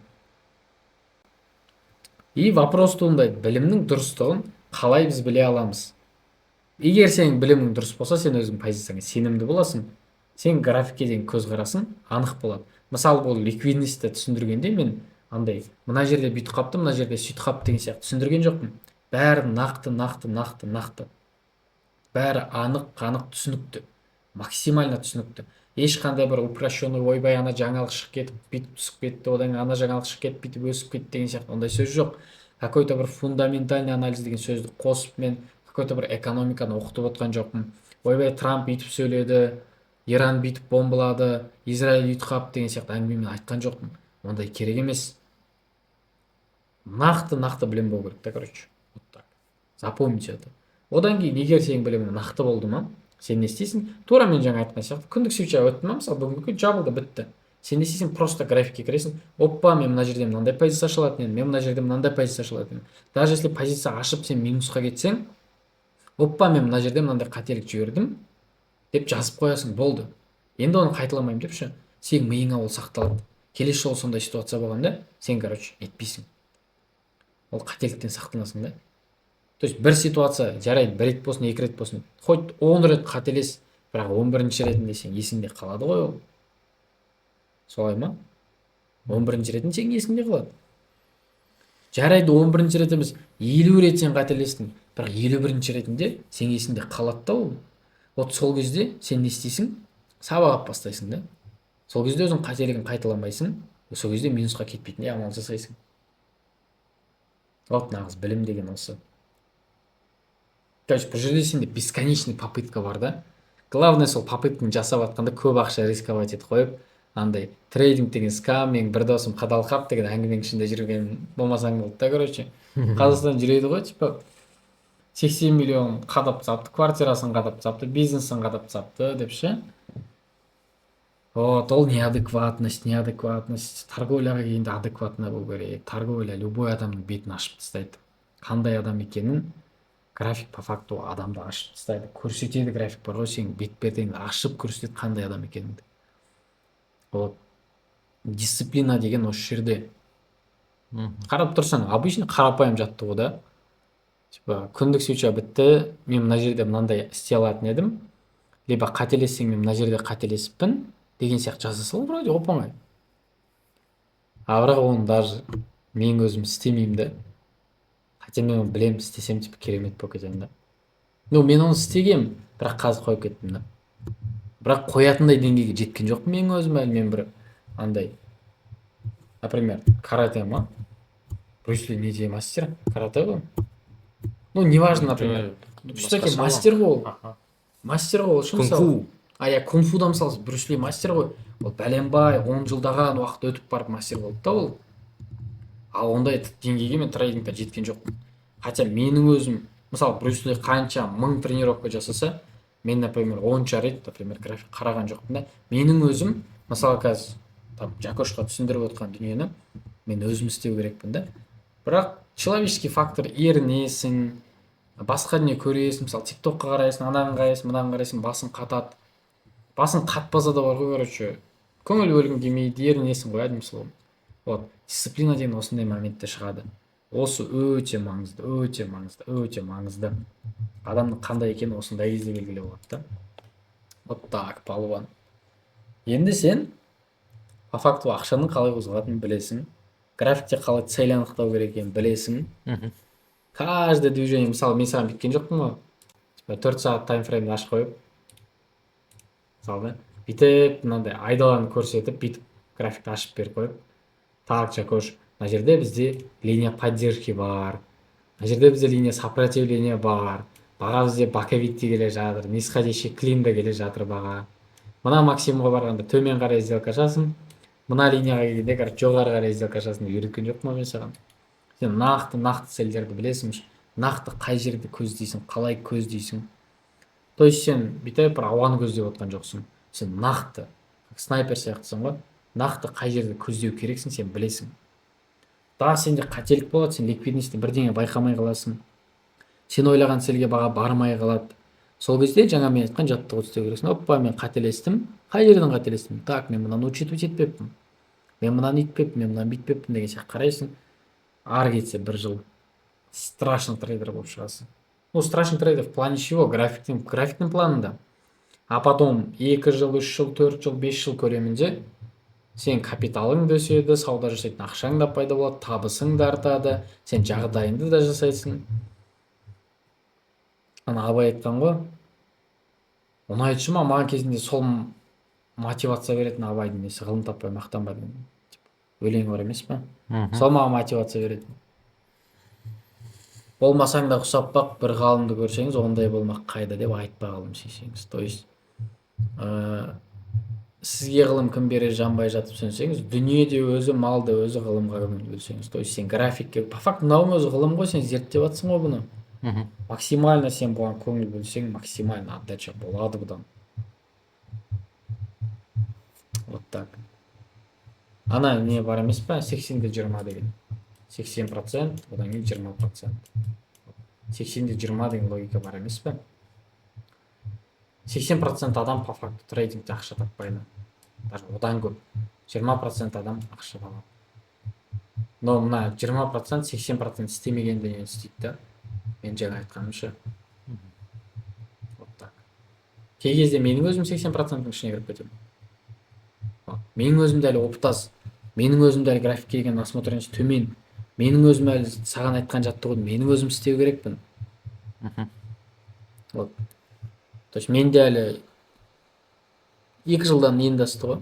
И вопрос туындайды, білімнің дұрыстығын қалай біз біле аламыз? Егер сенің білімің дұрыс болса, сен өзің позицияңа сенімді боласың. Сен графикке деген көзқарасың анық болады. Мысалы, бұл ликвидностьті түсіндіргенде мен андай, мына жерде бүйтіп қапты, мына жерде сөйтіп қапты деген сияқты түсіндірген жоқпын. Бәрі нақты. Бәрі анық түсінікті. Максимально түсінікті. Ешқандай бір упрощенный ойбай ана жаңалық шығып кетіп, бүйтіп түсіп кетті, одан ана жаңалық шығып кетіп, бүйтіп өсіп кетті деген сияқты ондай сөз жоқ. Какой-то бір фундаментальный анализ деген сөзді қосып мен какой-то бір экономиканы оқытып отқан жоқпын. Ойбай Трамп бүйтіп сөйледі, Иран бүйтіп бомбалады, Израиль бүйтіп қап деген сияқты әңгімемен айтқан жоқпын. Ондай керек емес. нақты білім болу керек та, короче. Вот так. Запомните это. Одан кейін егер сенің білімің нақты болды ма, сен не істейсің? Тура мен жаңа айтқан сияқты күндік свеча өтті ма, мысалы бүгінгі күн жабылды, бітті. Сен не істейсің? Просто графикке кіресің. Оппа, мен мына жерде мынандай позиция ашылатын едім, мен мына жерде мынандай позиция ашылатын едім. Даже если позиция ашып сен минусқа кетсең, оппа, мен мына жерде мынандай қателік жібердім деп жазып қоясың, болды. Енді оны қайталамаймын деп ше, сенің миыңа ол сақталады. Келесі жолы сондай ситуация болғанда сен, короче, нетпейсің. Ол қателіктен сақтанасың да. То есть бір ситуация жарайды, бір рет болсын, екі рет болсын, хоть 10 рет қателес, бірақ 11-ші ретінде сен есіңде қалады ғой ол. Солай ма? 11-ші ретінде сен есіңде қалады. Жарайды, 11-ші рет емес, 50 рет сен қателестің, бірақ 51-ші ретінде сен есіңде қалады да ол. Вот сол кезде сен не істейсің? Сабақ алып бастайсың да. Сол кезде өзің қателігін қайталамайсың, сол кезде минусқа кетпейтіндей амал жасайсың. Вот нағыз білім деген осы. То есть бұл жерде сенде бесконечный попытка бар да. Главное сол попытканы жасап жатқанда көп ақша рисковать етіп қойып, андай трейдинг деген скам, менің бір досым қадалқап деген әңгіменің ішінде жүрген болмасаң болды да, короче. Қазақстан жүреді ғой, типа 80 миллион қадап тастапты, квартирасын қадап тастапты, бизнесін қадап тастапты деп ше. Вот, ол неадекватность. Торговляға келгенде адекватно болу керек. Торговля любой адамның бетін ашып тастайды. Қандай адам екенін график по факту адамды ашып тастайды. Көрсетеді, график бар ғой, сенің бет-бетіңді ашып көрсетеді қандай адам екеніңді. Вот. Дисциплина деген осы жерде. Қарап тұрсаң, обычно қарапайым жаттығу да. Типа, күндік свеча бітті, мен мына жерде мынандай істей алатын едім. Либо қателессең, мен мына жерде қателесіппін деген сияқты жаза салу вроде оп-оңай. Бірақ оны даже мен өзім істемеймін да. Хотя мен оны білемін, істесем типа керемет болып кетемін да. Ну, мен оны істегем, бірақ қазір қойып кеттім да. Бірақ қоятындай деңгейге жеткен жоқпын мен өзім әлі. Мен бір андай, например, карате ма? Брюс Ли неде мастер? Карате ғой. Ну, неважно, например. Что-таки мастер ғой ол. Мастер ғой ол үшін мысалы. Кунг-фу. Кунг-фуда мысалы Брюс Ли мастер ғой. Ол бәленбай 10 жылдаған уақыт өтіп барып мастер болды да ол. Ал ондай деңгейге мен трейдингта жеткен жоқпын. Хотя менің өзім, мысалы Брюс Ли қанша мың тренировка жасаса, мен, например, 10 рет, например, график қараған жоқпын да. Менің өзім, мысалы қазір там Жакошқа түсіндіріп отқан дүниені мен өзім істеу керекпін да. Бірақ человеческий фактор, ерінесің, басқа дүние көресің, мысалы тиктокқа қарайсың, анаған қарайсың, мынаған қарайсың, басың қатады. Басың қатпаса да бар ғой, короче, көңіл бөлгің келмейді, ерінесің ғой, әдемі словом. Вот, дисциплина деген осындай моментте шығады. Осы өте маңызды. Адамның қандай екені осындай кезде белгілі болады да. Вот так, палуан. Енді сен по факту ақшаның қалай қозғалатынын білесің. Графикте қалай цель анықтау керек екенін білесің. Каждое движение, мысалы мен саған біткен жоқпын ғой. 4 сағат таймфреймді ашып қойып, мысалы бүйтіп мынандай айдаланы көрсетіп, бүйтіп графикті ашып беріп қойып, так, Жакош, мына жерде бізде линия поддержки бар, мына жерде бізде линия сопротивления бар, баға бізде боковикте келе жатыр, нисходящий клинда келе жатыр баға. Мына максимумға барғанда төмен қарай сделка ашасың, мына линияға келгенде жоғары қарай сделка ашасың деп үйреткен жоқпын мен саған. Сен нақты цельдерді білесің, нақты қай жерді көздейсің, қалай көздейсің. То есть сен бүйтіп бір ауаны көздеп отқан жоқсың. Сен нақты, снайпер сияқтысың ғой, нақты қай жерді көздеу керексің, сен білесің. Да, сенде қателік болады, сен ликвидностьте бірдеңе байқамай қаласың. Сен ойлаған цельге баға бармай қалады. Сол кезде жаңа мен айтқан жаттығуды істеу керексің. Оппа, мен қателестім. Қай жерден қателестім? Так, мен мынаны учитывать етпеппін. Мен мынаны үйтпеппін, мен мынаны бүйтпеппін деген сияқты қарайсың. Ары кетсе бір жыл страшный трейдер болып шығасың. Ну, страшный трейдер в плане чего? Графиктің планында. А потом 2 жыл, 3 жыл, 4 жыл, 5 жыл көлемінде сен капиталың да өседі, сауда жасайтын ақшаң да пайда болады, табысың да артады, сен жағдайыңды да жасайсың. Ана Абай айтқан ғой, ұнайтшы ма, маған кезінде сол мотивация беретін Абайдың несі, ғылым таппай мақтанба деген өлеңі бар емес па? Сол маған мотивация беретін. Болмасаң да құсап бақ, бір ғалымды көрсеңіз, ондай болмақ қайда деп айтпа ғалым сүйсеңіз. То есть сізге ғылым кім берер жанбай жатып сөнсеңіз, дүние де өзі, мал да өзі ғылымға көңіл бөлсеңіз, то есть сен графикке, по факту мынауың өзі ғылым ғой, сен зерттеп жатсың ғой бұны. Максимально сен бұған көңіл бөлсең, максимально отдача болады бұдан. Вот так. Ана не бар емес па, 80-20 деген. 80%, одан кейін 20%. 80-20 деген логика бар емес па? 80% адам по факту трейдингте ақша таппайды. Даже одан көп. 20% адам ақша табады. Но мына 20% 80% істемеген дүниені істейді да. Мен жаңа айтқанымша. Вот так. Кей кезде менің өзім 80%-ның ішіне кіріп кетемін. Менің өзім дәл опытаз. Менің өзім дәл графикке деген насмотренность төмен. Менің өзім әлі саған айтқан жаттығуды менің өзім істеу керекпін. Вот. То есть мен де әлі 2 жылдан енді асты ғой.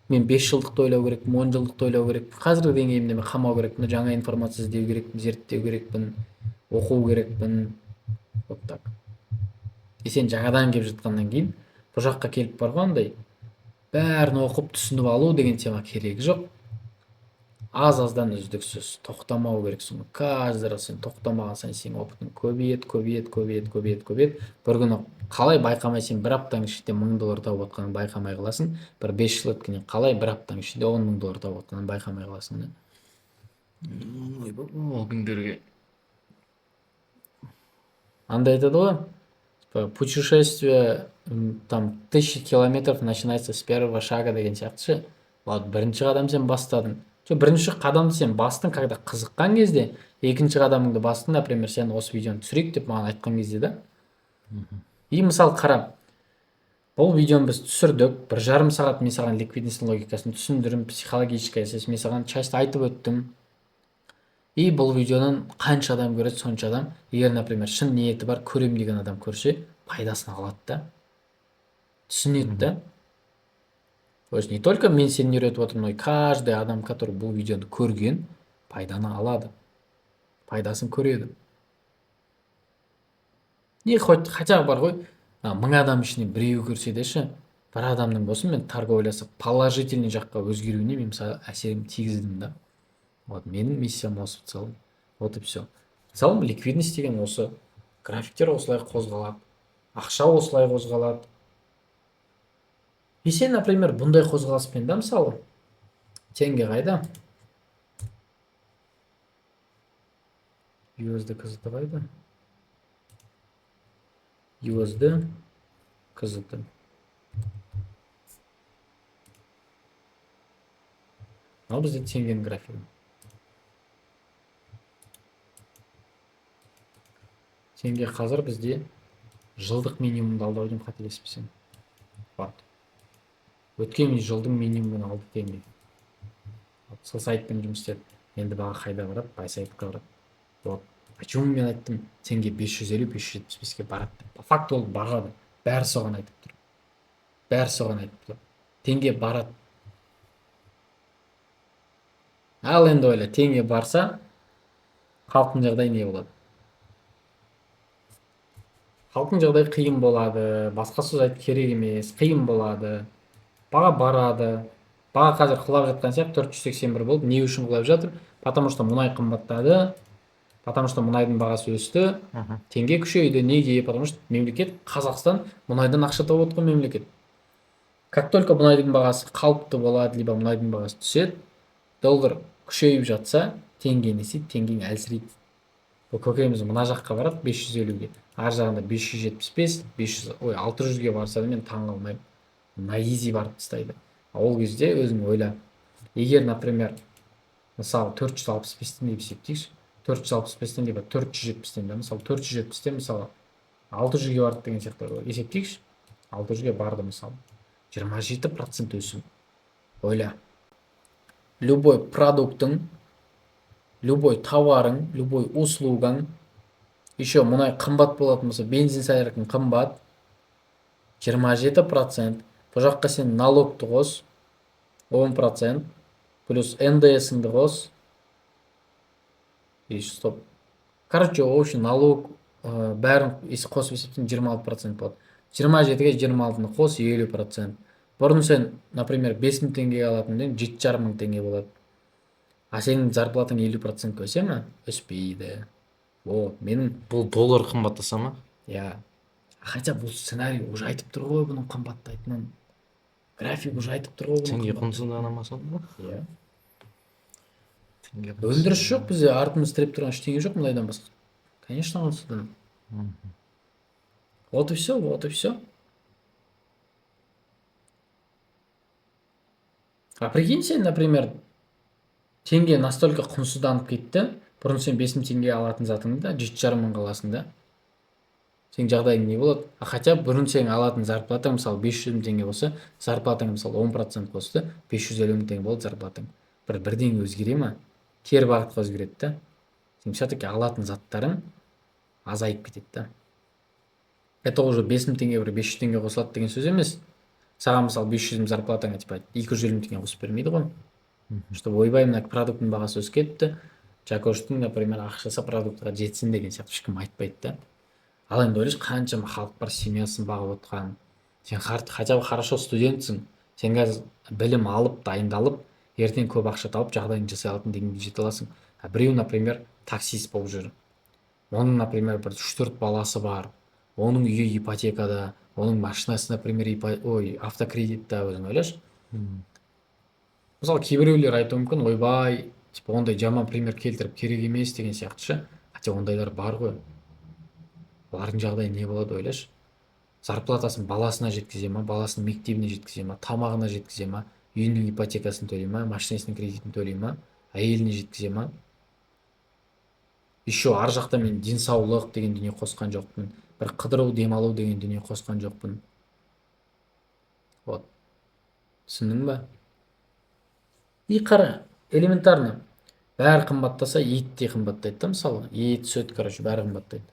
Мен 5 жылдықты ойлау керекпін, 10 жылдықты ойлау керекпін. Қазіргі деңгейімде мен қамау керекпін, жаңа информация іздеу керекпін, зерттеу керекпін, оқу керекпін. Вот так. И сен жаңадан келіп жатқаннан кейін бұл жаққа келіп барғандай бәрін оқып түсініп алу деген сенға керегі жоқ. Аз-аздан үздіксіз тоқтамау керексің. Каждый раз сен тоқтамаған сайын сенің опытың көбейеді. Бір күні қалай байқамай сен бір аптаның ішінде $1000 тауып отқанын байқамай қаласың. Бір 5 жыл өткеннен қалай бір аптаның ішінде $10,000 тауып отқанын байқамай қаласың. Ол күндерге Андай айтады ғой, путешествие там 1000 километров начинается с первого шага деген сияқты ше. Вот бірінші қадам сен бастадың. Бірінші қадамды сен бастың, когда қызыққан кезде, екінші қадамыңды бастың, например, сен осы видеоны түсірейік деп маған айтқан кезде да. И мысалы қара, бұл видеоны біз түсірдік, 1,5 сағат мен саған ликвидностьтың логикасын түсіндірдім, психологический әсес, мен саған часть айтып өттім. И бұл видеодан қанша адам көреді, сонша адам, егер, например, шын ниеті бар, көрем деген адам көрсе, пайдасын алады да. Түсінеді да. То есть не только мен сені үйретіп отырмын, но и каждый адам, который бұл видеоны көрген, пайданы алады. Пайдасын көреді. Не хотя бар ғой, 1000 адам ішінен біреуі көрсе деші, бір адамның болсын, мен торговлясы положительный жаққа өзгеруіне мен мысалы әсерім тигіздім да. Вот менің миссиям осы в целом. Вот и все. В целом ликвидность деген осы, графиктер осылай қозғалады, ақша осылай қозғалады. И сен, например, бұндай қозғалыспен да, мысалы, теңге қайда? USD қызыты қайда? USD қызыты. Ал бізде теңгенің графигі. Теңге қазір бізде жылдық минимумды алды деймін, қателеспесем. Вот. Өткен жылдың минимумын алды теңге. Сол сайтпен жұмыс істеді. Енді баға қайда барады? Бай сайтқа барады. Вот. Почему мен айттым, теңге 550-575-ке барады деп. По факту ол бағады. Бәрі соған айтып тұр. Бәрі соған айтып тұр. Теңге барады. Ал енді ойла, теңге барса, халықтың жағдайы не болады? Халықтың жағдайы қиын болады, басқа сөз айтып керек емес, қиын болады. Баға барады. Баға қазір құлап жатқан сияқты 481 болды. Не үшін құлап жатыр? Потому что мұнай қымбаттады. Потому что мұнайдың бағасы өсті. Теңге күшейді. Неге? Потому что мемлекет, Қазақстан мұнайдан ақша тауып отқан мемлекет. Как только мұнайдың бағасы қалыпты болады, либо мұнайдың бағасы түседі, доллар күшейіп жатса, теңге не істейді? Теңгең әлсірейді. Бұл көкеміз мына жаққа барады 550-ге. Ар жағында 575, 600-ге барса да мен таң қалмаймын. На изи барып тастайды. Ол кезде өзің ойла. Егер, например, мысалы 465-тен деп есептейікші. 465-тен либо 470-тен да, мысалы 470-тен мысалы 600-ге барды деген сияқты есептейікші. 600-ге барды мысалы. 27% өсім. Ойла. Любой продуктың, любой товарың, любой услугаң, еще мұнай қымбат болатын болса, бензин сайрақың қымбат, 27%. Бұл жаққа сен налогты қос, 10%, плюс НДС-іңді қос. И стоп. Короче, общий налог бәрін қосып есептен 26% болады. 27-ге 26-ны қос 50%. Бұрын сен, например, 5.000 теңгеге алатын едің, 7,5 мың теңге болады. А сенің зарплатаң 50% өсе ма? Өспейді. Вот, менің, Бұл доллар қымбаттаса ма? я. Хотя бұл сценарий уже айтып тұр ғой бұның қымбаттайтынын. График уже айтып тұр ғой бұның Теңге қымбаттайтынын. құнсыздана ма сонда? Иә. Теңге Өндіріс жоқ бізде, артымыз тіреп тұрған ештеңе жоқ мұндайдан басқа. Конечно, онсыдан. Вот и все, вот и все. А прикинь сен, например, теңге настолько құнсызданып кетті, бұрын сен 5.000 теңге алатын затыңды да 7,5 мыңға аласың да. Сенің жағдайың не болады? А хотя бұрын сен алатын зарплатаң мысалы 500 мың теңге болса, зарплатаң мысалы 10% қосты, 550 мың теңге болды зарплатаң. Бірдеңе өзгере ма? Кері бағытқа өзгереді да. Сен все-таки алатын заттарың азайып кетеді да. Это уже 5.000 теңге бір 500 теңге қосылады деген сөз емес. Саған мысалы 500 мың зарплатаңа типа 250 мың теңге қосып бермейді ғой. Что ойбай мына продукттың бағасы өсіп кетті. Жакоштың, например, ақшасы продуктқа жетсін деген сияқты ешкім айтпайды да. Ал енді ойлашы, қаншама халық бар семьясын бағып отқан. Сен хотя бы хорошо студентсің. Сен қазір білім алып, дайындалып, ертең көп ақша тауып жағдайыңды жасай алатын деңгейге жете аласың. А біреу, например, таксист болып жүр. Оның, например, бір 3-4 баласы бар. Оның үйі ипотекада, оның машинасы, например, автокредитта, өзің ойлашы. Мысалы, кейбіреулер айтуы мүмкін, ойбай, типа ондай жаман пример келтіріп керек емес деген сияқты ше. Хотя ондайлар бар ғой. Олардың жағдайы не болады ойлашы. Зарплатасын баласына жеткізе ма, баласының мектебіне жеткізе ма, тамағына жеткізе ма, үйінің ипотекасын төлей ма, машинасының кредитін төлей ма, әйеліне жеткізе ма. Еще ар жақта мен денсаулық деген дүние қосқан жоқпын. Бір қыдыру, демалу деген дүние қосқан жоқпын. Вот. Түсіндің ба? И қара, элементарно. Бәрі қымбаттаса, ет те қымбаттайды да, мысалы. Ет, сүт, короче, бәрі қымбаттайды.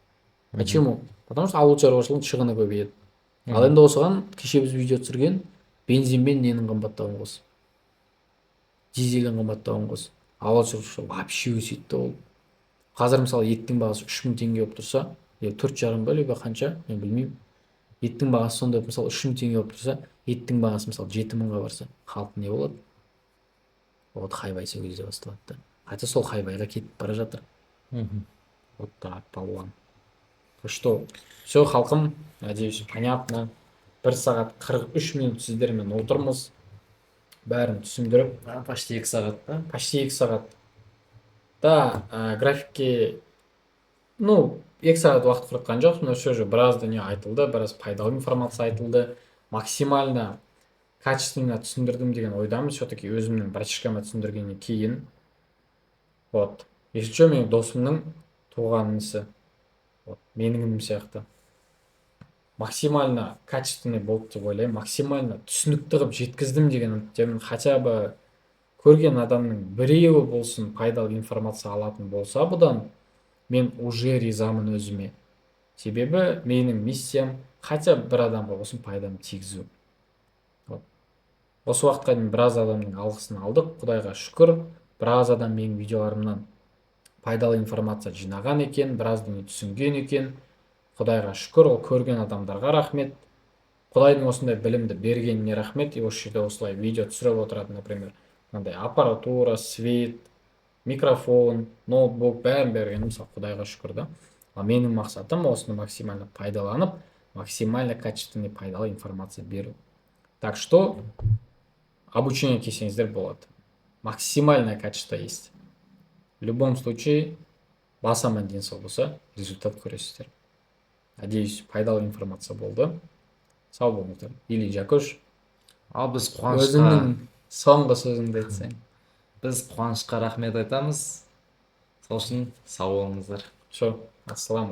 Почему? Потому что ауыл шаруашылығының шығыны көбейеді. Ал енді осыған кеше біз видео түсірген бензинмен ненің қымбаттауын қос. Дизельдің қымбаттауын қос. Ауыл шаруашылығы вообще өседі де ол. Қазір мысалы еттің бағасы 3000 теңге болып тұрса, 4,5 ба, либо қанша, мен білмеймін. Еттің бағасы сондай мысалы 3000 теңге болып тұрса, еттің бағасы мысалы 7000-ға барса, халық не болады? Вот хайбай сөйлесе басталады да. Хотя сол хайбайға кетіп бара жатыр. Вот так, палуан. Что? Все, халқым, надеюсь, понятно. 1 сағат 43 минут сіздермен отырмыз. Бәрін түсіндіріп. Почти 2 сағат та? Почти 2 сағат. Да, графикке, ну, 2 сағат уақыт құртқан жоқпын, но все же біраз дүние айтылды, біраз пайдалы информация айтылды. Максимально качественно түсіндірдім деген ойдамын, все-таки өзімнің братишкама түсіндіргеннен кейін. Вот. Если что, менің досымның туған інісі. Вот. Менің інім сияқты. Максимально качественный болды деп ойлаймын, максимально түсінікті қылып жеткіздім деген үміттемін. Хотя бы көрген адамның біреуі болсын пайдалы информация алатын болса бұдан, мен уже ризамын өзіме. Себебі менің миссиям хотя бы бір адамға болсын пайдам тигізу. Вот. Осы уақытқа дейін біраз адамның алғысын алдық, Құдайға шүкір. Біраз адам менің видеоларымнан пайдалы информация жинаған екен, біраз дүние түсінген екен. Құдайға шүкір, ол көрген адамдарға рахмет. Құдайдың осындай білімді бергеніне рахмет. И осы жерде осылай видео түсіріп отырады, например, мынандай аппаратура, свет, микрофон, ноутбук бәрін берген, мысалы, Құдайға шүкір да. А менің мақсатым осыны максимально пайдаланып, максимально качественный пайдалы информация беру. Так что обучение келсеңіздер болады. Максимальное качество есть. В любом случае, бас аман ден сау болса, результат көресіздер. Надеюсь, пайдалы информация болды. Сау болыңыздар. Или Жакош, Ал біз қуанышқа, өзіңнің соңғы сөзіңді айтсаң. біз қуанышқа рахмет айтамыз. Сол үшін сау болыңыздар. Все, ассалам.